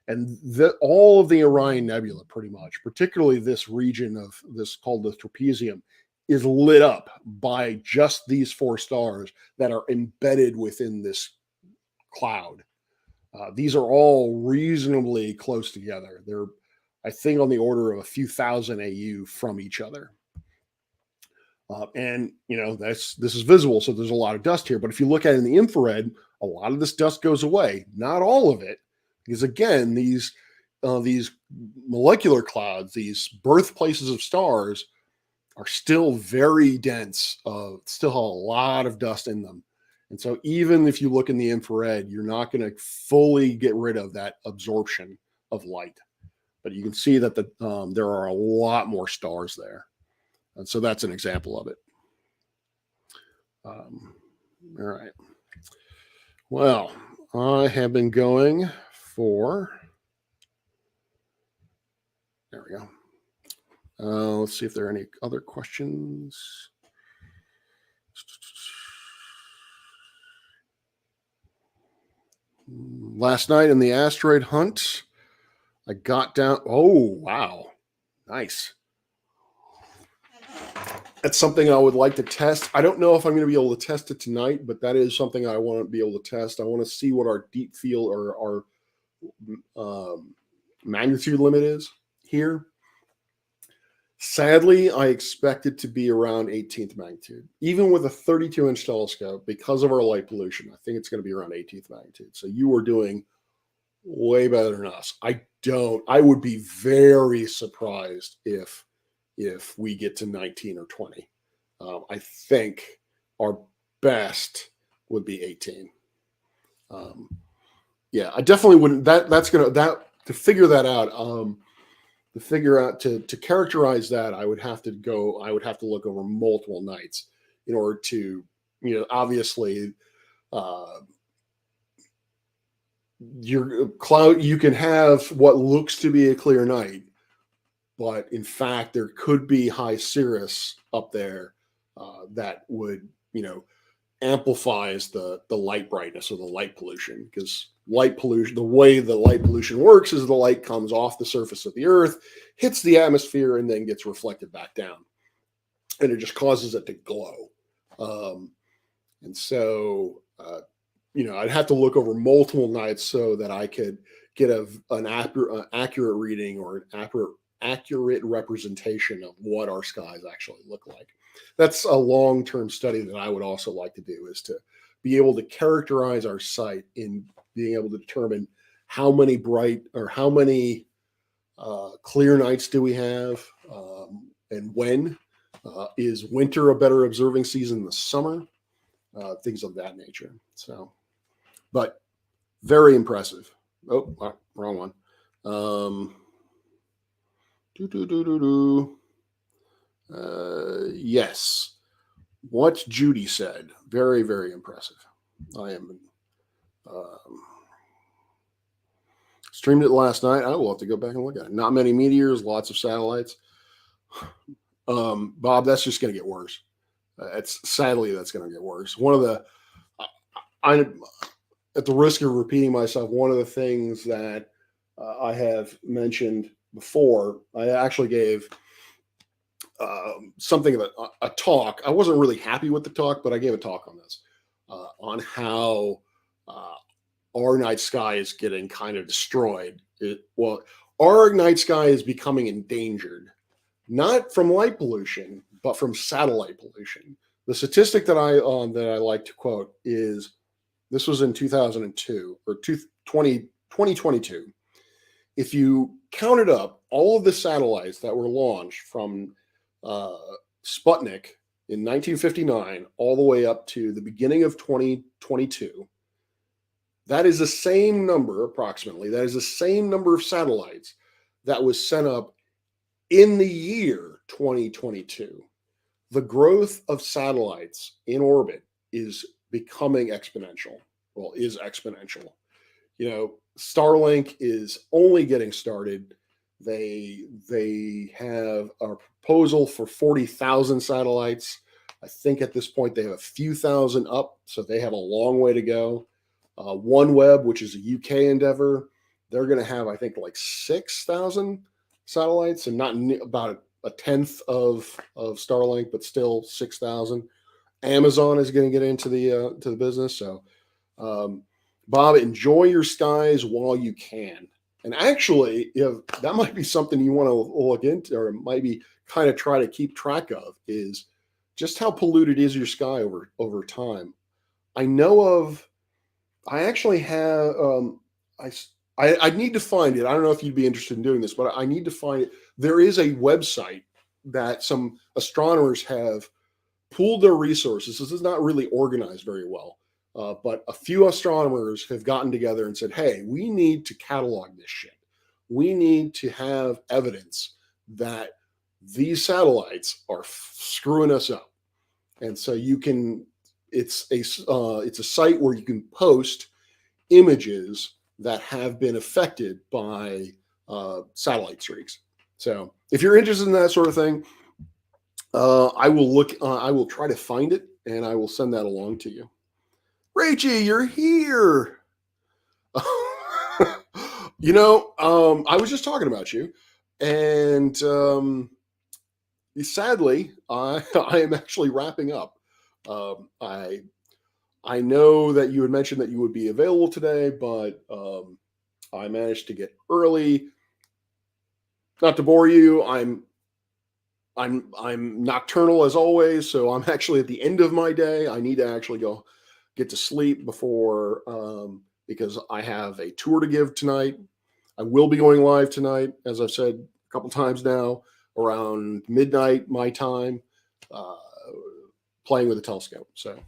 And all of the Orion Nebula, pretty much, particularly this region of this called the trapezium, is lit up by just these 4 stars that are embedded within this cloud. These are all reasonably close together. They're, I think, on the order of a few thousand AU from each other. And this is visible, so there's a lot of dust here. But if you look at it in the infrared, a lot of this dust goes away. Not all of it, because again, these molecular clouds, these birthplaces of stars, are still very dense. Still have a lot of dust in them. And so even if you look in the infrared, you're not going to fully get rid of that absorption of light. But you can see that there are a lot more stars there. And so that's an example of it. All right. Well, I have been going for, there we go. Let's see if there are any other questions. Last night in the asteroid hunt, I got down. Oh, wow. Nice. That's something I would like to test. I don't know if I'm going to be able to test it tonight, but that is something I want to be able to test. I want to see what our deep field or our magnitude limit is here. Sadly, I expect it to be around 18th magnitude. Even with a 32-inch telescope, because of our light pollution, I think it's going to be around 18th magnitude. So you are doing way better than us. I would be very surprised if we get to 19 or 20. I think our best would be 18. Yeah, I definitely wouldn't. To figure that out. To characterize that, I would have to look over multiple nights in order to, obviously, your cloud, you can have what looks to be a clear night, but in fact, there could be high cirrus up there that would, amplifies the light brightness or the light pollution, because light pollution, the way the light pollution works is the light comes off the surface of the earth, hits the atmosphere, and then gets reflected back down, and it just causes it to glow. And so I'd have to look over multiple nights so that I could get an accurate reading or an accurate representation of what our skies actually look like. That's a long-term study that I would also like to do, is to be able to characterize our sight in being able to determine how many bright or how many clear nights do we have, and when is winter a better observing season than the summer, things of that nature. So, but very impressive. Oh, wrong one. Yes, what Judy said, very, very impressive. I am streamed it last night. I will have to go back and look at it. Not many meteors, lots of satellites. Bob, that's just going to get worse. Sadly, that's going to get worse. One of the, at the risk of repeating myself, one of the things that I have mentioned before, I actually gave something of a talk. I wasn't really happy with the talk, but I gave a talk on this, on how our night sky is getting kind of destroyed. Our night sky is becoming endangered, not from light pollution, but from satellite pollution. The statistic that I like to quote is, this was in 2002 or 2022. If you counted up all of the satellites that were launched from Sputnik in 1959 all the way up to the beginning of 2022, that is the same number, approximately. That is the same number of satellites that was sent up in the year 2022. The growth of satellites in orbit is becoming exponential. Well, is exponential. Starlink is only getting started. They have a proposal for 40,000 satellites. I think at this point they have a few thousand up, so they have a long way to go. OneWeb, which is a UK endeavor, they're going to have, I think, like 6,000 satellites, and not about a tenth of Starlink, but still 6,000. Amazon is going to get into the business. So, Bob, enjoy your skies while you can. And actually, if that might be something you want to look into, or maybe kind of try to keep track of, is just how polluted is your sky over time. I know of. I actually have. I need to find it. I don't know if you'd be interested in doing this, but I need to find it. There is a website that some astronomers have pooled their resources. This is not really organized very well, but a few astronomers have gotten together and said, hey, we need to catalog this shit. We need to have evidence that these satellites are screwing us up. And so you can, it's a site where you can post images that have been affected by satellite streaks. So if you're interested in that sort of thing, I will look. I will try to find it, and I will send that along to you. Rachie, you're here. I was just talking about you, and sadly, I am actually wrapping up. I know that you had mentioned that you would be available today, but I managed to get early. Not to bore you, I'm nocturnal as always, so I'm actually at the end of my day. I need to actually go get to sleep before because I have a tour to give tonight. I will be going live tonight, as I've said a couple times now, around midnight my time, playing with a telescope. So,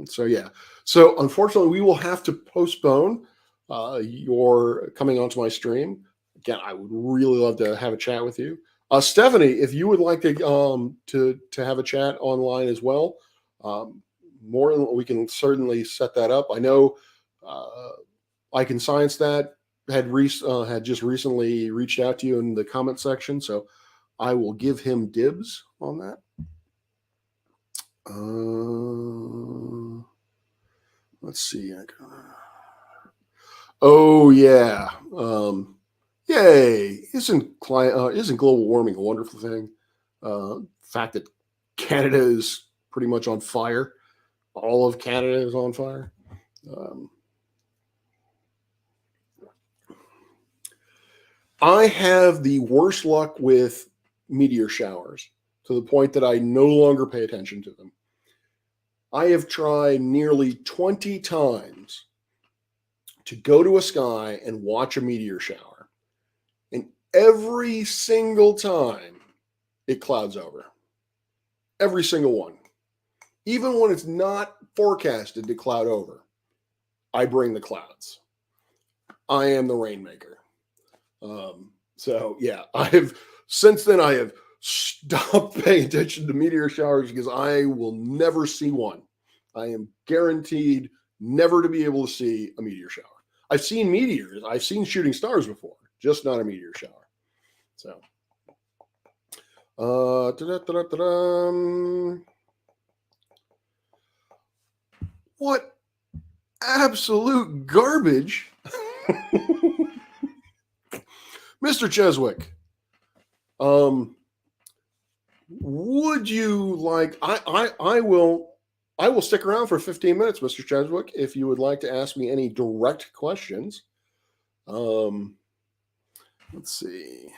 so yeah. So unfortunately, we will have to postpone your coming onto my stream. Again, I would really love to have a chat with you. Stephanie, if you would like to have a chat online as well, we can certainly set that up. I know I Can Science That had just recently reached out to you in the comment section, so I will give him dibs on that. Let's see. Oh yeah. Yay! Isn't global warming a wonderful thing? The fact that Canada is pretty much on fire. All of Canada is on fire. I have the worst luck with meteor showers to the point that I no longer pay attention to them. I have tried nearly 20 times to go to a sky and watch a meteor shower. And every single time it clouds over. Every single one. Even when it's not forecasted to cloud over, I bring the clouds. I am the rainmaker. So yeah, since then I have stopped paying attention to meteor showers because I will never see one. I am guaranteed never to be able to see a meteor shower. I've seen meteors. I've seen shooting stars before, just not a meteor shower. So, what absolute garbage. Mr. Cheswick, would you like, I will stick around for 15 minutes, Mr. Cheswick, if you would like to ask me any direct questions. Let's see.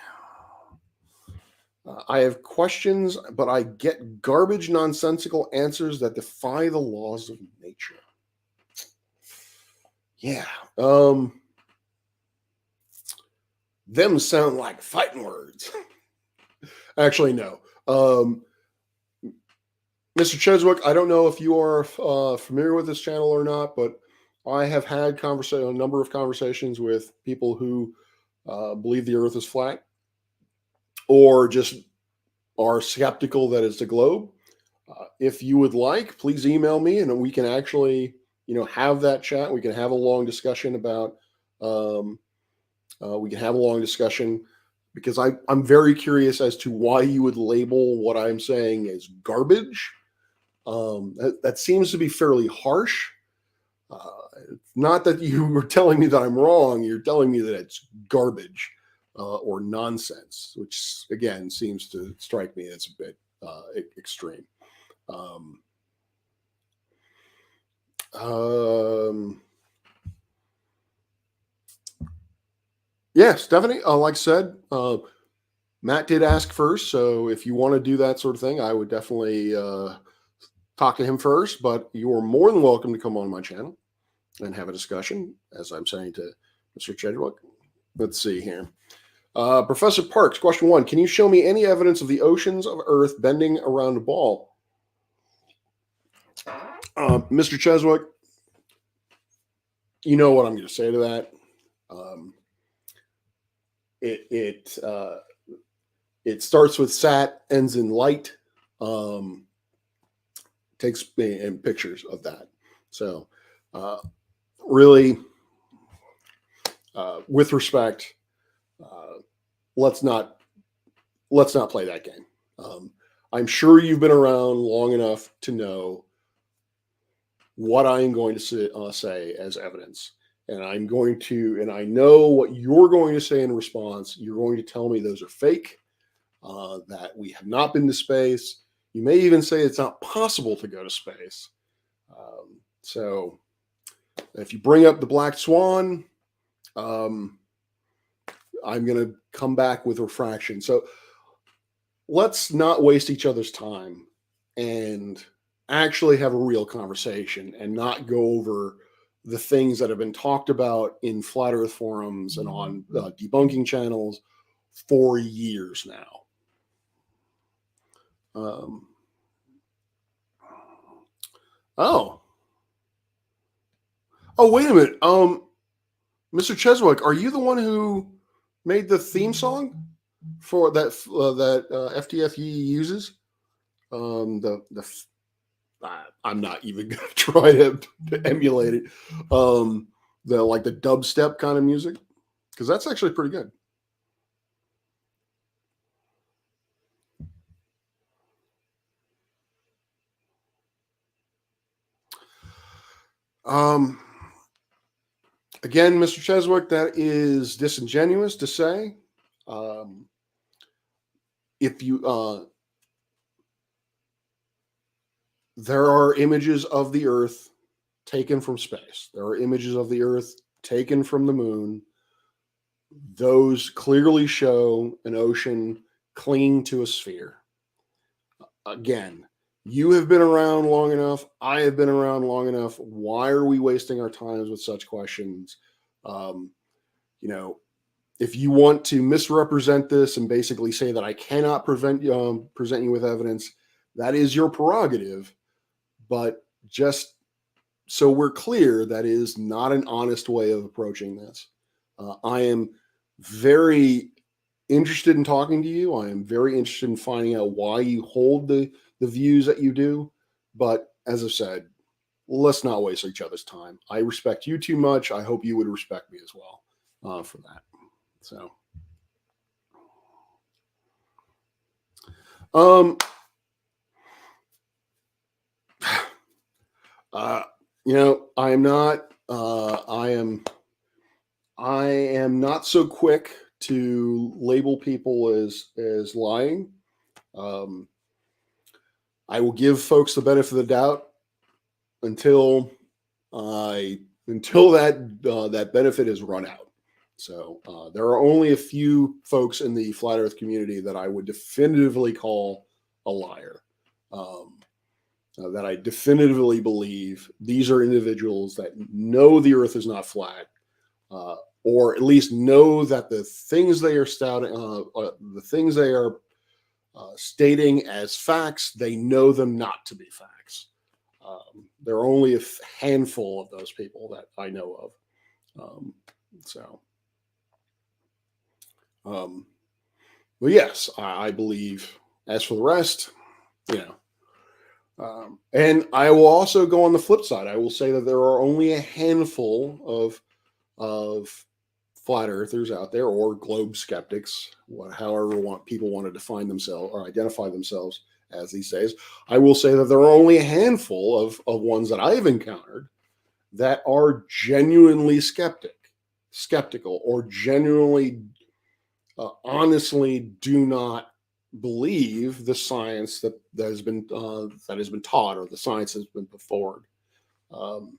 I have questions, but I get garbage, nonsensical answers that defy the laws of nature. Yeah. Them sound like fighting words. Actually, no. Mr. Cheswick, I don't know if you are familiar with this channel or not, but I have had a number of conversations with people who believe the Earth is flat, or just are skeptical that it's a globe. If you would like, please email me, and we can actually, have that chat. We can have a long discussion about. We can have a long discussion because I'm very curious as to why you would label what I'm saying as garbage. That seems to be fairly harsh. Not that you were telling me that I'm wrong. You're telling me that it's garbage. or nonsense, which again seems to strike me as a bit extreme. Um, yeah, Stephanie, like I said, Matt did ask first, so if you want to do that sort of thing, I would definitely talk to him first. But you are more than welcome to come on my channel and have a discussion, as I'm saying to Mr. Chedwick. Let's see here. Professor Parks, question 1. Can you show me any evidence of the oceans of Earth bending around a ball? Mr. Cheswick, you know what I'm going to say to that. It starts with sat, ends in light. Takes in pictures of that. So really, with respect, let's not play that game. I'm sure you've been around long enough to know what I am going to say as evidence. And I know what you're going to say in response. You're going to tell me those are fake, that we have not been to space. You may even say it's not possible to go to space. So if you bring up the black swan, I'm going to come back with refraction. So let's not waste each other's time and actually have a real conversation and not go over the things that have been talked about in flat earth forums and on debunking channels for years now. Oh, wait a minute. Mr. Cheswick, are you the one who made the theme song for that FTFE uses? I'm not even gonna try to emulate it. The dubstep kind of music, because that's actually pretty good. Again, Mr. Cheswick, that is disingenuous to say. If you there are images of the Earth taken from space. There are images of the Earth taken from the moon. Those clearly show an ocean clinging to a sphere. Again, you have been around long enough. I have been around long enough. Why are we wasting our times with such questions? If you want to misrepresent this and basically say that I cannot present you with evidence, that is your prerogative. But just so we're clear, that is not an honest way of approaching this. I am very interested in talking to you. I am very interested in finding out why you hold the views that you do. But as I said, let's not waste each other's time. I respect you too much. I hope you would respect me as well for that. So, I am not. I am not so quick to label people as lying. I will give folks the benefit of the doubt until that benefit is run out. So there are only a few folks in the flat Earth community that I would definitively call a liar. That I definitively believe these are individuals that know the Earth is not flat, or at least know that the things they are stating as facts, they know them not to be facts. There are only a handful of those people that I know of. But yes, I believe. As for the rest, and I will also go on the flip side. I will say that there are only a handful of flat earthers out there, or globe skeptics, however people want to define themselves or identify themselves as these days. I will say that there are only a handful of ones that I've encountered that are genuinely skeptical or genuinely honestly do not believe the science that has been taught, or the science has been put forward. Um,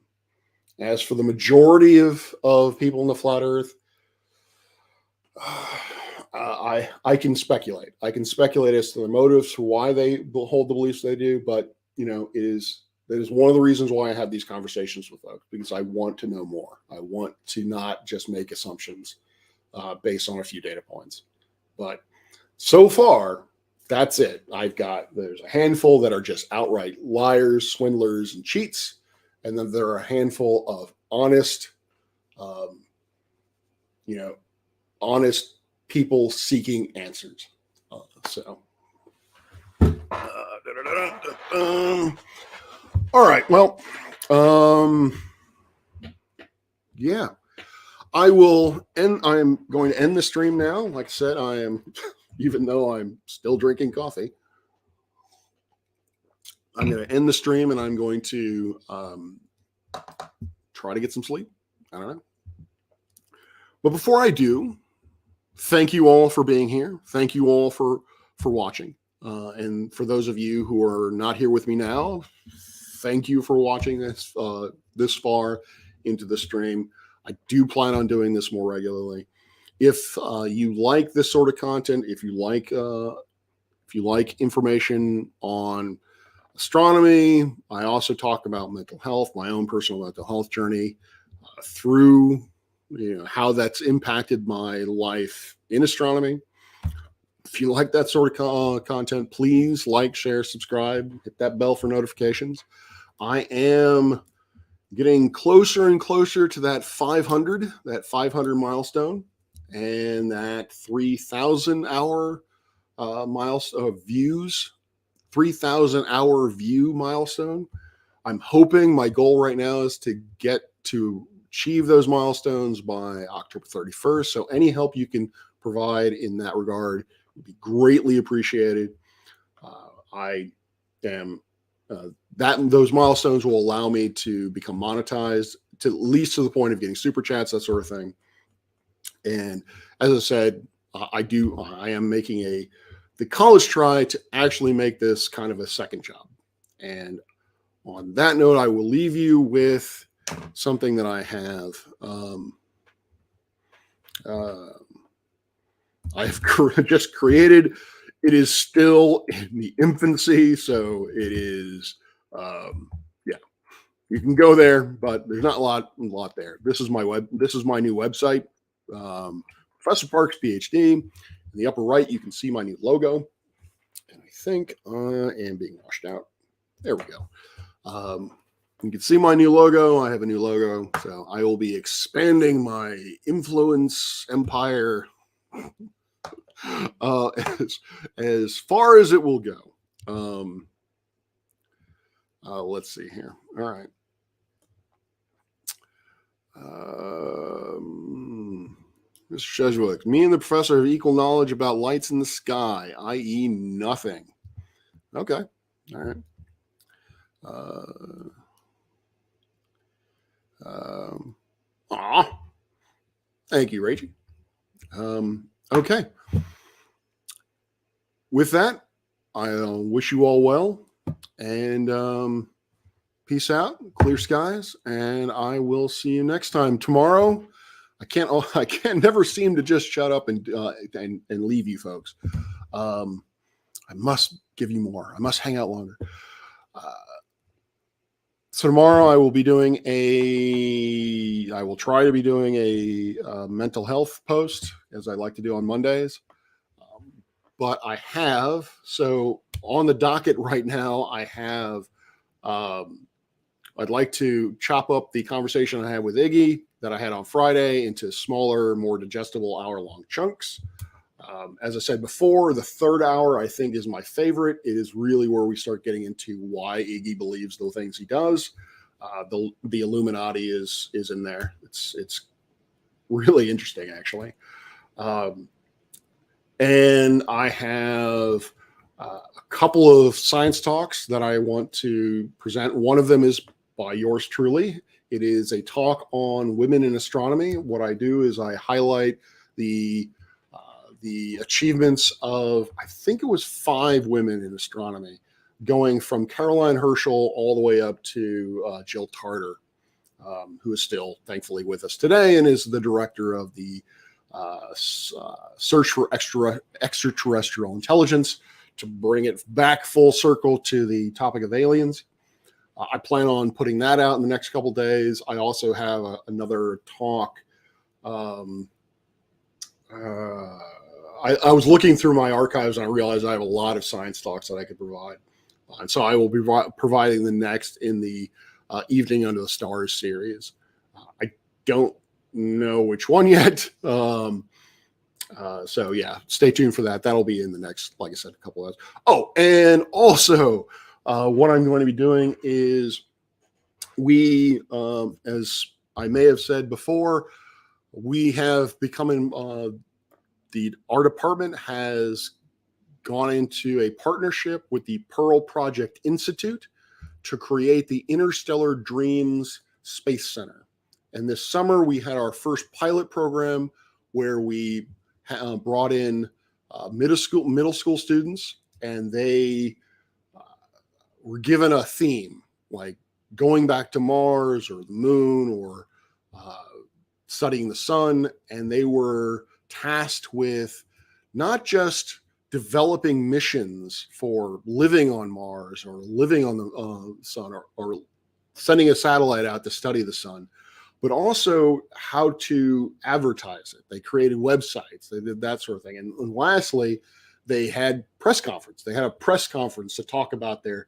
as for the majority of people in the flat Earth, I can speculate. I can speculate as to the motives for why they hold the beliefs they do, but that is one of the reasons why I have these conversations with folks, because I want to know more. I want to not just make assumptions based on a few data points. But so far, that's it. There's a handful that are just outright liars, swindlers, and cheats, and then there are a handful of honest, um, you know, honest people seeking answers. So, all right. Well, yeah, I will end. I'm going to end the stream now. Like I said, I am, even though I'm still drinking coffee, I'm going to end the stream, and I'm going to try to get some sleep. I don't know. But before I do, thank you all for being here. Thank you all for watching. And for those of you who are not here with me now, thank you for watching this far into the stream. I do plan on doing this more regularly. If you like this sort of content, if you like information on astronomy, I also talk about mental health, my own personal mental health journey, through how that's impacted my life in astronomy. If you like that sort of content, please like, share, subscribe, hit that bell for notifications. I am getting closer and closer to that 500 milestone, and that 3,000 hour views, 3,000 hour view milestone. I'm hoping, my goal right now is to get to achieve those milestones by October 31st. So any help you can provide in that regard would be greatly appreciated. Those milestones will allow me to become monetized, to at least to the point of getting super chats, that sort of thing. And as I said, I am making the college try to actually make this kind of a second job. And on that note, I will leave you with something that I have. I've just created. It is still in the infancy, so it is. Yeah, you can go there, but there's not a lot there. This is my new website, Professor Parks PhD. In the upper right, you can see my new logo, and I think I am being washed out. There we go. You can see my new logo. I have a new logo, so I will be expanding my influence empire as far as it will go. Let's see here. All right. Mr. Shezwick, me and the professor have equal knowledge about lights in the sky, i.e. nothing. Okay. All right. Thank you, Rachel. Okay. With that, I wish you all well, and peace out, clear skies, and I will see you next time. Tomorrow, I can't never seem to just shut up and leave you folks. I must give you more. I must hang out longer. So tomorrow I will try to be doing a mental health post, as I like to do on Mondays. But so on the docket right now, I'd like to chop up the conversation I had with Iggy that I had on Friday into smaller, more digestible hour-long chunks. As I said before, the third hour I think is my favorite. It is really where we start getting into why Iggy believes the things he does. The Illuminati is in there. It's really interesting, actually. And I have a couple of science talks that I want to present. One of them is by yours truly. It is a talk on women in astronomy. What I do is I highlight the the achievements of, I think it was 5 women in astronomy, going from Caroline Herschel all the way up to Jill Tarter, who is still thankfully with us today and is the director of the Search for Extraterrestrial Intelligence, to bring it back full circle to the topic of aliens. I plan on putting that out in the next couple days. I also have another talk. I was looking through my archives and I realized I have a lot of science talks that I could provide. And so I will be providing the next in the Evening Under the Stars series. I don't know which one yet. So yeah, stay tuned for that. That'll be in the next, like I said, a couple of hours. Oh, and also what I'm going to be doing is we, as I may have said before, we have become, our department has gone into a partnership with the Pearl Project Institute to create the Interstellar Dreams Space Center. And this summer we had our first pilot program where we brought in middle school students, and they were given a theme like going back to Mars or the moon or studying the sun, and they were tasked with not just developing missions for living on Mars or living on the sun, or sending a satellite out to study the sun, but also how to advertise it. They created websites, they did that sort of thing. And lastly, they had press conference. They had a press conference to talk about their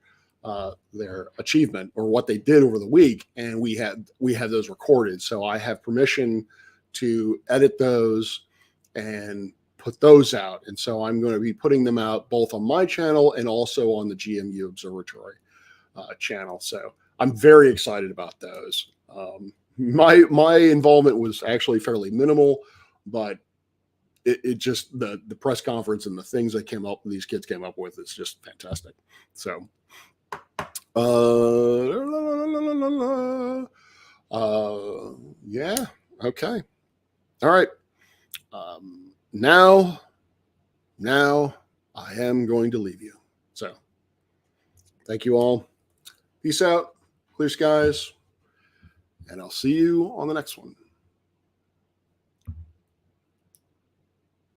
achievement or what they did over the week. And we have those recorded. So I have permission to edit those and put those out. And so I'm going to be putting them out both on my channel and also on the GMU Observatory channel. So I'm very excited about those. My involvement was actually fairly minimal, but it just the press conference and the things that these kids came up with is just fantastic. So yeah, okay, all right. Now I am going to leave you. So thank you all. Peace out, clear skies, and I'll see you on the next one.